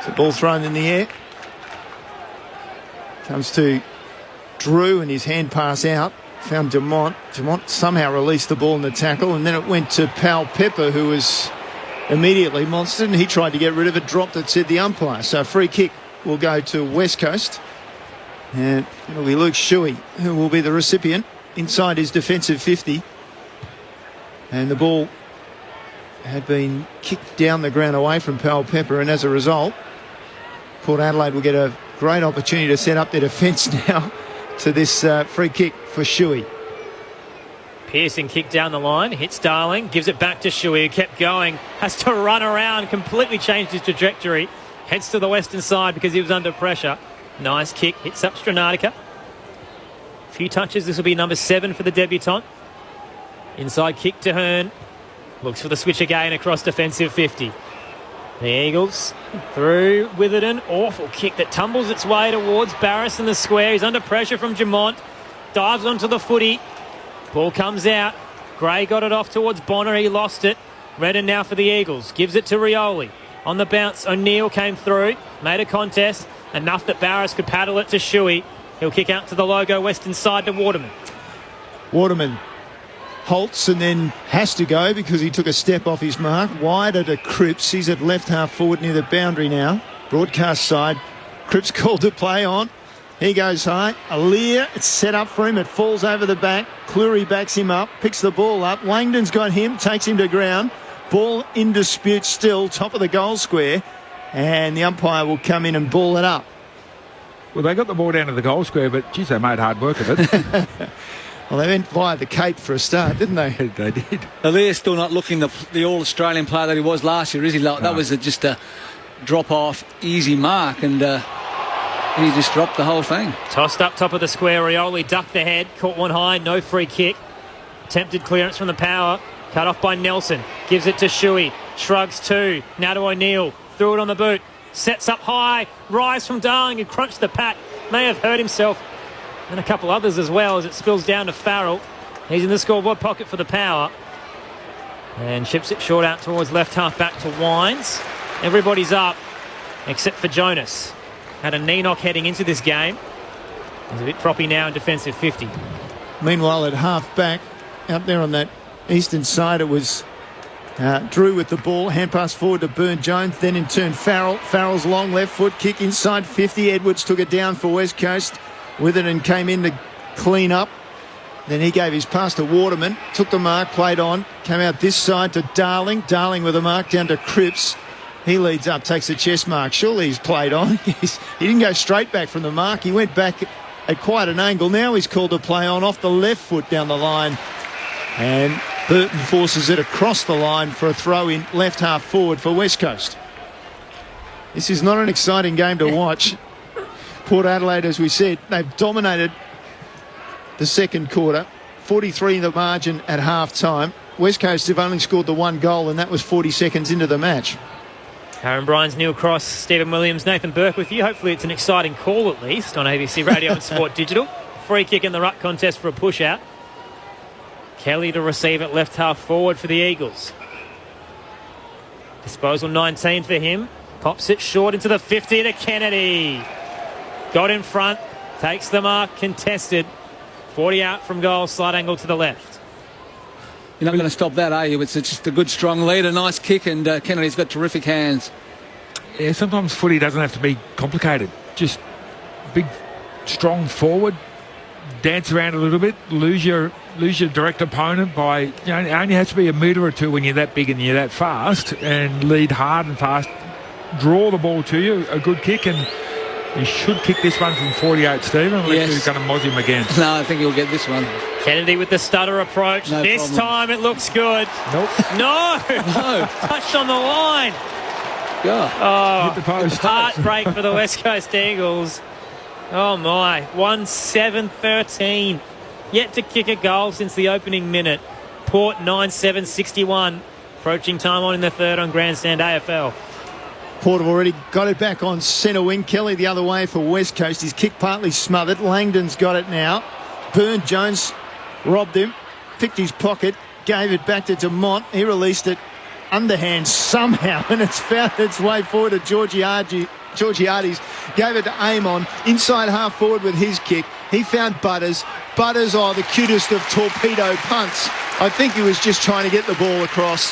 So ball thrown in the air. Comes to Drew and his hand pass out. Found Dumont. Dumont somehow released the ball in the tackle, and then it went to Powell Pepper, who was immediately monstered, and he tried to get rid of it, dropped it, said the umpire. So a free kick will go to West Coast. And it'll be Luke Shuey who will be the recipient inside his defensive 50. And the ball had been kicked down the ground away from Powell Pepper, and as a result, Port Adelaide will get a great opportunity to set up their defence now to this free kick for Shuey. Pearson kick down the line, hits Darling, gives it back to Shuey, who kept going, has to run around, completely changed his trajectory, heads to the western side because he was under pressure. Nice kick, hits up Stranatica. A few touches, this will be number 7 for the debutant. Inside kick to Hearn. Looks for the switch again across defensive 50. The Eagles through Witherden. Awful kick that tumbles its way towards Barris in the square. He's under pressure from Jamont. Dives onto the footy. Ball comes out. Gray got it off towards Bonner. He lost it. Redden now for the Eagles. Gives it to Rioli. On the bounce, O'Neill came through. Made a contest. Enough that Barris could paddle it to Shuey. He'll kick out to the logo western side to Waterman. Waterman halts and then has to go because he took a step off his mark. Wider to Cripps. He's at left half forward near the boundary now. Broadcast side. Cripps called to play on. He goes high. Aaliyah, it's set up for him. It falls over the back. Cleary backs him up. Picks the ball up. Langdon's got him. Takes him to ground. Ball in dispute still. Top of the goal square. And the umpire will come in and ball it up. Well, they got the ball down to the goal square, but, geez, they made hard work of it. Well, they went via the Cape for a start, didn't they? They did. Aaliyah's still not looking the All-Australian player that he was last year, is he? No. That was just a drop-off, easy mark, and he just dropped the whole thing. Tossed up top of the square. Rioli ducked the head, caught one high, no free kick. Attempted clearance from the power, cut off by Nelson. Gives it to Shuey, shrugs two, now to O'Neill. Threw it on the boot, sets up high, rise from Darling and crunched the pack. May have hurt himself and a couple others as well as it spills down to Farrell. He's in the scoreboard pocket for the power and chips it short out towards left half back to Wines. Everybody's up except for Jonas. Had a knee knock heading into this game. He's a bit proppy now in defensive 50. Meanwhile, at half back, out there on that eastern side, it was Drew with the ball, hand pass forward to Burn-Jones, then in turn Farrell. Farrell's long left foot kick inside 50. Edwards took it down for West Coast. Witherden came in to clean up. Then he gave his pass to Waterman, took the mark, played on, came out this side to Darling. Darling with a mark down to Cripps. He leads up, takes the chest mark. Surely he's played on. He didn't go straight back from the mark. He went back at quite an angle. Now he's called to play on off the left foot down the line. And Burton forces it across the line for a throw in left half forward for West Coast. This is not an exciting game to watch. Port Adelaide, as we said, they've dominated the second quarter. 43 the margin at half time. West Coast have only scored the one goal, and that was 40 seconds into the match. Aaron Bryans, Neil Cross, Stephen Williams, Nathan Burke with you. Hopefully it's an exciting call at least on ABC Radio and Sport Digital. Free kick in the ruck contest for a push out. Kelly to receive it left half forward for the Eagles. Disposal 19 for him. Pops it short into the 50 to Kennedy. Got in front, takes the mark, contested. 40 out from goal, slight angle to the left. You're not going to stop that, are you? It's just a good, strong lead, a nice kick, and Kennedy's got terrific hands. Yeah, sometimes footy doesn't have to be complicated. Just big, strong forward, dance around a little bit, lose your direct opponent by, it only has to be a metre or two when you're that big and you're that fast, and lead hard and fast, draw the ball to you, a good kick, and you should kick this one from 48, Stephen, unless you're going to moz him again. No, I think he'll get this one. Kennedy with the stutter approach. No this problem. time it looks good. Nope. No! No. Touched on the line. Yeah. Oh, Hit the post. heartbreak for the West Coast Eagles. Oh, my. 1-7-13. Yet to kick a goal since the opening minute. Port 9-7-61. Approaching time on in the third on Grandstand AFL. Port have already got it back on centre wing. Kelly the other way for West Coast. His kick partly smothered. Langdon's got it now. Burn-Jones robbed him. Picked his pocket. Gave it back to Demont. He released it underhand somehow, and it's found its way forward to Georgiades. Gave it to Amon. Inside half forward with his kick. He found Butters. Butters, the cutest of torpedo punts. I think he was just trying to get the ball across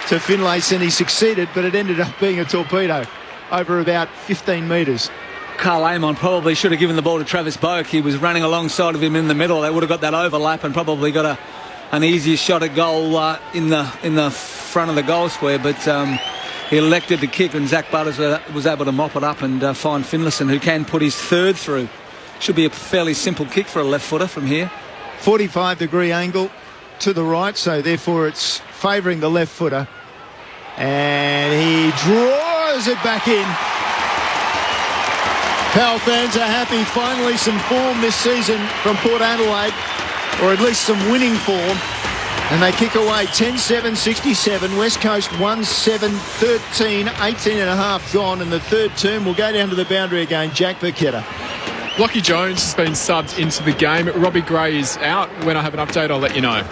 to Finlayson. He succeeded, but it ended up being a torpedo over about 15 metres. Carl Amon probably should have given the ball to Travis Boak. He was running alongside of him in the middle. They would have got that overlap and probably got an easier shot at goal in the front of the goal square, but he elected to kick, and Zach Butters was able to mop it up and find Finlayson, who can put his third through. Should be a fairly simple kick for a left footer from here. 45-degree angle to the right, so therefore it's favouring the left footer, and he draws it back in. Powell fans are happy. Finally some form this season from Port Adelaide, or at least some winning form, and they kick away 10-7-67. West Coast 1-7-13, 18 and a half gone, and the third term will go down to the boundary again. Jack Burketta. Lockie Jones has been subbed into the game. Robbie Gray is out. When I have an update, I'll let you know.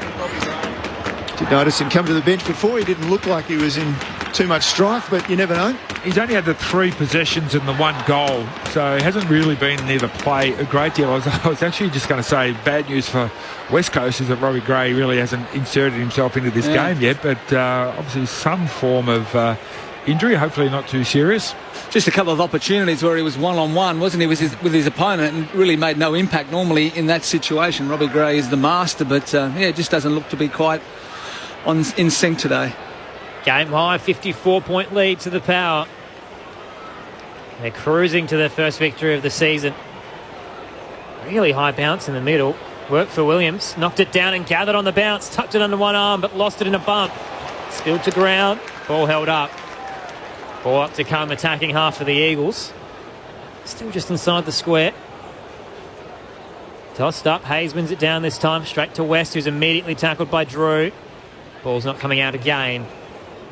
Did notice him come to the bench before. He didn't look like he was in too much strife, but you never know. He's only had the 3 possessions and the 1 goal, so he hasn't really been near the play a great deal. I was actually just going to say bad news for West Coast is that Robbie Gray really hasn't inserted himself into this game yet, but obviously some form of injury, hopefully not too serious. Just a couple of opportunities where he was one-on-one, wasn't he, with his opponent, and really made no impact normally in that situation. Robbie Gray is the master, but it just doesn't look to be quite in sync today. Game high, 54-point lead to the Power. They're cruising to their first victory of the season. Really high bounce in the middle. Worked for Williams. Knocked it down and gathered on the bounce. Tucked it under one arm, but lost it in a bump. Spilled to ground. Ball held up. Ball up to come, attacking half for the Eagles. Still just inside the square. Tossed up. Hayes wins it down this time. Straight to West, who's immediately tackled by Drew. Ball's not coming out again.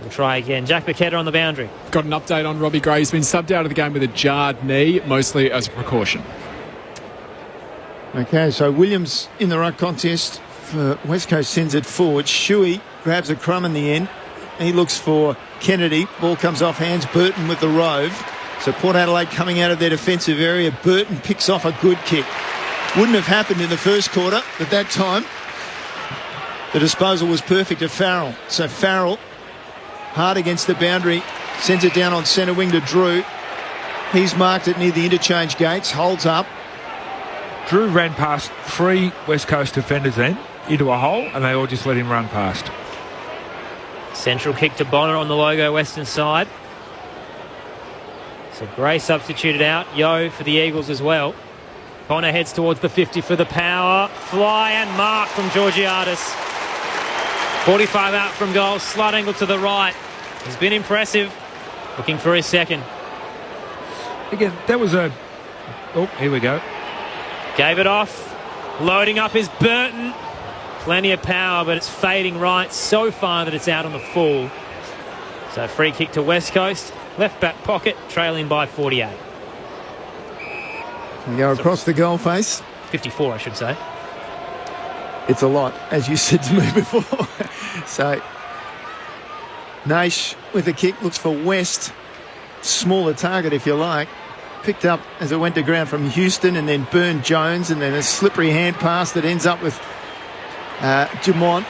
We'll try again. Jack Burketta on the boundary. Got an update on Robbie Gray. He's been subbed out of the game with a jarred knee, mostly as a precaution. Okay, so Williams in the ruck contest for West Coast sends it forward. Shuey grabs a crumb in the end. He looks for Kennedy. Ball comes off hands. Burton with the rove. So Port Adelaide coming out of their defensive area. Burton picks off a good kick. Wouldn't have happened in the first quarter, but that time the disposal was perfect to Farrell. So Farrell, hard against the boundary, sends it down on centre wing to Drew. He's marked it near the interchange gates, holds up. Drew ran past 3 West Coast defenders then into a hole, and they all just let him run past. Central kick to Bonner on the logo western side. So Gray substituted out. Yo for the Eagles as well. Bonner heads towards the 50 for the Power. Fly and mark from Georgiades. 45 out from goal. Slight angle to the right. He's been impressive. Looking for his second. Again, that was a... Oh, here we go. Gave it off. Loading up is Burton. Plenty of power, but it's fading right so far that it's out on the full. So free kick to West Coast. Left back pocket, trailing by 48. You go across the goal face. 54, I should say. It's a lot, as you said to me before. So Naish with the kick looks for West. Smaller target, if you like. Picked up as it went to ground from Houston, and then Burn-Jones, and then a slippery hand pass that ends up with Dumont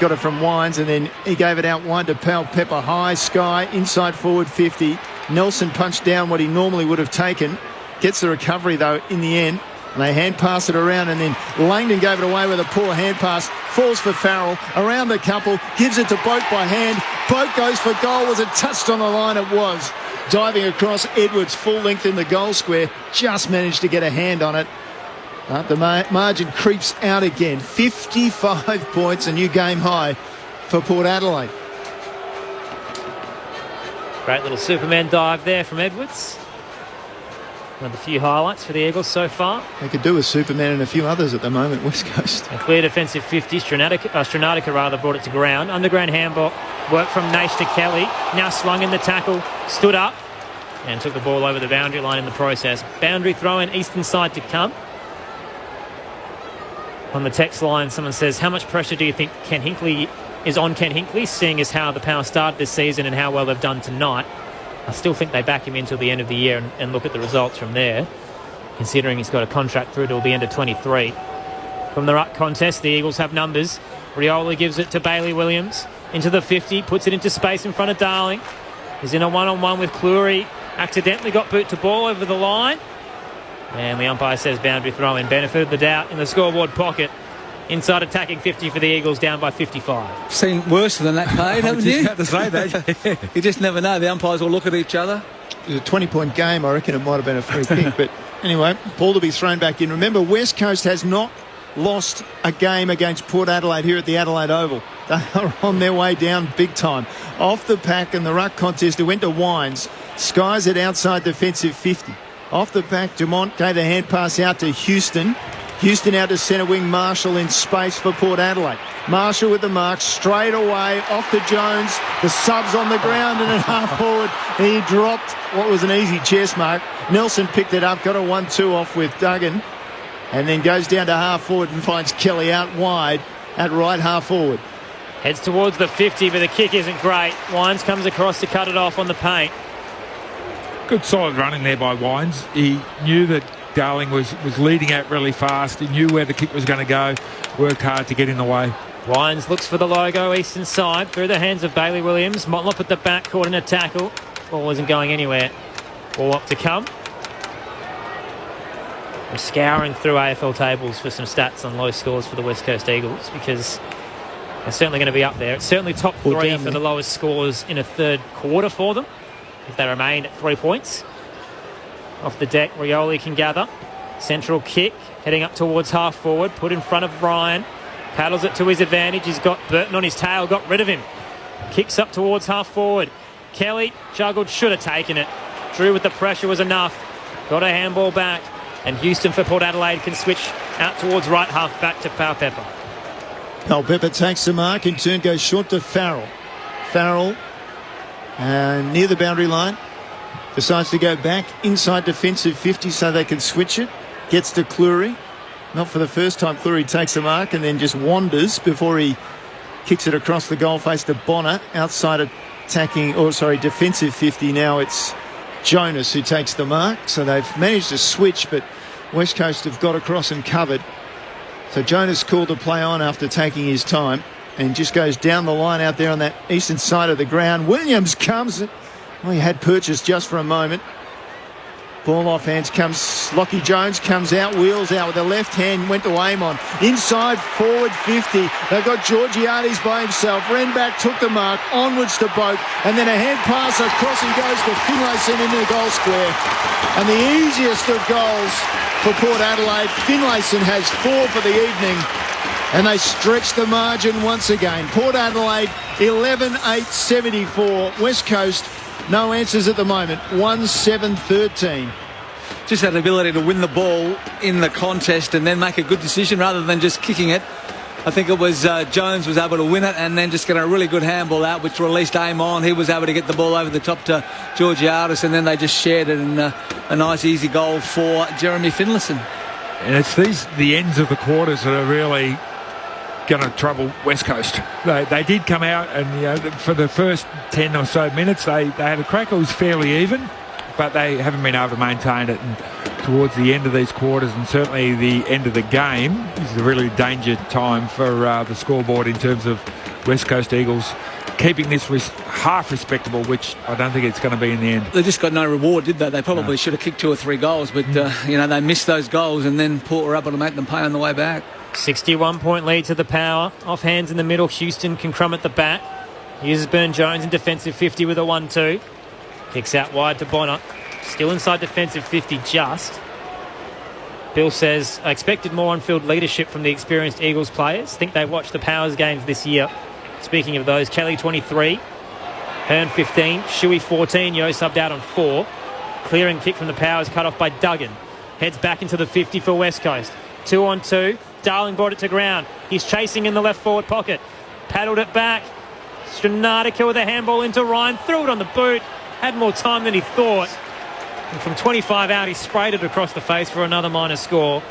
got it from Wines, and then he gave it out wide to Powell Pepper. High sky, inside forward 50. Nelson punched down what he normally would have taken. Gets the recovery, though, in the end. And they hand pass it around, and then Langdon gave it away with a poor hand pass. Falls for Farrell. Around the couple. Gives it to Boak by hand. Boak goes for goal. Was it touched on the line? It was. Diving across Edwards, full length in the goal square. Just managed to get a hand on it. The margin creeps out again. 55 points, a new game high for Port Adelaide. Great little Superman dive there from Edwards. One of the few highlights for the Eagles so far. They could do a Superman and a few others at the moment, West Coast. A clear defensive 50. Stranatica brought it to ground. Underground handball. Work from Naish to Kelly. Now slung in the tackle. Stood up and took the ball over the boundary line in the process. Boundary throw in, eastern side to come. On the text line, someone says, how much pressure do you think Ken Hinkley is on Ken Hinkley, seeing as how the Power started this season and how well they've done tonight? I still think they back him until the end of the year and look at the results from there, considering he's got a contract through till the end of 23. From the ruck contest, the Eagles have numbers. Rioli gives it to Bailey Williams into the 50, puts it into space in front of Darling. He's in a one-on-one with Cleary. Accidentally got boot to ball over the line. And the umpire says boundary throw in. Benefit of the doubt in the scoreboard pocket. Inside attacking 50 for the Eagles, down by 55. Seen worse than that paid, haven't you? I was just about to say that. You just never know. The umpires will look at each other. It was a 20-point game. I reckon it might have been a free kick. But anyway, ball to be thrown back in. Remember, West Coast has not lost a game against Port Adelaide here at the Adelaide Oval. They are on their way down big time. Off the pack and the ruck contest, it went to Wines. Skies it outside defensive 50. Off the back, Dumont gave the hand pass out to Houston. Houston out to centre wing, Marshall in space for Port Adelaide. Marshall with the mark, straight away, off to Jones. The sub's on the ground and at half forward. He dropped what was an easy chest mark. Nelson picked it up, got a 1-2 off with Duggan, and then goes down to half forward and finds Kelly out wide at right half forward. Heads towards the 50, but the kick isn't great. Wines comes across to cut it off on the paint. Good solid running there by Wines. He knew that Darling was leading out really fast. He knew where the kick was going to go. Worked hard to get in the way. Wines looks for the logo, eastern side, through the hands of Bailey Williams. Motlop at the back, caught in a tackle. Ball isn't going anywhere. Ball up to come. I'm scouring through AFL tables for some stats on low scores for the West Coast Eagles, because they're certainly going to be up there. It's certainly top three for the lowest scores in a third quarter for them, if they remain at 3 points. Off the deck, Rioli can gather. Central kick, heading up towards half forward, put in front of Ryan. Paddles it to his advantage. He's got Burton on his tail, got rid of him. Kicks up towards half forward. Kelly juggled, should have taken it. Drew with the pressure was enough. Got a handball back. And Houston for Port Adelaide can switch out towards right half back to Powell Pepper. Powell Pepper takes the mark, in turn goes short to Farrell. Farrell near the boundary line. Decides to go back inside defensive 50 so they can switch it. Gets to Cleary. Not for the first time. Cleary takes the mark and then just wanders before he kicks it across the goal face to Bonner. Outside defensive 50. Now it's Jonas who takes the mark. So they've managed to switch, but West Coast have got across and covered. So Jonas called to play on after taking his time and just goes down the line out there on that eastern side of the ground. Williams comes. Well, he had purchased just for a moment. Ball off hands comes. Lockie Jones comes out, wheels out with the left hand, went to Amon. Inside forward 50. They've got Georgiades by himself. Renback took the mark, onwards to Boak, and then a hand pass across he goes to Finlayson into the goal square. And the easiest of goals for Port Adelaide. Finlayson has 4 for the evening, and they stretch the margin once again. Port Adelaide 11-8-74. West Coast no answers at the moment. 1-7-13. Just that ability to win the ball in the contest and then make a good decision rather than just kicking it. I think it was Jones was able to win it and then just get a really good handball out, which released Amon. He was able to get the ball over the top to Georgiades, and then they just shared it, and a nice easy goal for Jeremy Finlayson. And it's the ends of the quarters that are really going to trouble West Coast. They did come out and for the first 10 or so minutes they had a crack. It was fairly even, but they haven't been able to maintain it. And towards the end of these quarters and certainly the end of the game is a really danger time for the scoreboard in terms of West Coast Eagles keeping this half respectable, which I don't think it's going to be in the end. They just got no reward, did they? They probably should have kicked 2 or 3 goals, but they missed those goals, and then Port were able to make them pay on the way back. 61-point lead to the Power. Off hands in the middle. Houston can crumb at the bat. Uses Burn-Jones in defensive 50 with a 1-2. Kicks out wide to Bonner. Still inside defensive 50 just. Bill says, I expected more on-field leadership from the experienced Eagles players. Think they watched the Powers games this year. Speaking of those, Kelly 23, Hearn 15, Shuey 14, Yo subbed out on 4. Clearing kick from the Powers cut off by Duggan. Heads back into the 50 for West Coast. 2-on-2. Darling brought it to ground. He's chasing in the left forward pocket. Paddled it back. Stranatica with a handball into Ryan. Threw it on the boot. Had more time than he thought. And from 25 out, he sprayed it across the face for another minor score.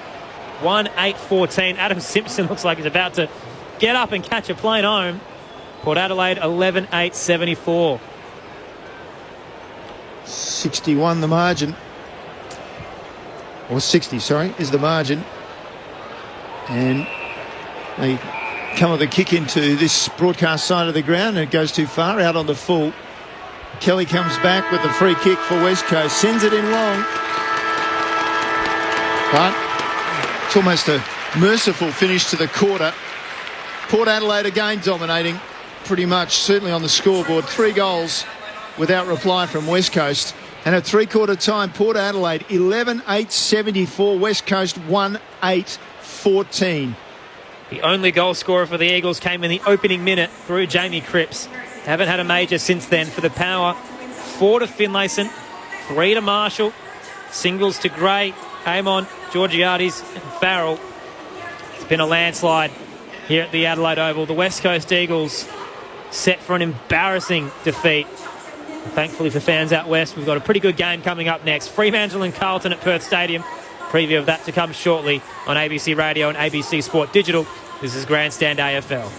1-8-14. Adam Simpson looks like he's about to get up and catch a plane home. Port Adelaide 11-8-74. 61 the margin. Or 60, sorry, is the margin. And they come with a kick into this broadcast side of the ground, and it goes too far out on the full. Kelly comes back with the free kick for West Coast, sends it in long. But it's almost a merciful finish to the quarter. Port Adelaide again dominating pretty much, certainly on the scoreboard. 3 goals without reply from West Coast. And at three-quarter time, Port Adelaide 11-8-74, West Coast 1-8-14. The only goal scorer for the Eagles came in the opening minute through Jamie Cripps. Haven't had a major since then for the Power. 4 to Finlayson, 3 to Marshall, singles to Gray, Amon, Georgiades and Farrell. It's been a landslide here at the Adelaide Oval. The West Coast Eagles set for an embarrassing defeat. Thankfully for fans out west, we've got a pretty good game coming up next. Fremantle and Carlton at Perth Stadium. Preview of that to come shortly on ABC Radio and ABC Sport Digital. This is Grandstand AFL.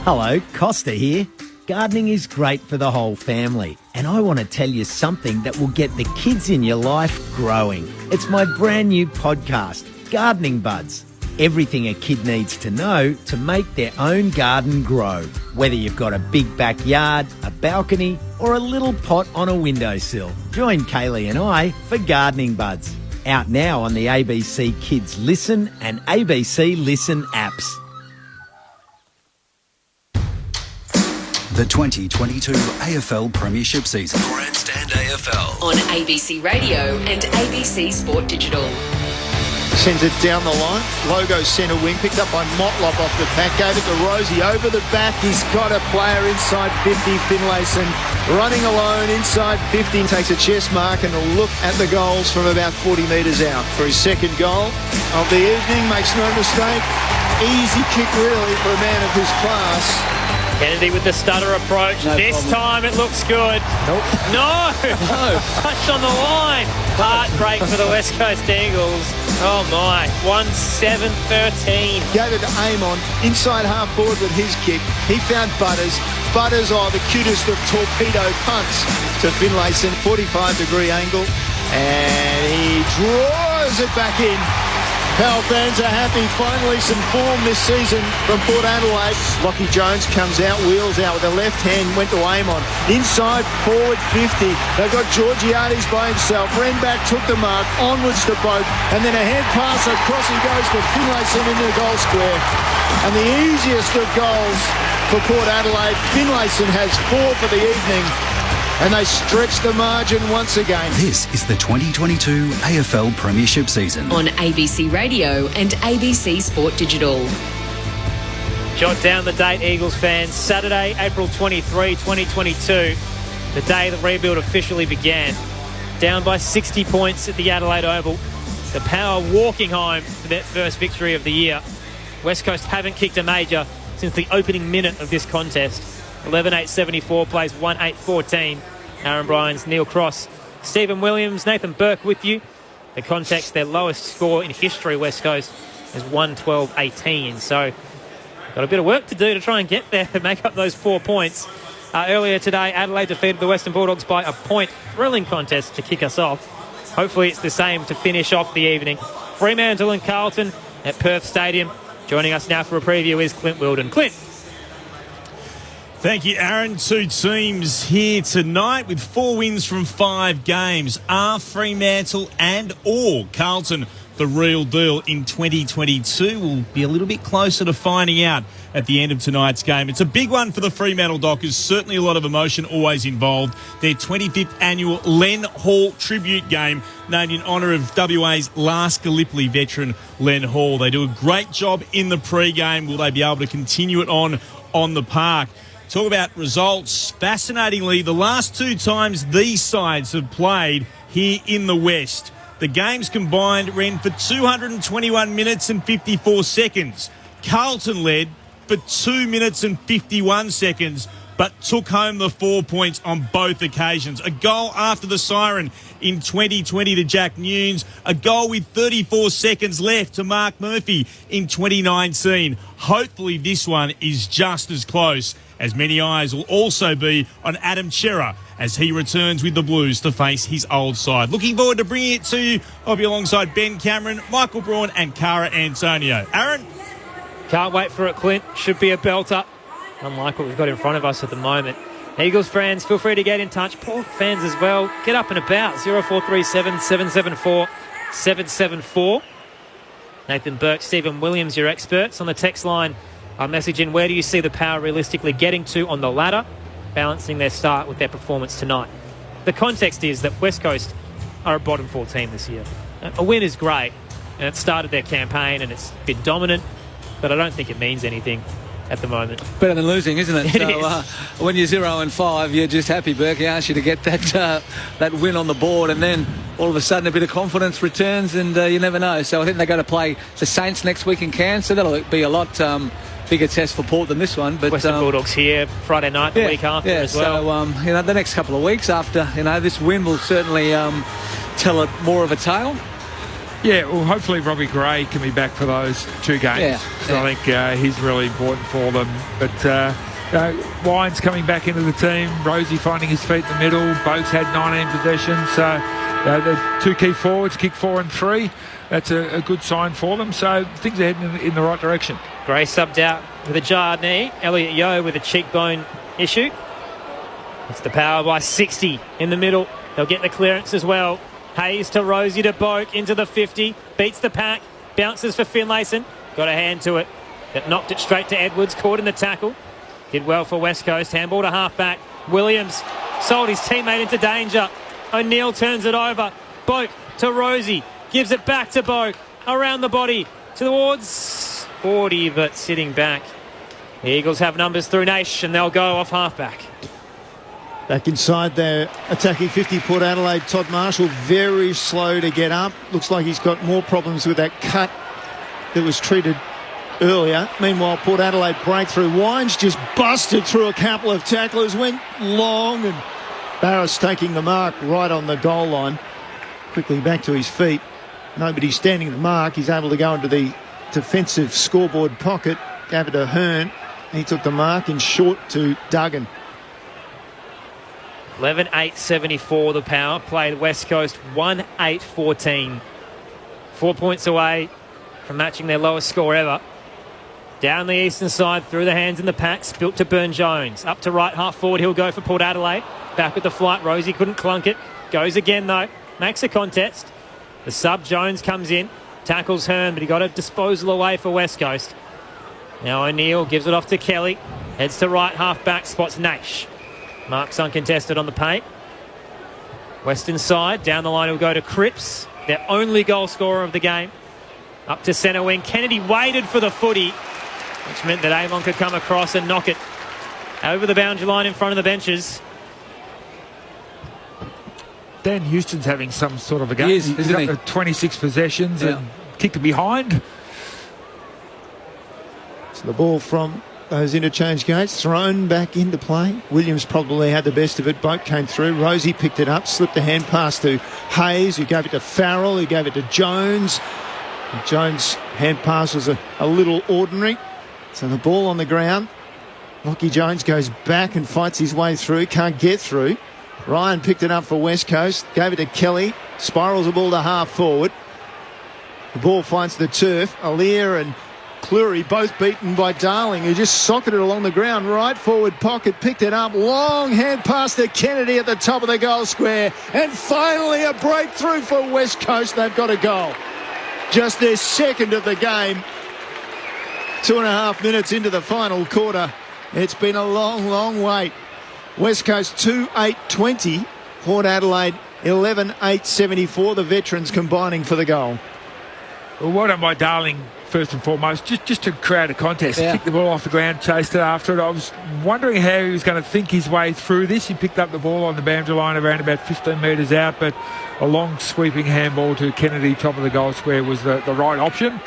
Hello, Costa here. Gardening is great for the whole family, and I want to tell you something that will get the kids in your life growing. It's my brand new podcast, Gardening Buds. Everything a kid needs to know to make their own garden grow. Whether you've got a big backyard, a balcony, or a little pot on a windowsill. Join Kaylee and I for Gardening Buds. Out now on the ABC Kids Listen and ABC Listen apps. The 2022 AFL Premiership season. Grandstand AFL. On ABC Radio and ABC Sport Digital. Sends it down the line. Logo centre wing, picked up by Motlop off the pack. Gave it to Rosie over the back. He's got a player inside 50, Finlayson. Running alone inside 50. Takes a chest mark and a look at the goals from about 40 metres out. For his second goal of the evening, makes no mistake. Easy kick really for a man of his class. Kennedy with the stutter approach. This time it looks good. Nope. No! Touched on the line. Heartbreak for the West Coast Eagles. Oh my. 1-7-13. Gave it to Amon. Inside half forward with his kick. He found Butters. Butters, the cutest of torpedo punts to Finlayson. 45-degree angle. And he draws it back in. Power fans are happy. Finally some form this season from Port Adelaide. Lockie Jones comes out, wheels out with the left hand, went to Amon. Inside, forward 50. They've got Georgiades by himself. Renback took the mark, onwards to Boat. And then a head pass across he goes to Finlayson into the goal square. And the easiest of goals for Port Adelaide. Finlayson has 4 for the evening. And they stretch the margin once again. This is the 2022 AFL Premiership season. On ABC Radio and ABC Sport Digital. Jot down the date, Eagles fans. Saturday, April 23, 2022. The day the rebuild officially began. Down by 60 points at the Adelaide Oval. The Power walking home for their first victory of the year. West Coast haven't kicked a major since the opening minute of this contest. 11-8-74 plays 1-8-14. Aaron Bryans, Neil Cross, Stephen Williams, Nathan Burke with you. The context, their lowest score in history, West Coast, is 112-18. So got a bit of work to do to try and get there to make up those 4 points. Earlier today, Adelaide defeated the Western Bulldogs by a point. Thrilling contest to kick us off. hopefully it's the same to finish off the evening. Fremantle and Carlton at Perth Stadium. Joining us now for a preview is Clint Wilden. Clint. Thank you, Aaron. Two teams here tonight with 4 wins from 5 games. Are Fremantle and or Carlton the real deal in 2022? We'll be a little bit closer to finding out at the end of tonight's game. It's a big one for the Fremantle Dockers. Certainly a lot of emotion always involved. Their 25th annual Len Hall tribute game, named in honour of WA's last Gallipoli veteran, Len Hall. They do a great job in the pre-game. Will they be able to continue it on the park? Talk about results. Fascinatingly, the last 2 times these sides have played here in the West, the games combined ran for 221 minutes and 54 seconds. Carlton led for 2 minutes and 51 seconds, but took home the 4 points on both occasions. A goal after the siren in 2020 to Jack Nunes. A goal with 34 seconds left to Mark Murphy in 2019. Hopefully this one is just as close, as many eyes will also be on Adam Chera as he returns with the Blues to face his old side. Looking forward to bringing it to you. I'll be alongside Ben Cameron, Michael Braun and Cara Antonio. Aaron? Can't wait for it, Clint. Should be a belter, unlike what we've got in front of us at the moment. Eagles fans, feel free to get in touch. Port fans as well. Get up and about. 0437 774 774. Nathan Burke, Stephen Williams, your experts on the text line. Our message in, where do you see the Power realistically getting to on the ladder, balancing their start with their performance tonight? The context is that West Coast are a bottom 4 team this year. A win is great, and it started their campaign and it's been dominant, but I don't think it means anything at the moment. Better than losing, isn't it? It is. When you're 0-5, you're just happy, Burke. Asked you to get that win on the board, and then all of a sudden a bit of confidence returns, and you never know. So I think they're going to play the Saints next week in Cairns, so that'll be a lot bigger test for Port than this one. But Western Bulldogs here Friday night, the week after as well. So the next couple of weeks after this win will certainly tell it more of a tale. Yeah, well, hopefully Robbie Gray can be back for those 2 games. Yeah. So I think he's really important for them. But Wine's coming back into the team. Rosie finding his feet in the middle. Boakes had 19 possessions. So the 2 key forwards, kick 4 and 3. That's a good sign for them. So things are heading in the right direction. Gray subbed out with a jarred knee. Elliot Yeo with a cheekbone issue. It's the Power by 60 in the middle. They'll get the clearance as well. Hayes to Rosie to Boak into the 50. Beats the pack. Bounces for Finlayson. Got a hand to it. But knocked it straight to Edwards. Caught in the tackle. Did well for West Coast. Handball to half-back. Williams sold his teammate into danger. O'Neill turns it over. Boak to Rosie. Gives it back to Boak. Around the body. Towards 40, but sitting back. The Eagles have numbers through Naish, and they'll go off half-back. Back inside their attacking 50, Port Adelaide, Todd Marshall, very slow to get up. Looks like he's got more problems with that cut that was treated earlier. Meanwhile, Port Adelaide breakthrough. Wines just busted through a couple of tacklers, went long, and Barras taking the mark right on the goal line. Quickly back to his feet. Nobody standing the mark. He's able to go into the defensive scoreboard pocket. Gave it to Hearn. He took the mark in short to Duggan. 11-8-74 the Power. Played West Coast 1-8-14. 4 points away from matching their lowest score ever. Down the eastern side, through the hands in the pack, spilt to Burn-Jones. Up to right half forward, he'll go for Port Adelaide. Back with the flight, Rosie couldn't clunk it. Goes again though, makes a contest. The sub, Jones, comes in. Tackles Hearn, but he got a disposal away for West Coast. Now O'Neill gives it off to Kelly. Heads to right half back, spots Naish. Marks uncontested on the paint. Western side, down the line he'll go to Cripps, their only goal scorer of the game. Up to centre wing. Kennedy waited for the footy, which meant that Amon could come across and knock it over the boundary line in front of the benches. Dan Houston's having some sort of a game. He's got the 26 possessions and kicked it behind. So the ball from those interchange gates thrown back into play. Williams probably had the best of it. Boat came through. Rosie picked it up, slipped the hand pass to Hayes, who gave it to Farrell, who gave it to Jones. And Jones' hand pass was a little ordinary. So the ball on the ground. Lockie Jones goes back and fights his way through. Can't get through. Ryan picked it up for West Coast. Gave it to Kelly. spirals the ball to half forward. The ball finds the turf. Alier and Cleary both beaten by Darling, who just socketed along the ground. Right forward pocket, picked it up. Long hand pass to Kennedy at the top of the goal square. And finally a breakthrough for West Coast. They've got a goal. Just their second of the game. 2.5 minutes into the final quarter. It's been a long, long wait. West Coast 2-8-20. Port Adelaide 11-8-74. The veterans combining for the goal. Well, well done by Darling, first and foremost, just to create a contest. Yeah. Kicked the ball off the ground, chased it after it. I was wondering how he was going to think his way through this. He picked up the ball on the boundary line around about 15 metres out, but a long sweeping handball to Kennedy, top of the goal square, was the right option.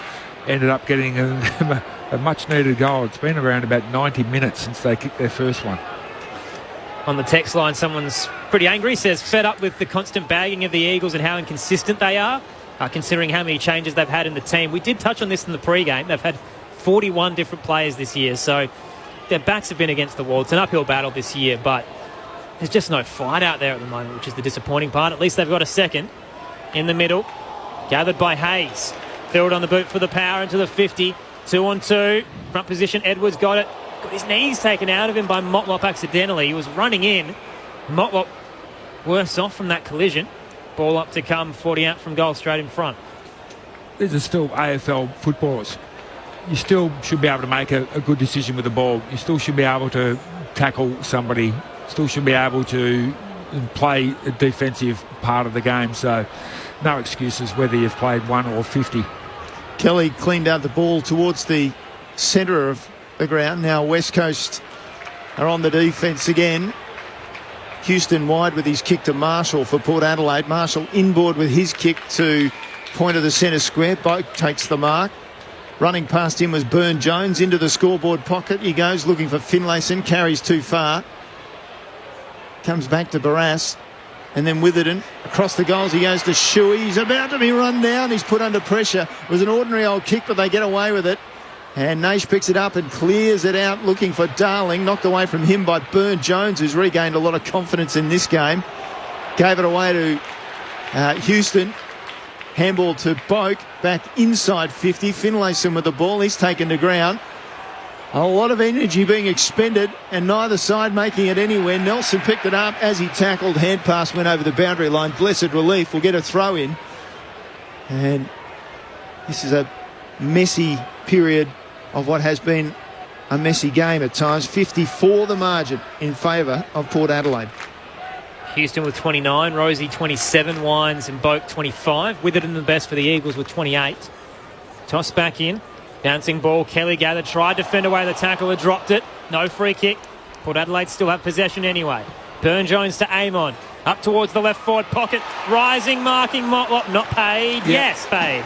Ended up getting a much-needed goal. It's been around about 90 minutes since they kicked their first one. On the text line, someone's pretty angry, says fed up with the constant bagging of the Eagles and how inconsistent they are. Considering how many changes they've had in the team. We did touch on this in the pre-game. They've had 41 different players this year, so their backs have been against the wall. It's an uphill battle this year, but there's just no fight out there at the moment, which is the disappointing part. At least they've got a second in the middle, gathered by Hayes. Filled on the boot for the power into the 50. 2-on-2. Front position, Edwards got it. Got his knees taken out of him by Motlop accidentally. He was running in. Motlop worse off from that collision. Ball up to come, 40 out from goal, straight in front. These are still AFL footballers. You still should be able to make a good decision with the ball. You still should be able to tackle somebody. Still should be able to play a defensive part of the game. So no excuses whether you've played 1 or 50. Kelly cleaned out the ball towards the centre of the ground. Now West Coast are on the defence again. Houston wide with his kick to Marshall for Port Adelaide. Marshall inboard with his kick to point of the centre square. Boak takes the mark. Running past him was Byrne-Jones into the scoreboard pocket. He goes looking for Finlayson. Carries too far. Comes back to Barras. And then Witherden across the goals. He goes to Shuey. He's about to be run down. He's put under pressure. It was an ordinary old kick, but they get away with it. And Naish picks it up and clears it out, looking for Darling. Knocked away from him by Byrne-Jones, who's regained a lot of confidence in this game. Gave it away to Houston. Handball to Boak, back inside 50. Finlayson with the ball. He's taken to ground. A lot of energy being expended, and neither side making it anywhere. Nelson picked it up as he tackled. Hand pass went over the boundary line. Blessed relief. We'll get a throw in. And this is a messy period of what has been a messy game at times. 54 the margin in favour of Port Adelaide. Houston with 29, Rosie 27, Wines and Boak 25. Witherden the best for the Eagles with 28. Toss back in. Bouncing ball. Kelly gathered, tried to fend away the tackler, dropped it. No free kick. Port Adelaide still have possession anyway. Byrne-Jones to Amon. Up towards the left forward pocket. Rising, marking Motlop. Not paid. Yeah. Yes, paid.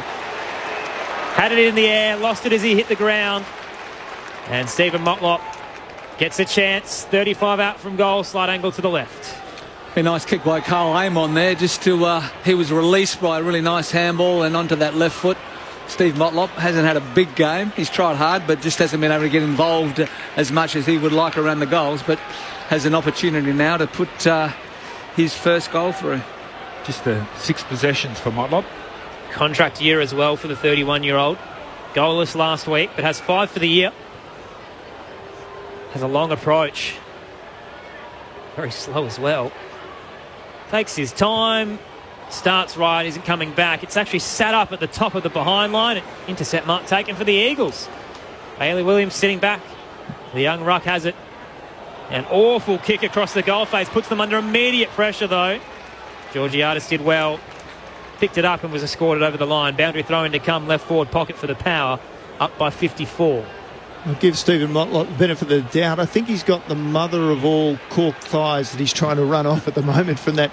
Had it in the air, lost it as he hit the ground. And Stephen Motlop gets a chance. 35 out from goal, slight angle to the left. A nice kick by Carl Amon there. Just to he was released by a really nice handball and onto that left foot. Steve Motlop hasn't had a big game. He's tried hard, but just hasn't been able to get involved as much as he would like around the goals. But has an opportunity now to put his first goal through. Just the 6 possessions for Motlop. Contract year as well for the 31-year-old. Goalless last week, but has 5 for the year. Has a long approach. Very slow as well. Takes his time. Starts right, isn't coming back. It's actually sat up at the top of the behind line. Intercept mark taken for the Eagles. Bailey Williams sitting back. The young ruck has it. An awful kick across the goal face. Puts them under immediate pressure though. Georgiadis did well. Picked it up and was escorted over the line. Boundary throw in to come. Left forward pocket for the Power. Up by 54. I'll give Stephen Motlop the benefit of the doubt. I think he's got the mother of all cork thighs that he's trying to run off at the moment from that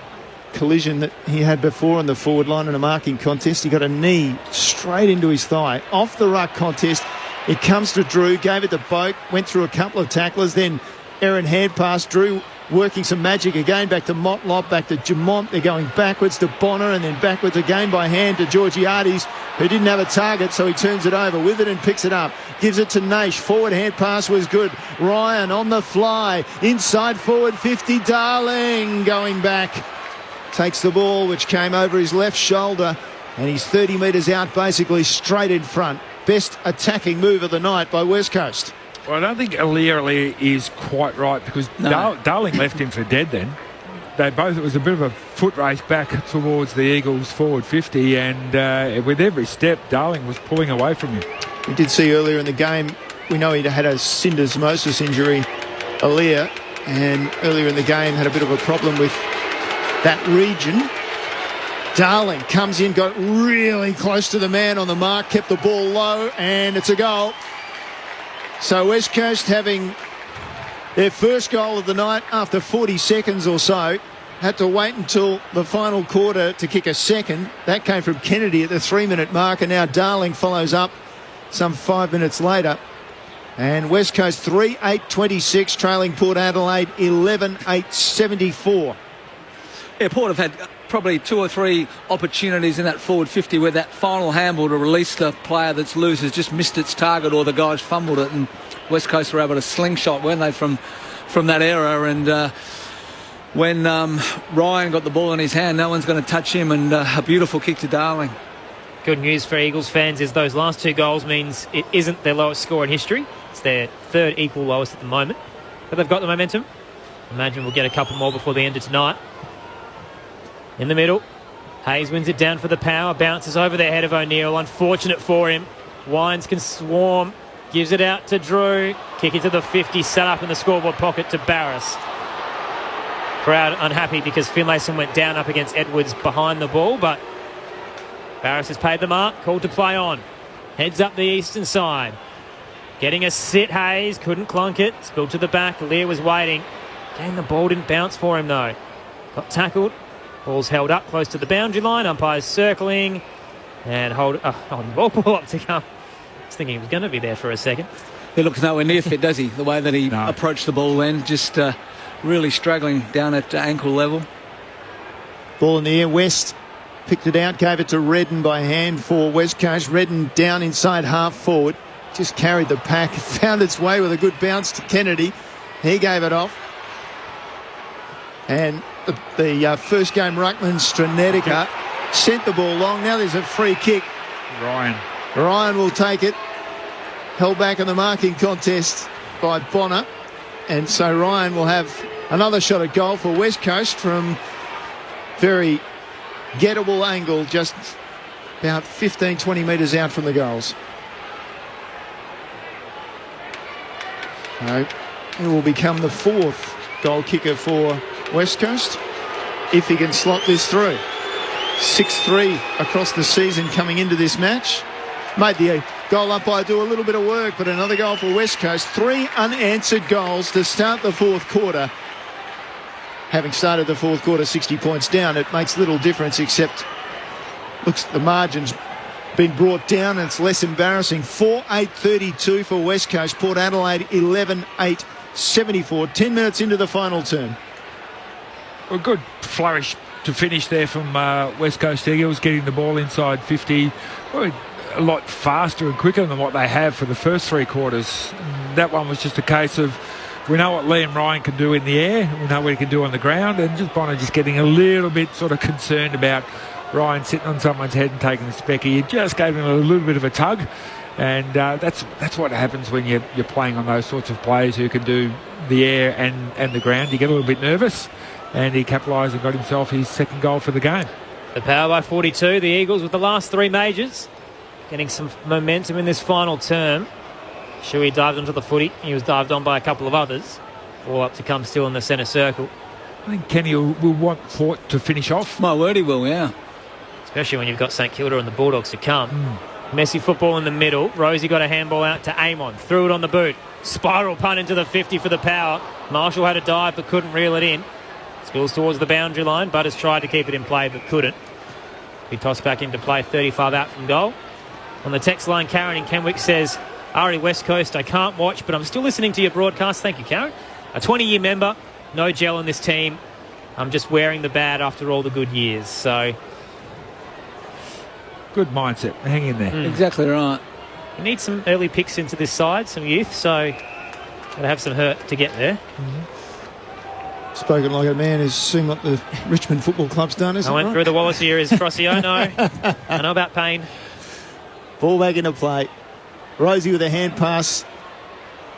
collision that he had before on the forward line in a marking contest. He got a knee straight into his thigh. Off the ruck contest. It comes to Drew. Gave it to Boak. Went through a couple of tacklers. Then Aaron hand pass. Drew working some magic again. Back to Motlop. Back to Jamont. They're going backwards to Bonner and then backwards again by hand to Georgiadis, who didn't have a target, so he turns it over. Witherden picks it up. Gives it to Naish. Forward hand pass was good. Ryan on the fly. Inside forward 50. Darling going back. takes the ball, which came over his left shoulder, and he's 30 metres out, basically straight in front. Best attacking move of the night by West Coast. Well, I don't think Ali is quite right, because Darling left him for dead then. It was a bit of a foot race back towards the Eagles forward 50, and with every step, Darling was pulling away from him. We did see earlier in the game, we know he had a syndesmosis injury, Alia, and earlier in the game had a bit of a problem with that region. Darling comes in, got really close to the man on the mark, kept the ball low, and it's a goal. So West Coast having their first goal of the night after 40 seconds or so. Had to wait until the final quarter to kick a second. That came from Kennedy at the 3-minute mark, and now Darling follows up some 5 minutes later. And West Coast 3-8-26, trailing Port Adelaide 11-8-74. Yeah, Port have had probably 2 or 3 opportunities in that forward 50 where that final handball to release the player that's loose has just missed its target, or the guys fumbled it, and West Coast were able to slingshot, weren't they, from that era. And when Ryan got the ball in his hand, no one's going to touch him, and a beautiful kick to Darling. Good news for Eagles fans is those last 2 goals means it isn't their lowest score in history. It's their 3rd equal lowest at the moment. But they've got the momentum. Imagine we'll get a couple more before the end of tonight. In the middle, Hayes wins it down for the power, bounces over the head of O'Neill. Unfortunate for him. Wines can swarm, gives it out to Drew. Kick it to the 50, set up in the scoreboard pocket to Barris. Crowd unhappy because Finlayson went down up against Edwards behind the ball, but Barris has paid the mark, called to play on. Heads up the eastern side. Getting a sit, Hayes, couldn't clunk it. Spilled to the back, Lear was waiting. Again, the ball didn't bounce for him though. Got tackled. Ball's held up close to the boundary line. Umpire's circling. And ball up to come. I was thinking he was going to be there for a second. He looks nowhere near fit, does he? The way that he approached the ball then, just really struggling down at ankle level. Ball in the air, West picked it out, gave it to Redden by hand for West Coast. Redden down inside half forward, just carried the pack, found its way with a good bounce to Kennedy. He gave it off. And the first game ruckman, Stranetica, sent the ball long. Now there's a free kick. Ryan will take it. Held back in the marking contest by Bonner. And so Ryan will have another shot at goal for West Coast from very gettable angle, just about 15-20 metres out from the goals. So it will become the 4th goal kicker for West Coast if he can slot this through. 6-3 across the season coming into this match. Made the goal up by do a little bit of work, but another goal for West Coast. 3 unanswered goals to start the 4th quarter. Having started the 4th quarter 60 points down, it makes little difference, except looks the margin's been brought down and it's less embarrassing. 4-8-32 for West Coast. Port Adelaide 11-8-74. 10 minutes into the final term. A good flourish to finish there from West Coast Eagles, getting the ball inside 50. Well, a lot faster and quicker than what they have for the first 3 quarters. That one was just a case of, we know what Liam Ryan can do in the air, we know what he can do on the ground, and just Bonner just getting a little bit sort of concerned about Ryan sitting on someone's head and taking the specky. He just gave him a little bit of a tug, and that's what happens when you're playing on those sorts of players who can do the air and the ground. You get a little bit nervous, and he capitalised and got himself his 2nd goal for the game. The power by 42, the Eagles with the last 3 majors, getting some momentum in this final term. Shuey dived onto the footy. He was dived on by a couple of others. All up to come still in the centre circle. I think Kenny will want Port to finish off. My word, he will, yeah. Especially when you've got St Kilda and the Bulldogs to come. Messy football in the middle. Rosie got a handball out to Amon. Threw it on the boot. Spiral punt into the 50 for the power. Marshall had a dive but couldn't reel it in. Spills towards the boundary line. Butters tried to keep it in play but couldn't. He tossed back into play, 35 out from goal. On the text line, Karen in Kenwick says, Ari West Coast, I can't watch, but I'm still listening to your broadcast. Thank you, Karen. A 20-year member, no gel in this team. I'm just wearing the bad after all the good years. So, good mindset. Hang in there. Exactly right. You need some early picks into this side, some youth, so got to have some hurt to get there. Spoken like a man who's seen what the Richmond Football Club's done, isn't I it? went right? through the Wallace years, Frosty. I know about pain. Ball back into play. Rosie with a hand pass.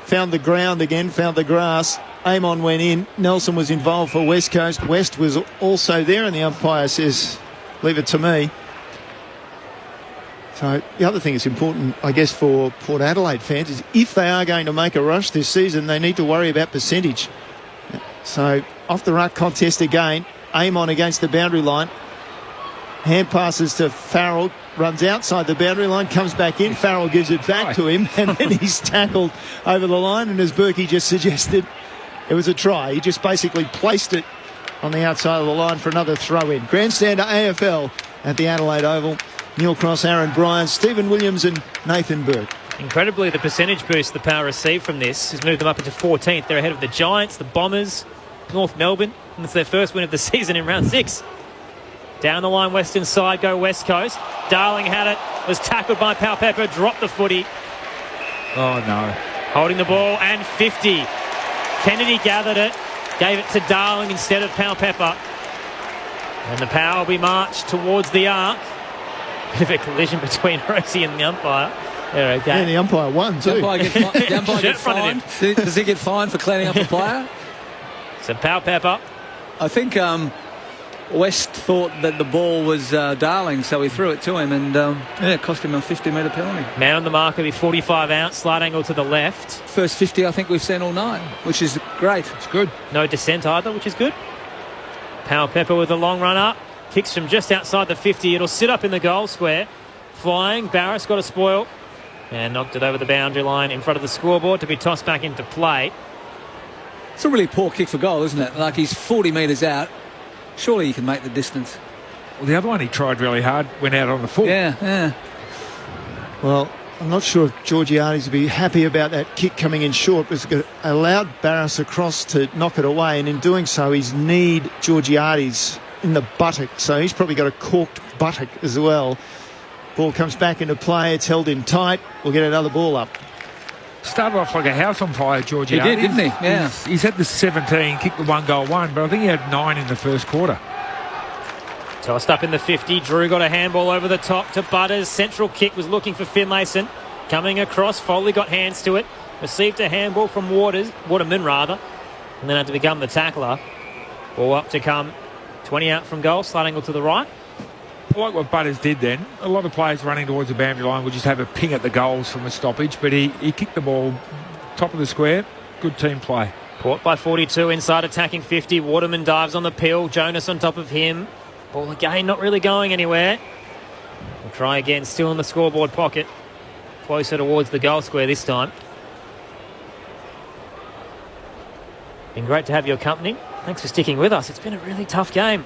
Found the ground again, found the grass. Amon went in. Nelson was involved for West Coast. West was also there, and the umpire says, leave it to me. So the other thing that's important, I guess, for Port Adelaide fans is if they are going to make a rush this season, they need to worry about percentage. So off the ruck contest again. Amon against the boundary line. Hand passes to Farrell. Runs outside the boundary line, comes back in. Farrell gives it back to him, and then he's tackled over the line. And as Berkey just suggested, it was a try. He just basically placed it on the outside of the line for another throw-in. Grandstand to AFL at the Adelaide Oval. Neil Cross, Aaron Bryan, Stephen Williams and Nathan Burke. Incredibly, the percentage boost the Power received from this has moved them up into 14th. They're ahead of the Giants, the Bombers, North Melbourne, and it's their first win of the season in round 6. Down the line, western side, go West Coast. Darling had it, was tackled by Pal Pepper, dropped the footy. Oh, no. Holding the ball, and 50. Kennedy gathered it, gave it to Darling instead of Pal Pepper. And the Power will be marched towards the arc. Bit of a collision between Rosie and the umpire. They're okay. Yeah, the umpire won too. The umpire get fined? Does he get fined for cleaning up a player? So Pal Pepper. I think West thought that the ball was Darling, so he threw it to him, and it cost him a 50-metre penalty. Man on the mark will be 45 out, slight angle to the left. First 50 I think we've seen all night, which is great. It's good. No descent either, which is good. Pal Pepper with a long run up. Kicks from just outside the 50. It'll sit up in the goal square. Flying. Barris got a spoil. And knocked it over the boundary line in front of the scoreboard to be tossed back into play. It's a really poor kick for goal, isn't it? Like, he's 40 metres out. Surely he can make the distance. Well, the other one he tried really hard, went out on the foot. Yeah. Well, I'm not sure if Georgiades would be happy about that kick coming in short, because it allowed Barris across to knock it away, and in doing so he's kneed Georgiades in the buttock, so he's probably got a corked buttock as well. Ball comes back into play, it's held in tight. We'll get another ball up. Started off like a house on fire, Georgiades. He did, didn't he? Yeah. He's had the 17, kicked the 1-goal-1, but I think he had 9 in the first quarter. Tossed up in the 50. Drew got a handball over the top to Butters. Central kick was looking for Finlayson. Coming across, Foley got hands to it. Received a handball from Waterman, and then had to become the tackler. Ball up to come. 20 out from goal, slight angle to the right. I like what Butters did then. A lot of players running towards the boundary line would just have a ping at the goals from a stoppage, but he kicked the ball top of the square. Good team play. Port by 42, inside attacking 50. Waterman dives on the pill. Jonas on top of him. Ball again not really going anywhere. We'll try again, still in the scoreboard pocket. Closer towards the goal square this time. Been great to have your company. Thanks for sticking with us. It's been a really tough game.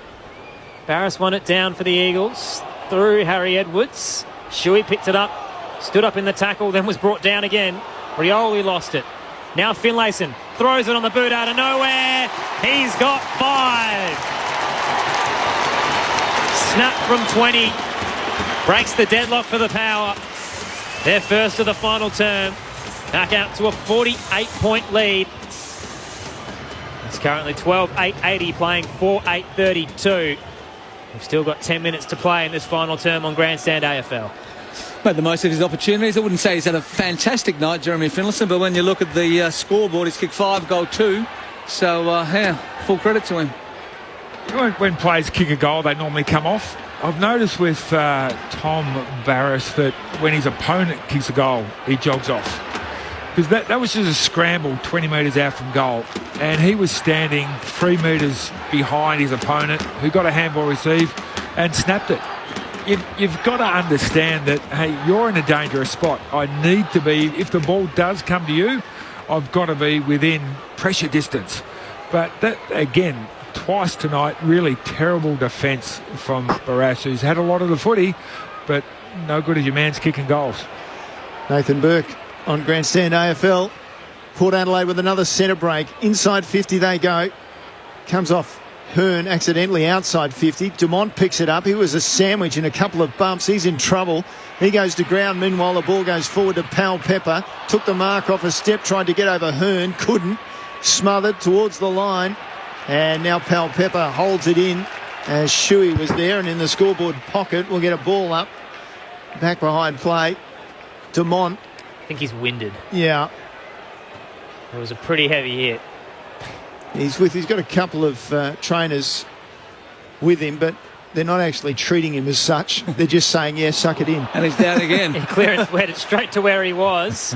Barris won it down for the Eagles. Through Harry Edwards. Shuey picked it up. Stood up in the tackle, then was brought down again. Rioli lost it. Now Finlayson throws it on the boot out of nowhere. He's got 5. Snap from 20. Breaks the deadlock for the Power. Their first of the final term. Back out to a 48-point lead. It's currently 12-8-80, playing 4-8-32. We've still got 10 minutes to play in this final term on Grandstand AFL. Made the most of his opportunities. I wouldn't say he's had a fantastic night, Jeremy Finlayson, but when you look at the scoreboard, he's kicked 5, goal 2. So, full credit to him. When players kick a goal, they normally come off. I've noticed with Tom Barris that when his opponent kicks a goal, he jogs off. Because that was just a scramble 20 metres out from goal. And he was standing 3 metres behind his opponent, who got a handball receive and snapped it. You've got to understand that, hey, you're in a dangerous spot. I need to be, if the ball does come to you, I've got to be within pressure distance. But that, again, twice tonight, really terrible defence from Barras, who's had a lot of the footy, but no good as your man's kicking goals. Nathan Burke on Grandstand AFL. Port Adelaide with another centre break. Inside 50 they go. Comes off Hearn accidentally outside 50. Dumont picks it up. He was a sandwich in a couple of bumps. He's in trouble. He goes to ground. Meanwhile, the ball goes forward to Pal Pepper. Took the mark off a step, tried to get over Hearn. Couldn't. Smothered towards the line. And now Pal Pepper holds it in as Shuey was there, and in the scoreboard pocket we'll get a ball up. Back behind play. Dumont. I think he's winded. Yeah. It was a pretty heavy hit. He's got a couple of trainers with him, but they're not actually treating him as such. They're just saying, yeah, suck it in. And he's down again. Clearance went it straight to where he was.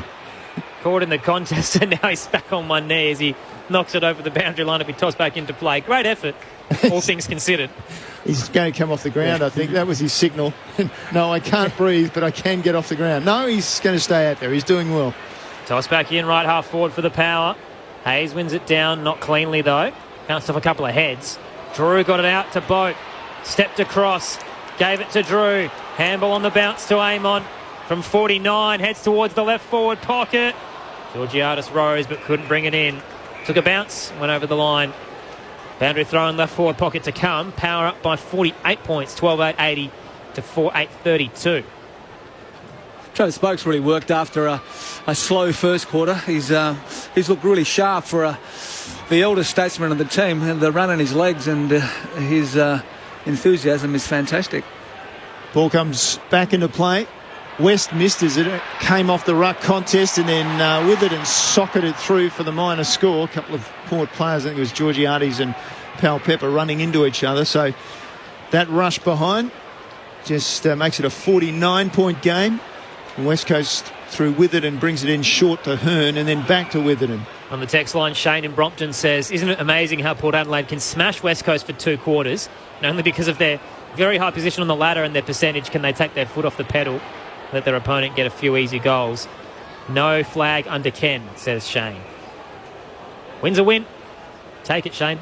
Caught in the contest, and now he's back on one knee as he knocks it over the boundary line to be tossed back into play. Great effort, all things considered. He's going to come off the ground, I think. That was his signal. No, I can't breathe, but I can get off the ground. No, he's going to stay out there. He's doing well. Toss back in, right half forward for the Power. Hayes wins it down, not cleanly though. Bounced off a couple of heads. Drew got it out to Boat. Stepped across, gave it to Drew. Handball on the bounce to Amon. From 49, heads towards the left forward pocket. Georgiadis rose but couldn't bring it in. Took a bounce, went over the line. Boundary throw in left forward pocket to come. Power up by 48 points, 12-8-80 to 4-8-32. Travis Boak's really worked after a slow first quarter. He's looked really sharp for the elder statesman of the team, and the run in his legs and his enthusiasm is fantastic. Ball comes back into play. West missed as it came off the ruck contest, and then with it and socketed through for the minor score. A couple of Port players, I think it was Georgiades and Pal Pepper, running into each other. So that rush behind just makes it a 49-point game. West Coast through Witherden brings it in short to Hearn and then back to Witherden. On the text line, Shane in Brompton says, isn't it amazing how Port Adelaide can smash West Coast for 2 quarters, and only because of their very high position on the ladder and their percentage can they take their foot off the pedal, let their opponent get a few easy goals. No flag under Ken, says Shane. Win's a win. Take it, Shane.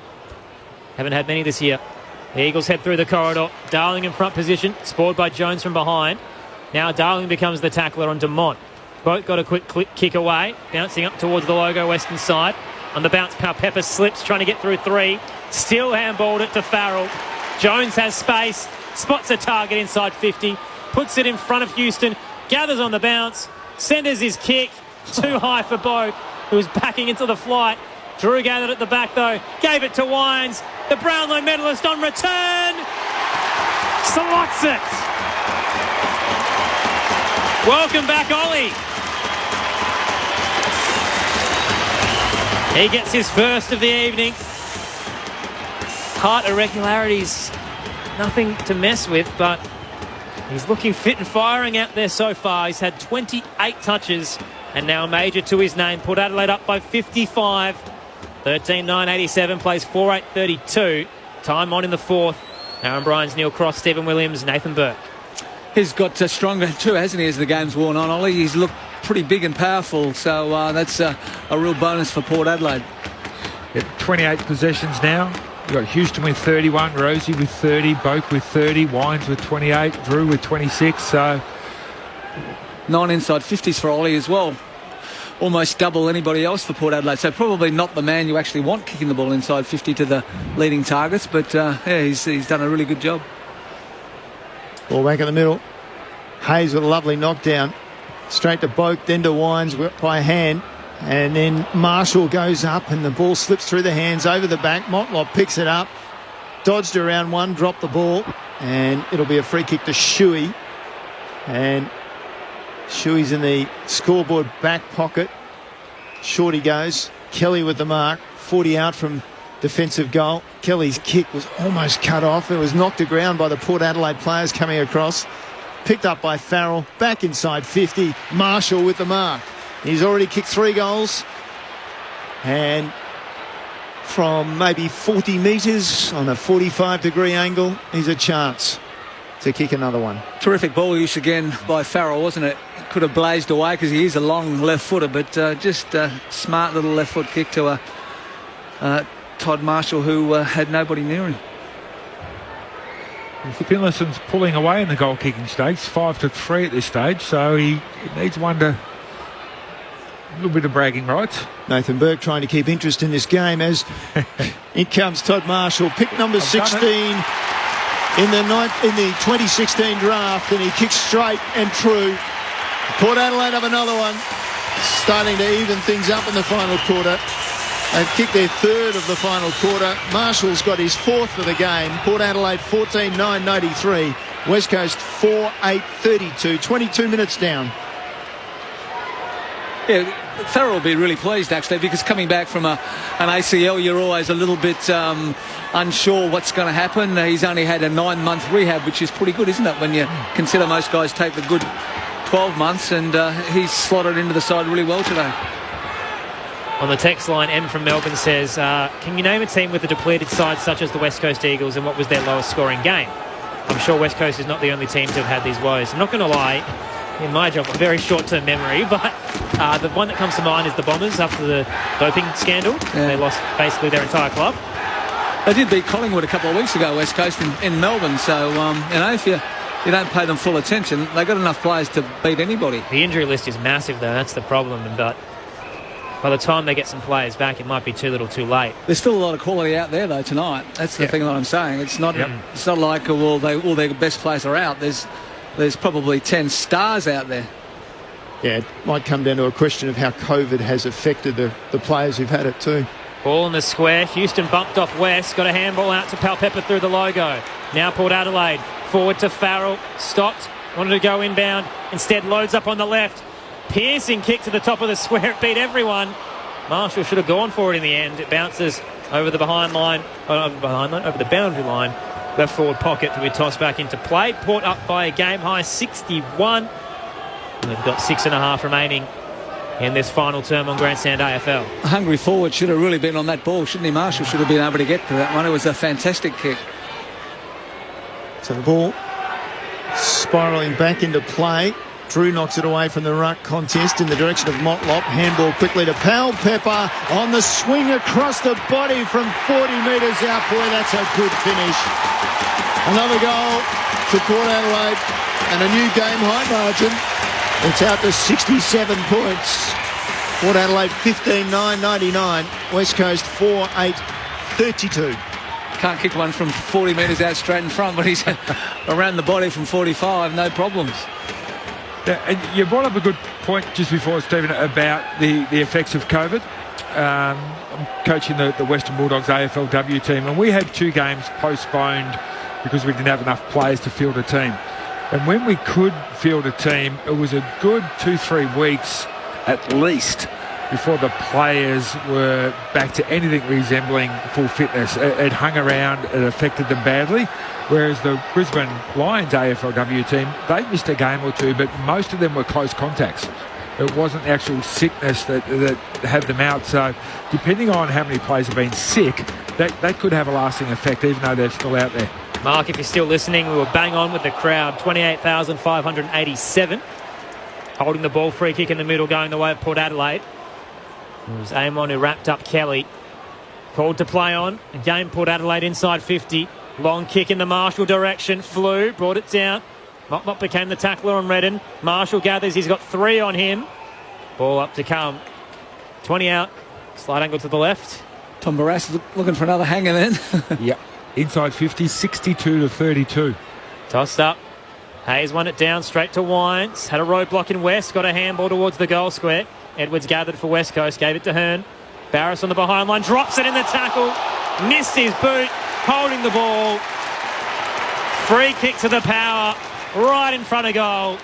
Haven't had many this year. The Eagles head through the corridor. Darling in front position, spoiled by Jones from behind. Now Darling becomes the tackler on Dumont. Both got a quick kick away, bouncing up towards the logo western side. On the bounce, Pal Pepper slips, trying to get through 3. Still handballed it to Farrell. Jones has space, spots a target inside 50, puts it in front of Houston, gathers on the bounce, centres his kick, too high for Boak, who's backing into the flight. Drew gathered at the back though, gave it to Wines, the Brownlow medalist on return, slots it. Welcome back, Ollie. He gets his first of the evening. Heart irregularities, nothing to mess with, but he's looking fit and firing out there so far. He's had 28 touches and now a major to his name. Port Adelaide up by 55. 13-9-87, plays 4-8-32. Time on in the fourth. Aaron Bryans, Neil Cross, Stephen Williams, Nathan Burke. He's got stronger too, hasn't he, as the game's worn on, Ollie? He's looked pretty big and powerful, so that's a real bonus for Port Adelaide. 28 possessions now. You've got Houston with 31, Rosie with 30, Boak with 30, Wines with 28, Drew with 26, so 9 inside 50s for Ollie as well. Almost double anybody else for Port Adelaide. So probably not the man you actually want kicking the ball inside 50 to the leading targets, but he's done a really good job. Ball back in the middle. Hayes with a lovely knockdown. Straight to Boak, then to Wines by hand. And then Marshall goes up and the ball slips through the hands over the back. Motlop picks it up. Dodged around one, dropped the ball. And it'll be a free kick to Shuey. And Shuey's in the scoreboard back pocket. Short he goes. Kelly with the mark. 40 out from defensive goal. Kelly's kick was almost cut off. It was knocked to ground by the Port Adelaide players coming across. Picked up by Farrell. Back inside 50. Marshall with the mark. He's already kicked 3 goals. And from maybe 40 metres on a 45-degree angle, he's a chance to kick another one. Terrific ball use again by Farrell, wasn't it? Could have blazed away because he is a long left footer, but just a smart little left foot kick to Todd Marshall, who had nobody near him. Finlayson's pulling away in the goal kicking stakes, 5-3 at this stage, so he needs one to a little bit of bragging rights. Nathan Burke trying to keep interest in this game as in comes Todd Marshall, pick number 16 in the 2016 draft, and he kicks straight and true. Port Adelaide have another one, starting to even things up in the final quarter. They've kicked their third of the final quarter. Marshall's got his fourth of the game. Port Adelaide 14-9-83. West Coast 4-8-32. 22 minutes down. Yeah, Farrell will be really pleased, actually, because coming back from an ACL, you're always a little bit unsure what's going to happen. He's only had a 9-month rehab, which is pretty good, isn't it, when you consider most guys take the good 12 months, and he's slotted into the side really well today. On the text line, M from Melbourne says, can you name a team with a depleted side such as the West Coast Eagles, and what was their lowest scoring game? I'm sure West Coast is not the only team to have had these woes. I'm not going to lie, in my job, a very short-term memory, but the one that comes to mind is the Bombers after the doping scandal. Yeah. They lost basically their entire club. They did beat Collingwood a couple of weeks ago, West Coast, in Melbourne, so, if you don't pay them full attention, they've got enough players to beat anybody. The injury list is massive, though. That's the problem, but by the time they get some players back, it might be too little too late. There's still a lot of quality out there, though, tonight. That's the thing that I'm saying. It's not It's not like, all their best players are out. There's probably 10 stars out there. Yeah, it might come down to a question of how COVID has affected the players who've had it too. Ball in the square. Houston bumped off West. Got a handball out to Palpepper through the logo. Now Port Adelaide. Forward to Farrell. Stopped. Wanted to go inbound. Instead loads up on the left. Piercing kick to the top of the square. It beat everyone. Marshall should have gone for it in the end. It bounces over the over the boundary line. Left forward pocket to be tossed back into play. Port up by a game high 61. And they've got 6.5 remaining in this final term on Grandstand AFL. A hungry forward should have really been on that ball, shouldn't he? Marshall should have been able to get to that one. It was a fantastic kick. So the ball spiralling back into play. Drew knocks it away from the ruck contest in the direction of Motlop. Handball quickly to Palpepper on the swing across the body from 40 metres out. Boy, that's a good finish. Another goal to Port Adelaide and a new game high margin. It's out to 67 points. Port Adelaide 15-9-99. West Coast 4-8-32. Can't kick one from 40 metres out straight in front, but he's around the body from 45, no problems. Yeah, and you brought up a good point just before, Stephen, about the effects of COVID. I'm coaching the Western Bulldogs AFLW team, and we had 2 games postponed because we didn't have enough players to field a team. And when we could field a team, it was a good 2-3 weeks at least before the players were back to anything resembling full fitness. It hung around, it affected them badly. Whereas the Brisbane Lions AFLW team, they missed a game or 2, but most of them were close contacts. It wasn't actual sickness that had them out. So depending on how many players have been sick, that could have a lasting effect, even though they're still out there. Mark, if you're still listening, we were bang on with the crowd. 28,587. Holding the ball, free kick in the middle, going the way of Port Adelaide. It was Amon who wrapped up Kelly. Called to play on. Again, Port Adelaide inside 50. Long kick in the Marshall direction. Flew, brought it down. Mop became the tackler on Redden. Marshall gathers, he's got 3 on him. Ball up to come. 20 out. Slight angle to the left. Tom Barras looking for another hanger then. Yep. Inside 50, 62-32. Tossed up. Hayes won it down straight to Wines. Had a roadblock in West. Got a handball towards the goal square. Edwards gathered for West Coast. Gave it to Hearn. Barras on the behind line. Drops it in the tackle. Missed his boot. Holding the ball. Free kick to the power. Right in front of goal.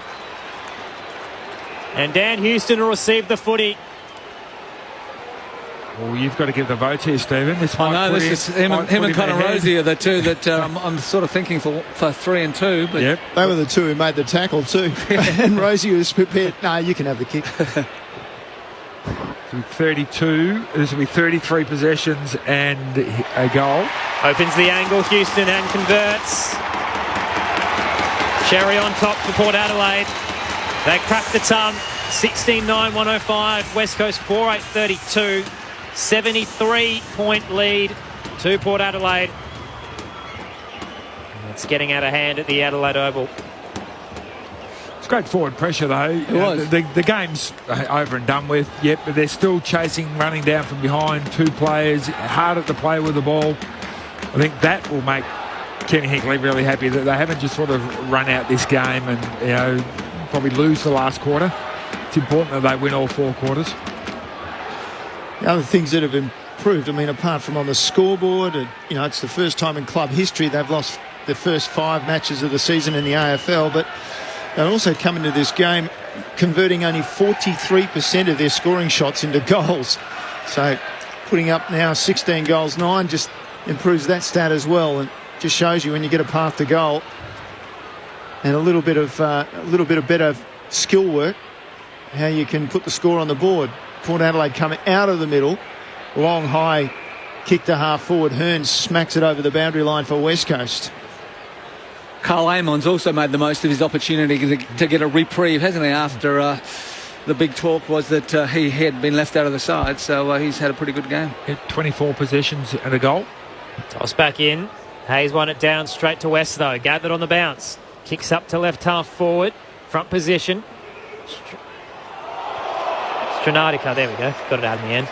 And Dan Houston will receive the footy. Well, you've got to give the vote here, Stephen. This is him and Connor Rosie are the two that I'm sort of thinking for 3 and 2. But yep. They were the two who made the tackle too. And Rosie was prepared. No, you can have the kick. 32. This will be 33 possessions and a goal. Opens the angle, Houston, and converts. Cherry on top for Port Adelaide. They cracked the tongue. 16-9-105. West Coast 4-8-32. 73-point lead to Port Adelaide. It's getting out of hand at the Adelaide Oval. It's great forward pressure, though. It was. The game's over and done with, yep, but they're still chasing, running down from behind. 2 players, harder to play with the ball. I think that will make Kenny Hinkley really happy that they haven't just sort of run out this game and, probably lose the last quarter. It's important that they win all 4 quarters. The other things that have improved. I mean, apart from on the scoreboard, it's the first time in club history they've lost the first 5 matches of the season in the AFL, but they're also coming to this game converting only 43% of their scoring shots into goals. So putting up now 16 goals, 9 just improves that stat as well, and just shows you when you get a path to goal and a little bit of better skill work, how you can put the score on the board. Port Adelaide coming out of the middle, long high kick to half forward. Hearn smacks it over the boundary line for West Coast. Carl Amon's also made the most of his opportunity to get a reprieve, hasn't he, after the big talk was that he had been left out of the side, so he's had a pretty good game. 24 possessions and a goal. Toss back in. Hayes won it down straight to West, though. Gathered on the bounce. Kicks up to left half forward. Front position. Stranadica, there we go. Got it out in the end.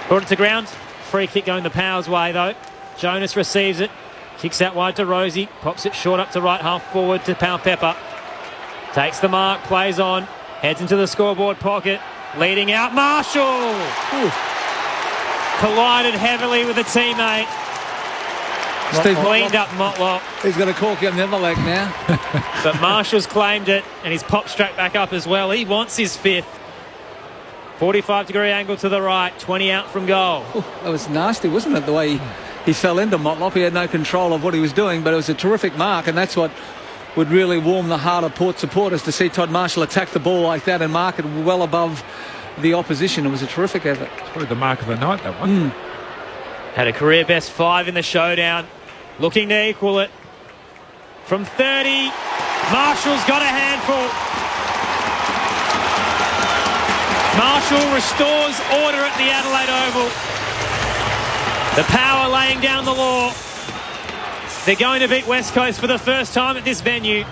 Brought it to ground. Free kick going the Powers' way, though. Jonas receives it. Kicks out wide to Rosie. Pops it short up to right half forward to Powell Pepper. Takes the mark. Plays on. Heads into the scoreboard pocket. Leading out Marshall. Ooh. Collided heavily with a teammate. Steve cleaned up Motlop. He's got a corky on the other leg now. But Marshall's claimed it, and he's popped straight back up as well. He wants his 5th. 45-degree angle to the right. 20 out from goal. Ooh, that was nasty, wasn't it, the way he fell into Motlop? He had no control of what he was doing, but it was a terrific mark, and that's what would really warm the heart of Port supporters, to see Todd Marshall attack the ball like that and mark it well above the opposition. It was a terrific effort. It's probably the mark of the night, that one. Had a career best 5 in the showdown. Looking to equal it. From 30, Marshall's got a handful. Marshall restores order at the Adelaide Oval. The Power laying down the law. They're going to beat West Coast for the first time at this venue.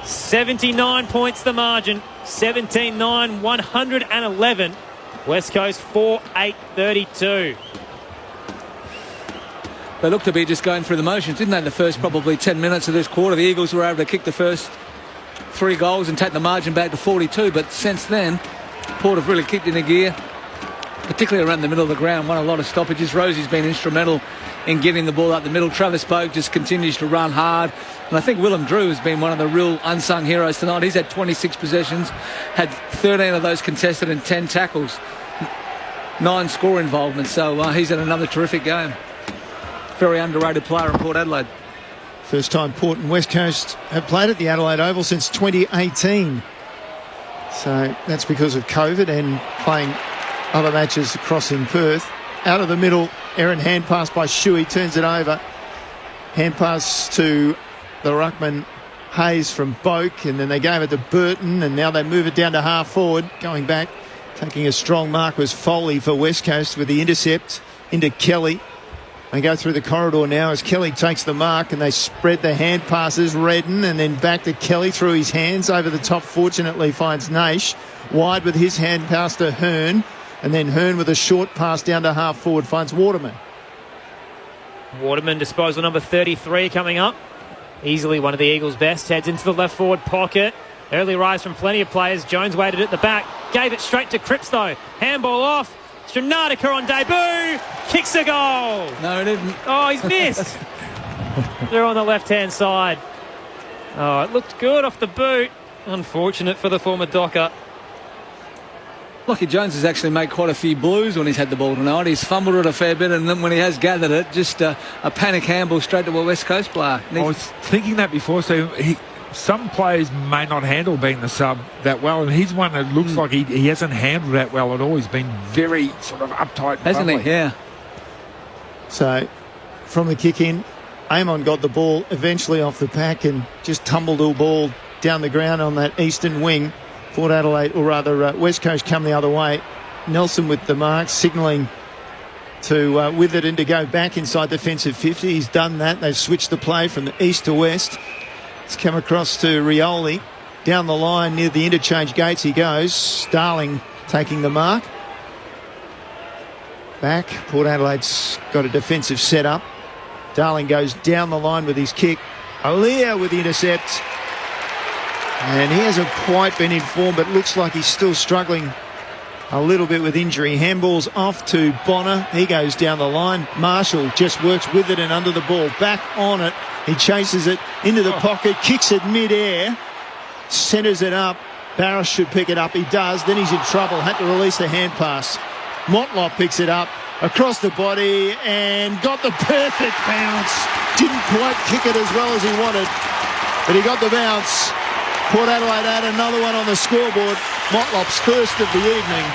79 points the margin. 17-9, 111. West Coast 4-8-32. They looked to be just going through the motions, didn't they? The first probably 10 minutes of this quarter, the Eagles were able to kick the first 3 goals and take the margin back to 42. But since then, Port have really kicked into gear, particularly around the middle of the ground. Won a lot of stoppages. Rosie's been instrumental in getting the ball up the middle. Travis Boak just continues to run hard. And I think Willem Drew has been one of the real unsung heroes tonight. He's had 26 possessions, had 13 of those contested and 10 tackles, 9 score involvements. So he's had another terrific game. Very underrated player in Port Adelaide. First time Port and West Coast have played at the Adelaide Oval since 2018. So that's because of COVID and playing other matches across in Perth. Out of the middle, Aaron hand pass by Shuey, turns it over. Hand pass to the ruckman Hayes from Boak, and then they gave it to Burton, and now they move it down to half forward. Going back, taking a strong mark was Foley for West Coast with the intercept into Kelly. They go through the corridor now as Kelly takes the mark, and they spread the hand passes. Redden, and then back to Kelly through his hands over the top. Fortunately finds Naish wide with his hand pass to Hearn, and then Hearn with a short pass down to half forward finds Waterman. Waterman, disposal number 33 coming up. Easily one of the Eagles' best. Heads into the left forward pocket. Early rise from plenty of players. Jones waited at the back. Gave it straight to Cripps though. Handball off. Stranadica on debut. Kicks a goal. No, he didn't. Oh, he's missed. They're on the left-hand side. Oh, it looked good off the boot. Unfortunate for the former Docker. Lachie Jones has actually made quite a few blues when he's had the ball tonight. He's fumbled it a fair bit, and then when he has gathered it, just a panic handball straight to a West Coast player. I was thinking that before, so some players may not handle being the sub that well, and he's one that looks like he hasn't handled that well at all. He's been very sort of uptight. Hasn't he? Yeah. So, from the kick in, Amon got the ball eventually off the pack and just tumbled the ball down the ground on that eastern wing. Port Adelaide, or rather West Coast, come the other way. Nelson with the mark, signalling to with it and to go back inside defensive 50. He's done that. They've switched the play from the east to west. It's come across to Rioli. Down the line near the interchange gates he goes. Starling taking the mark. Back. Port Adelaide's got a defensive setup. Darling goes down the line with his kick. Alia with the intercept. And he hasn't quite been informed, but looks like he's still struggling a little bit with injury. Handball's off to Bonner. He goes down the line. Marshall just works with it and under the ball. Back on it. He chases it into the pocket, kicks it mid-air, centres it up. Barras should pick it up. He does. Then he's in trouble. Had to release the hand pass. Motlop picks it up across the body and got the perfect bounce. Didn't quite kick it as well as he wanted, but he got the bounce. Port Adelaide had another one on the scoreboard. Motlop's first of the evening.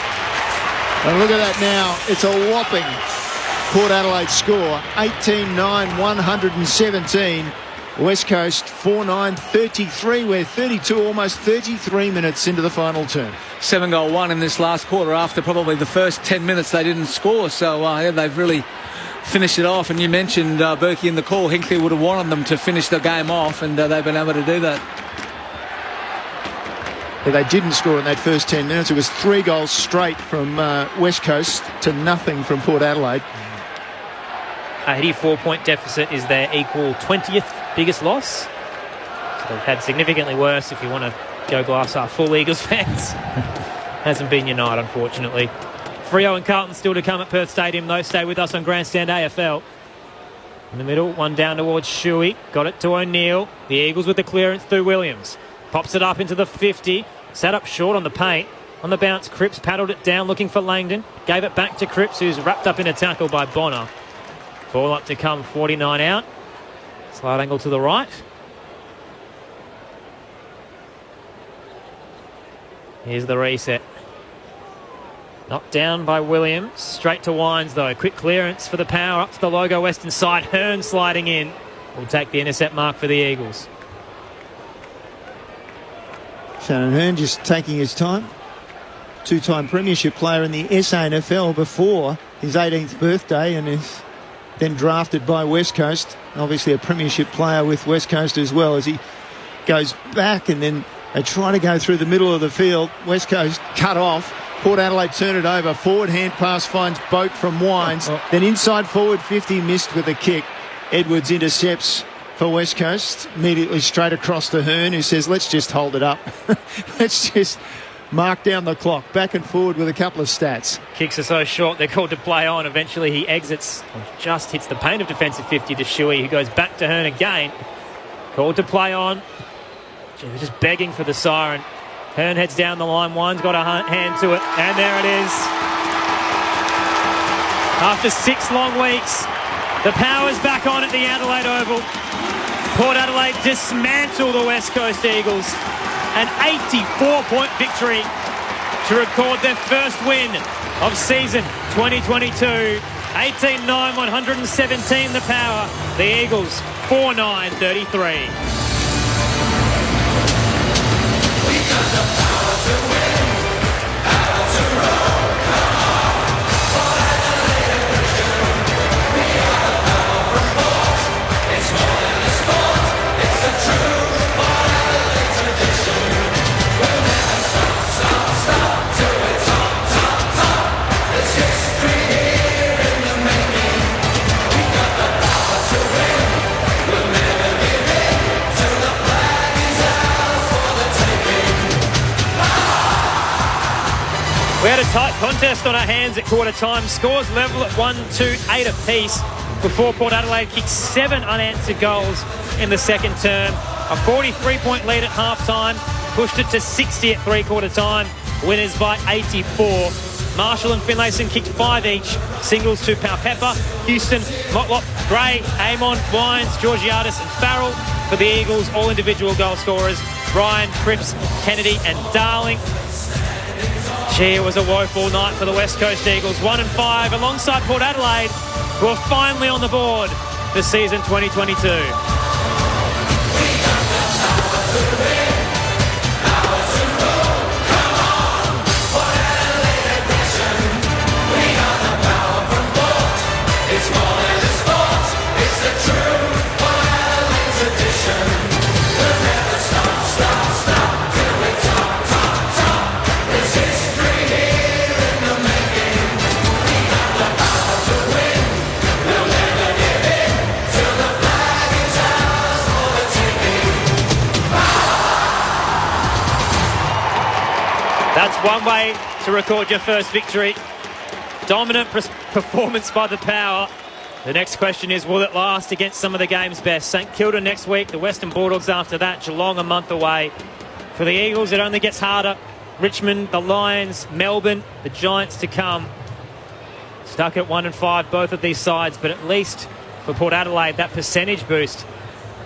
And look at that now. It's a whopping Port Adelaide score. 18-9, 117. West Coast 4-9-33. We're 32, almost 33 minutes into the final term. 7-goal-1 in this last quarter after probably the first 10 minutes they didn't score. So they've really finished it off. And you mentioned Berkey in the call. Hinkley would have wanted them to finish the game off, and they've been able to do that. Yeah, they didn't score in that first 10 minutes. It was 3 goals straight from West Coast to nothing from Port Adelaide. A 84-point deficit is their equal 20th biggest loss. So they've had significantly worse if you want to go glass half full Eagles fans. Hasn't been your night, unfortunately. Freo and Carlton still to come at Perth Stadium, though. Stay with us on Grandstand AFL. In the middle, one down towards Shuey. Got it to O'Neill. The Eagles with the clearance through Williams. Pops it up into the 50. Sat up short on the paint. On the bounce, Cripps paddled it down looking for Langdon. Gave it back to Cripps, who's wrapped up in a tackle by Bonner. Ball up to come, 49 out. Slight angle to the right. Here's the reset. Knocked down by Williams. Straight to Wines, though. Quick clearance for the power. Up to the logo western side. Hearn sliding in. Will take the intercept mark for the Eagles. Shannon Hearn just taking his time. Two-time premiership player in the SANFL before his 18th birthday, and is then drafted by West Coast. Obviously a premiership player with West Coast as well, as he goes back, and then they try to go through the middle of the field. West Coast cut off. Port Adelaide turn it over. Forward hand pass finds Boat from Wines. Then inside forward 50, missed with a kick. Edwards intercepts for West Coast. Immediately straight across to Hearn, who says, let's just hold it up. Let's just mark down the clock. Back and forward with a couple of stats. Kicks are so short, they're called to play on. Eventually he exits, just hits the paint of defensive 50 to Shuey, who goes back to Hearn again. Called to play on. Gee, they're just begging for the siren. Hearn heads down the line. One's got a hand to it. And there it is. After 6 long weeks, the power's back on at the Adelaide Oval. Port Adelaide dismantle the West Coast Eagles. An 84-point victory to record their first win of season 2022. 18-9, 117 the power. The Eagles, 4-9, 33. We had a tight contest on our hands at quarter time. Scores level at 1-2-8 apiece before Port Adelaide kicked 7 unanswered goals in the second term. A 43-point lead at half-time, pushed it to 60 at three-quarter time. Winners by 84. Marshall and Finlayson kicked 5 each. Singles to Powpepper, Houston, Motlop, Gray, Amon, Wines, Georgiadis and Farrell. For the Eagles, all individual goal scorers, Ryan, Cripps, Kennedy and Darling. Gee, it was a woeful night for the West Coast Eagles. 1-5 alongside Port Adelaide, who are finally on the board for season 2022. That's one way to record your first victory. Dominant performance by the Power. The next question is, will it last against some of the game's best? St Kilda next week, the Western Bulldogs after that, Geelong a month away. For the Eagles, it only gets harder. Richmond, the Lions, Melbourne, the Giants to come. Stuck at 1-5, both of these sides, but at least for Port Adelaide, that percentage boost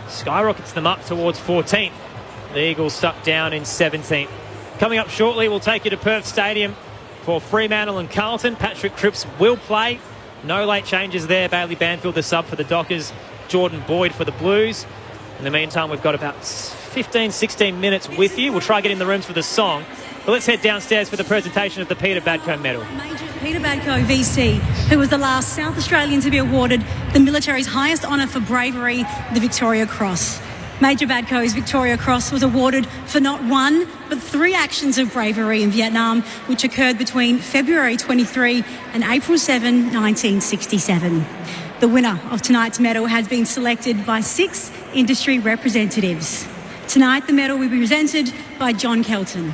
skyrockets them up towards 14th. The Eagles stuck down in 17th. Coming up shortly, we'll take you to Perth Stadium for Fremantle and Carlton. Patrick Cripps will play. No late changes there. Bailey Banfield, the sub for the Dockers. Jordan Boyd for the Blues. In the meantime, we've got about 15, 16 minutes with you. We'll try to get in the rooms for the song. But let's head downstairs for the presentation of the Peter Badco Medal. Peter Badco, VC, who was the last South Australian to be awarded the military's highest honour for bravery, the Victoria Cross. Major Badco's Victoria Cross was awarded for not one, but 3 actions of bravery in Vietnam, which occurred between February 23 and April 7, 1967. The winner of tonight's medal has been selected by 6 industry representatives. Tonight, the medal will be presented by John Kelton.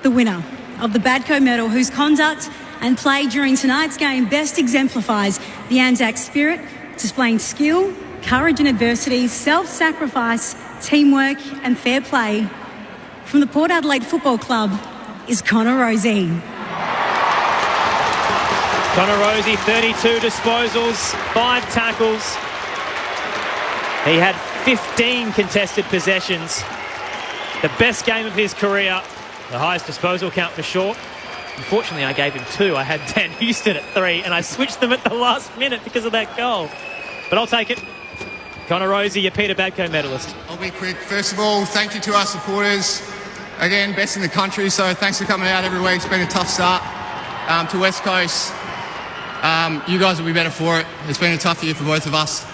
The winner of the Badco Medal, whose conduct and play during tonight's game best exemplifies the Anzac spirit, displaying skill, courage in adversity, self-sacrifice, teamwork and fair play. From the Port Adelaide Football Club is Connor Rozee. Connor Rozee, 32 disposals, 5 tackles. He had 15 contested possessions. The best game of his career. The highest disposal count for sure. Unfortunately, I gave him 2. I had Dan Houston at 3, and I switched them at the last minute because of that goal. But I'll take it. Connor Rozee, your Peter Badco medalist. I'll be quick. First of all, thank you to our supporters. Again, best in the country, so thanks for coming out every week. It's been a tough start to West Coast. You guys will be better for it. It's been a tough year for both of us.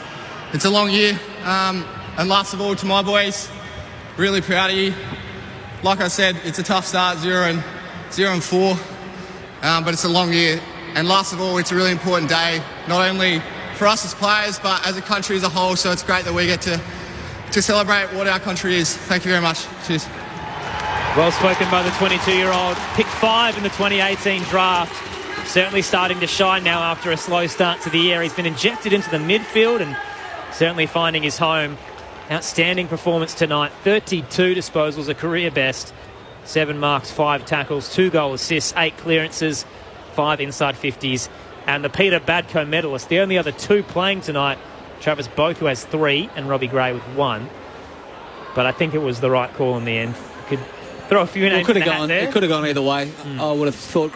It's a long year. And last of all, to my boys, really proud of you. Like I said, it's a tough start, 0-4, but it's a long year. And last of all, it's a really important day, not only for us as players, but as a country as a whole. So it's great that we get to celebrate what our country is. Thank you very much. Cheers. Well spoken by the 22-year-old. Pick 5 in the 2018 draft. Certainly starting to shine now after a slow start to the year. He's been injected into the midfield and certainly finding his home. Outstanding performance tonight. 32 disposals, a career best. 7 marks, 5 tackles, 2 goal assists, 8 clearances, 5 inside 50s. And the Peter Badco medalist, the only other 2 playing tonight, Travis Boak, who has 3, and Robbie Gray with 1. But I think it was the right call in the end. Could throw a few names in the hat there. It could have gone either way. I would have thought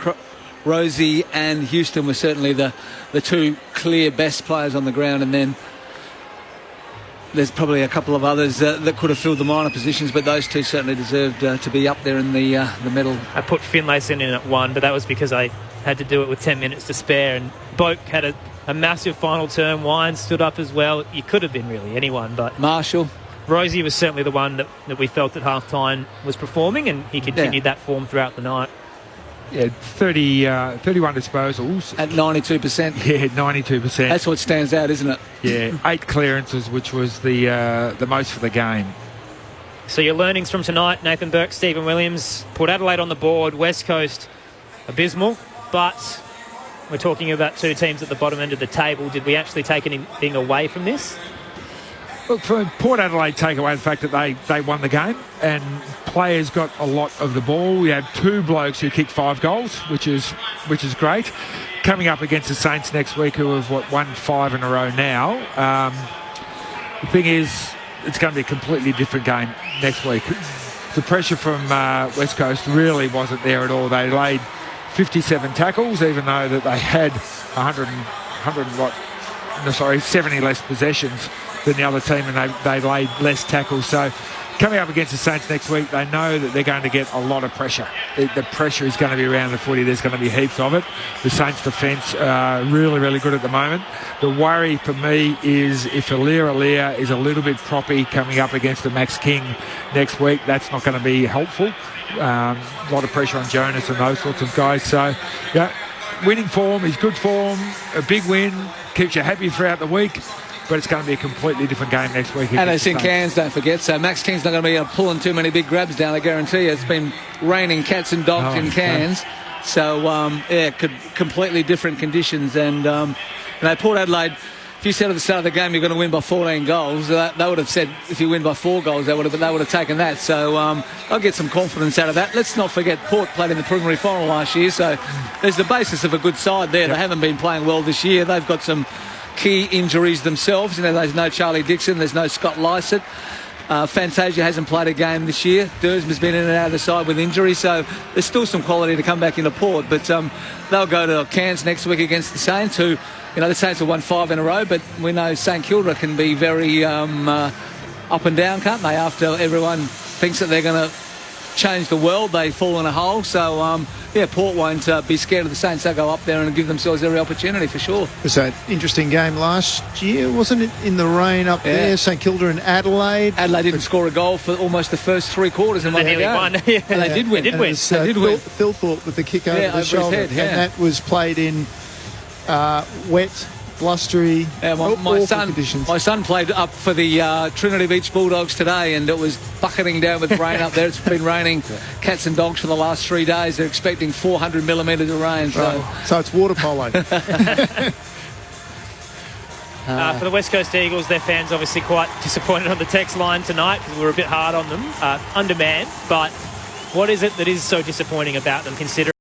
Rozee and Houston were certainly the 2 clear best players on the ground, and then there's probably a couple of others that could have filled the minor positions, but those 2 certainly deserved to be up there in the medal. I put Finlayson in at 1, but that was because I had to do it with 10 minutes to spare, and Boak had a massive final turn. Wines stood up as well. You could have been really anyone, but Marshall. Rozee was certainly the one that we felt at half-time was performing, and he continued that form throughout the night. Yeah, 31 disposals. At 92%. Yeah, 92%. That's what stands out, isn't it? Yeah, 8 clearances, which was the most for the game. So your learnings from tonight, Nathan Burke, Stephen Williams, Port Adelaide on the board, West Coast abysmal, but we're talking about 2 teams at the bottom end of the table. Did we actually take anything away from this? Look, for Port Adelaide, take away the fact that they won the game and players got a lot of the ball. We had 2 blokes who kicked 5 goals, which is great. Coming up against the Saints next week, who have won 5 in a row now. The thing is, it's going to be a completely different game next week. The pressure from West Coast really wasn't there at all. They laid 57 tackles, even though that they had 70 less possessions than the other team, and they laid less tackles. So coming up against the Saints next week, they know that they're going to get a lot of pressure. The pressure is going to be around the footy. There's going to be heaps of it. The Saints' defence really, really good at the moment. The worry for me is if Alir is a little bit proppy coming up against the Max King next week, that's not going to be helpful. A lot of pressure on Jonas and those sorts of guys. So, yeah, winning form is good form. A big win keeps you happy throughout the week. but it's going to be a completely different game next week. And it's in Cairns, don't forget. So Max King's not going to be pulling too many big grabs down, I guarantee you. It's been raining cats and dogs in Cairns. So, completely different conditions. And, Port Adelaide, if you said at the start of the game you're going to win by 14 goals, they would have said if you win by 4 goals, they would have taken that. So I'll get some confidence out of that. Let's not forget Port played in the preliminary final last year, so there's the basis of a good side there. They haven't been playing well this year. They've got some key injuries themselves. There's no Charlie Dixon, there's no Scott Lysett. Fantasia hasn't played a game this year. Dursman's been in and out of the side with injury, so there's still some quality to come back into Port. But they'll go to Cairns next week against the Saints, who, the Saints have won 5 in a row, but we know St Kilda can be very up and down, can't they? After everyone thinks that they're going to change the world, they fall in a hole. So, Port won't be scared of the Saints. They'll go up there and give themselves every opportunity for sure. It was an interesting game last year, wasn't it? In the rain up there, St Kilda and Adelaide. Adelaide didn't score a goal for almost the first 3 quarters and won the game. Won. And they did win. They did win. Phil Thorpe with the kick over the shoulder. His head, and that was played in wet, blustery, my son played up for the Trinity Beach Bulldogs today, and it was bucketing down with rain up there. It's been raining cats and dogs for the last 3 days. They're expecting 400 millimetres of rain. So it's water polo. For the West Coast Eagles, their fans obviously quite disappointed on the text line tonight because we were a bit hard on them, undermanned. But what is it that is so disappointing about them, considering